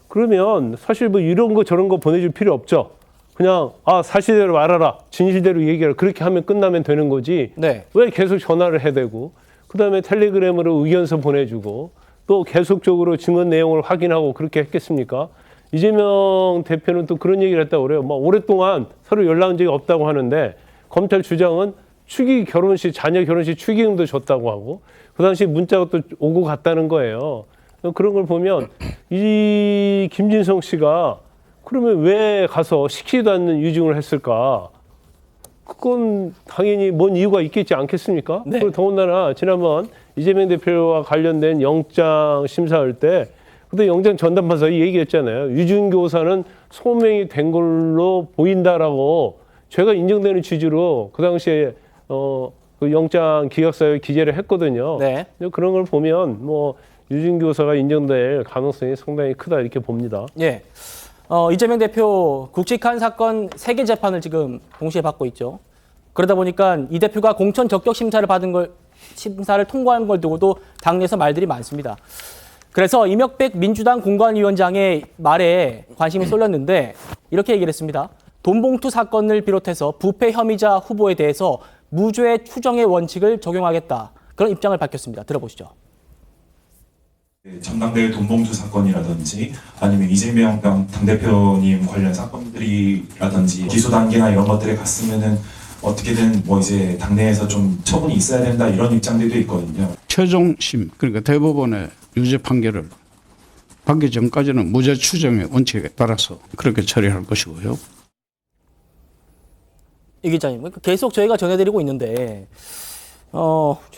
그러면 사실 뭐 이런 거 저런 거 보내줄 필요 없죠. 그냥 사실대로 말하라, 진실대로 얘기하라, 그렇게 하면 끝나면 되는 거지. 네. 왜 계속 전화를 해대고, 그다음에 텔레그램으로 의견서 보내주고, 또 계속적으로 증언 내용을 확인하고 그렇게 했겠습니까? 이재명 대표는 또 그런 얘기를 했다고 그래요. 뭐 오랫동안 서로 연락한 적이 없다고 하는데, 검찰 주장은 자녀 결혼식 축의금도 줬다고 하고, 그 당시 문자가 또 오고 갔다는 거예요. 그런 걸 보면 이 김진성 씨가 그러면 왜 가서 시키지도 않는 유증을 했을까? 그건 당연히 뭔 이유가 있겠지 않겠습니까? 네. 그리고 더군다나 지난번 이재명 대표와 관련된 영장 심사할 때 근데 영장 전담판사가 얘기했잖아요. 유증교사는 소명이 된 걸로 보인다라고 죄가 인정되는 취지로 그 당시에 그 영장 기각사유에 기재를 했거든요. 네. 근데 그런 걸 보면 뭐 유증교사가 인정될 가능성이 상당히 크다 이렇게 봅니다. 예. 이재명 대표 굵직한 사건 3개 재판을 지금 동시에 받고 있죠. 그러다 보니까 이 대표가 공천 적격 심사를 통과한 걸 두고도 당내에서 말들이 많습니다. 그래서 이명백 민주당 공관위원장의 말에 관심이 쏠렸는데 이렇게 얘기를 했습니다. 돈봉투 사건을 비롯해서 부패 혐의자 후보에 대해서 무죄 추정의 원칙을 적용하겠다. 그런 입장을 밝혔습니다. 들어보시죠. 전당대회 돈봉투 사건이라든지 아니면 이재명 당대표님 관련 사건들이라든지 기소 단계나 이런 것들에 갔으면은 어떻게든 뭐 이제 당내에서 좀 처분이 있어야 된다 이런 입장들도 있거든요. 최종심 그러니까 대법원의 유죄 판결을 받기 전까지는 무죄 추정의 원칙에 따라서 그렇게 처리할 것이고요. 이 기자님, 계속 저희가 전해드리고 있는데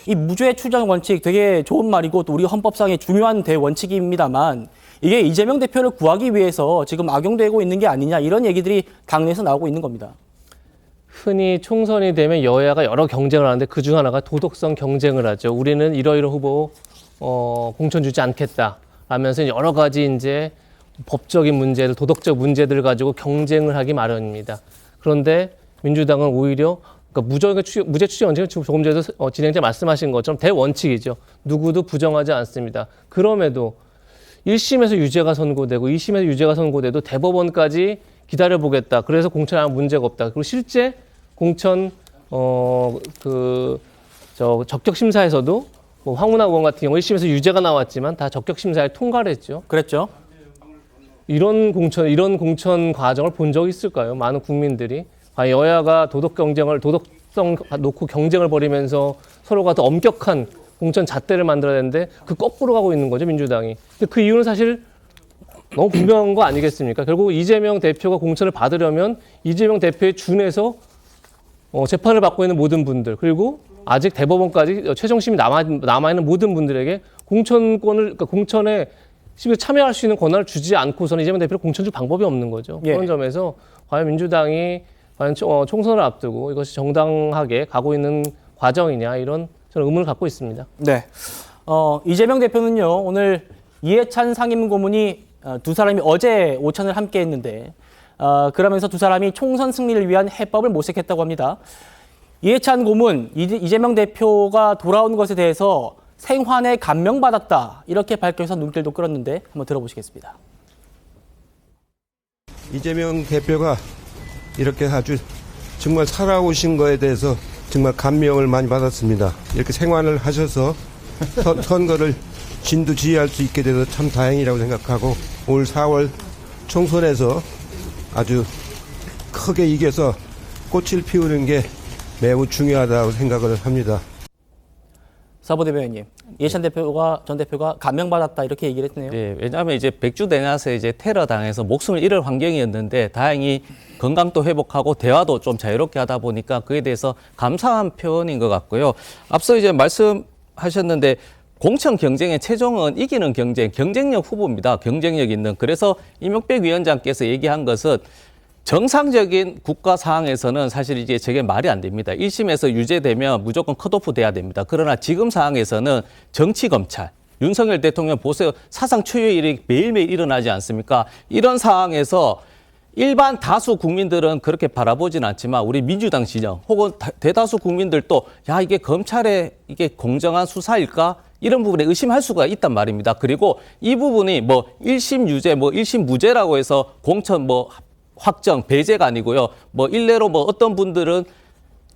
이 무죄 추정 원칙 되게 좋은 말이고 또 우리 헌법상의 중요한 대원칙입니다만 이게 이재명 대표를 구하기 위해서 지금 악용되고 있는 게 아니냐 이런 얘기들이 당내에서 나오고 있는 겁니다. 흔히 총선이 되면 여야가 여러 경쟁을 하는데 그중 하나가 도덕성 경쟁을 하죠. 우리는 이러이러 후보 공천 주지 않겠다 하면서 여러 가지 이제 법적인 문제들, 도덕적 문제들을 가지고 경쟁을 하기 마련입니다. 그런데 민주당은 오히려 그러니까 무죄 추정 원칙은 조금 전에 진행자 말씀하신 것처럼 대원칙이죠. 누구도 부정하지 않습니다. 그럼에도 1심에서 유죄가 선고되고 2심에서 유죄가 선고돼도 대법원까지 기다려보겠다. 그래서 공천에 아무 문제가 없다. 그리고 실제 공천 적격 심사에서도 뭐 황운하 의원 같은 경우 1심에서 유죄가 나왔지만 다 적격 심사에 통과를 했죠. 그랬죠. 이런 공천 과정을 본 적이 있을까요? 많은 국민들이 여야가 도덕성 놓고 경쟁을 벌이면서 서로가 더 엄격한 공천 잣대를 만들어야 되는데 그 거꾸로 가고 있는 거죠, 민주당이. 근데 그 이유는 사실 너무 분명한 거 아니겠습니까? 결국 이재명 대표가 공천을 받으려면 이재명 대표에 준해서 재판을 받고 있는 모든 분들 그리고 아직 대법원까지 최종심이 남아있는 모든 분들에게 그러니까 공천에 참여할 수 있는 권한을 주지 않고서는 이재명 대표를 공천 줄 방법이 없는 거죠. 그런 점에서 과연 민주당이 과연 총선을 앞두고 이것이 정당하게 가고 있는 과정이냐 이런 저는 의문을 갖고 있습니다. 네. 이재명 대표는요 오늘 이해찬 상임고문이 두 사람이 어제 오찬을 함께 했는데 그러면서 두 사람이 총선 승리를 위한 해법을 모색했다고 합니다. 이해찬 고문, 이재명 대표가 돌아온 것에 대해서 생환에 감명받았다 이렇게 밝혀서 눈길도 끌었는데 한번 들어보시겠습니다. 이재명 대표가 이렇게 아주 정말 살아오신 거에 대해서 정말 감명을 많이 받았습니다. 이렇게 생환을 하셔서 선거를 진두지휘할 수 있게 돼서 참 다행이라고 생각하고 올 4월 총선에서 아주 크게 이겨서 꽃을 피우는 게 매우 중요하다고 생각을 합니다. 사보대변인님, 이해찬 전 대표가 감명받았다 이렇게 얘기를 했네요. 네, 왜냐하면 이제 백주 대낮에 이제 테러 당해서 목숨을 잃을 환경이었는데 다행히 건강도 회복하고 대화도 좀 자유롭게 하다 보니까 그에 대해서 감사한 표현인 것 같고요. 앞서 이제 말씀하셨는데 공천 경쟁의 최종은 이기는 경쟁력 후보입니다. 경쟁력 있는. 그래서 이명백 위원장께서 얘기한 것은 정상적인 국가 상황에서는 사실 이게 저게 말이 안 됩니다. 1심에서 유죄되면 무조건 컷오프 돼야 됩니다. 그러나 지금 상황에서는 정치검찰, 윤석열 대통령 보세요. 사상 초유의 일이 매일매일 일어나지 않습니까? 이런 상황에서 일반 다수 국민들은 그렇게 바라보진 않지만 우리 민주당 진영 혹은 대다수 국민들도 야 이게 검찰의 이게 공정한 수사일까? 이런 부분에 의심할 수가 있단 말입니다. 그리고 이 부분이 뭐 1심 유죄, 뭐 1심 무죄라고 해서 공천 뭐 확정, 배제가 아니고요. 뭐 일례로 뭐 어떤 분들은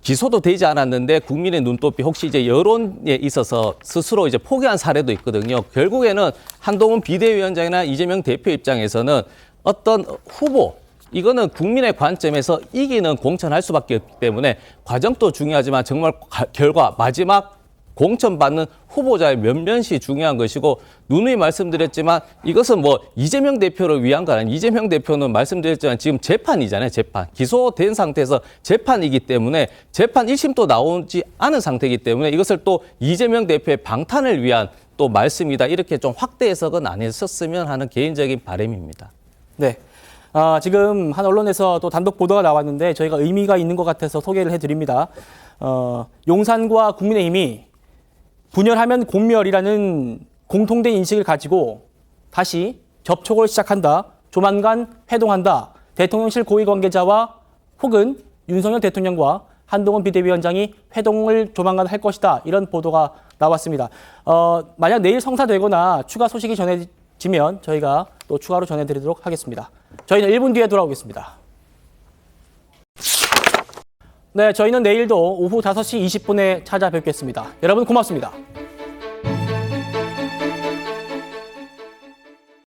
기소도 되지 않았는데 국민의 눈높이 혹시 이제 여론에 있어서 스스로 이제 포기한 사례도 있거든요. 결국에는 한동훈 비대위원장이나 이재명 대표 입장에서는 어떤 후보, 이거는 국민의 관점에서 이기는 공천할 수밖에 없기 때문에 과정도 중요하지만 정말 결과, 마지막 공천받는 후보자의 면면시 중요한 것이고 누누이 말씀드렸지만 이것은 뭐 이재명 대표를 위한 거 아니에요. 이재명 대표는 말씀드렸지만 지금 재판이잖아요. 재판. 기소된 상태에서 재판이기 때문에 재판 1심도 나오지 않은 상태이기 때문에 이것을 또 이재명 대표의 방탄을 위한 또 말씀이다. 이렇게 좀 확대 해석은 안 했었으면 하는 개인적인 바람입니다. 네. 지금 한 언론에서 또 단독 보도가 나왔는데 저희가 의미가 있는 것 같아서 소개를 해드립니다. 용산과 국민의힘이 분열하면 공멸이라는 공통된 인식을 가지고 다시 접촉을 시작한다. 조만간 회동한다. 대통령실 고위 관계자와 혹은 윤석열 대통령과 한동훈 비대위원장이 회동을 조만간 할 것이다. 이런 보도가 나왔습니다. 만약 내일 성사되거나 추가 소식이 전해지면 저희가 또 추가로 전해드리도록 하겠습니다. 저희는 1분 뒤에 돌아오겠습니다. 네, 저희는 내일도 오후 5시 20분에 찾아뵙겠습니다. 여러분 고맙습니다.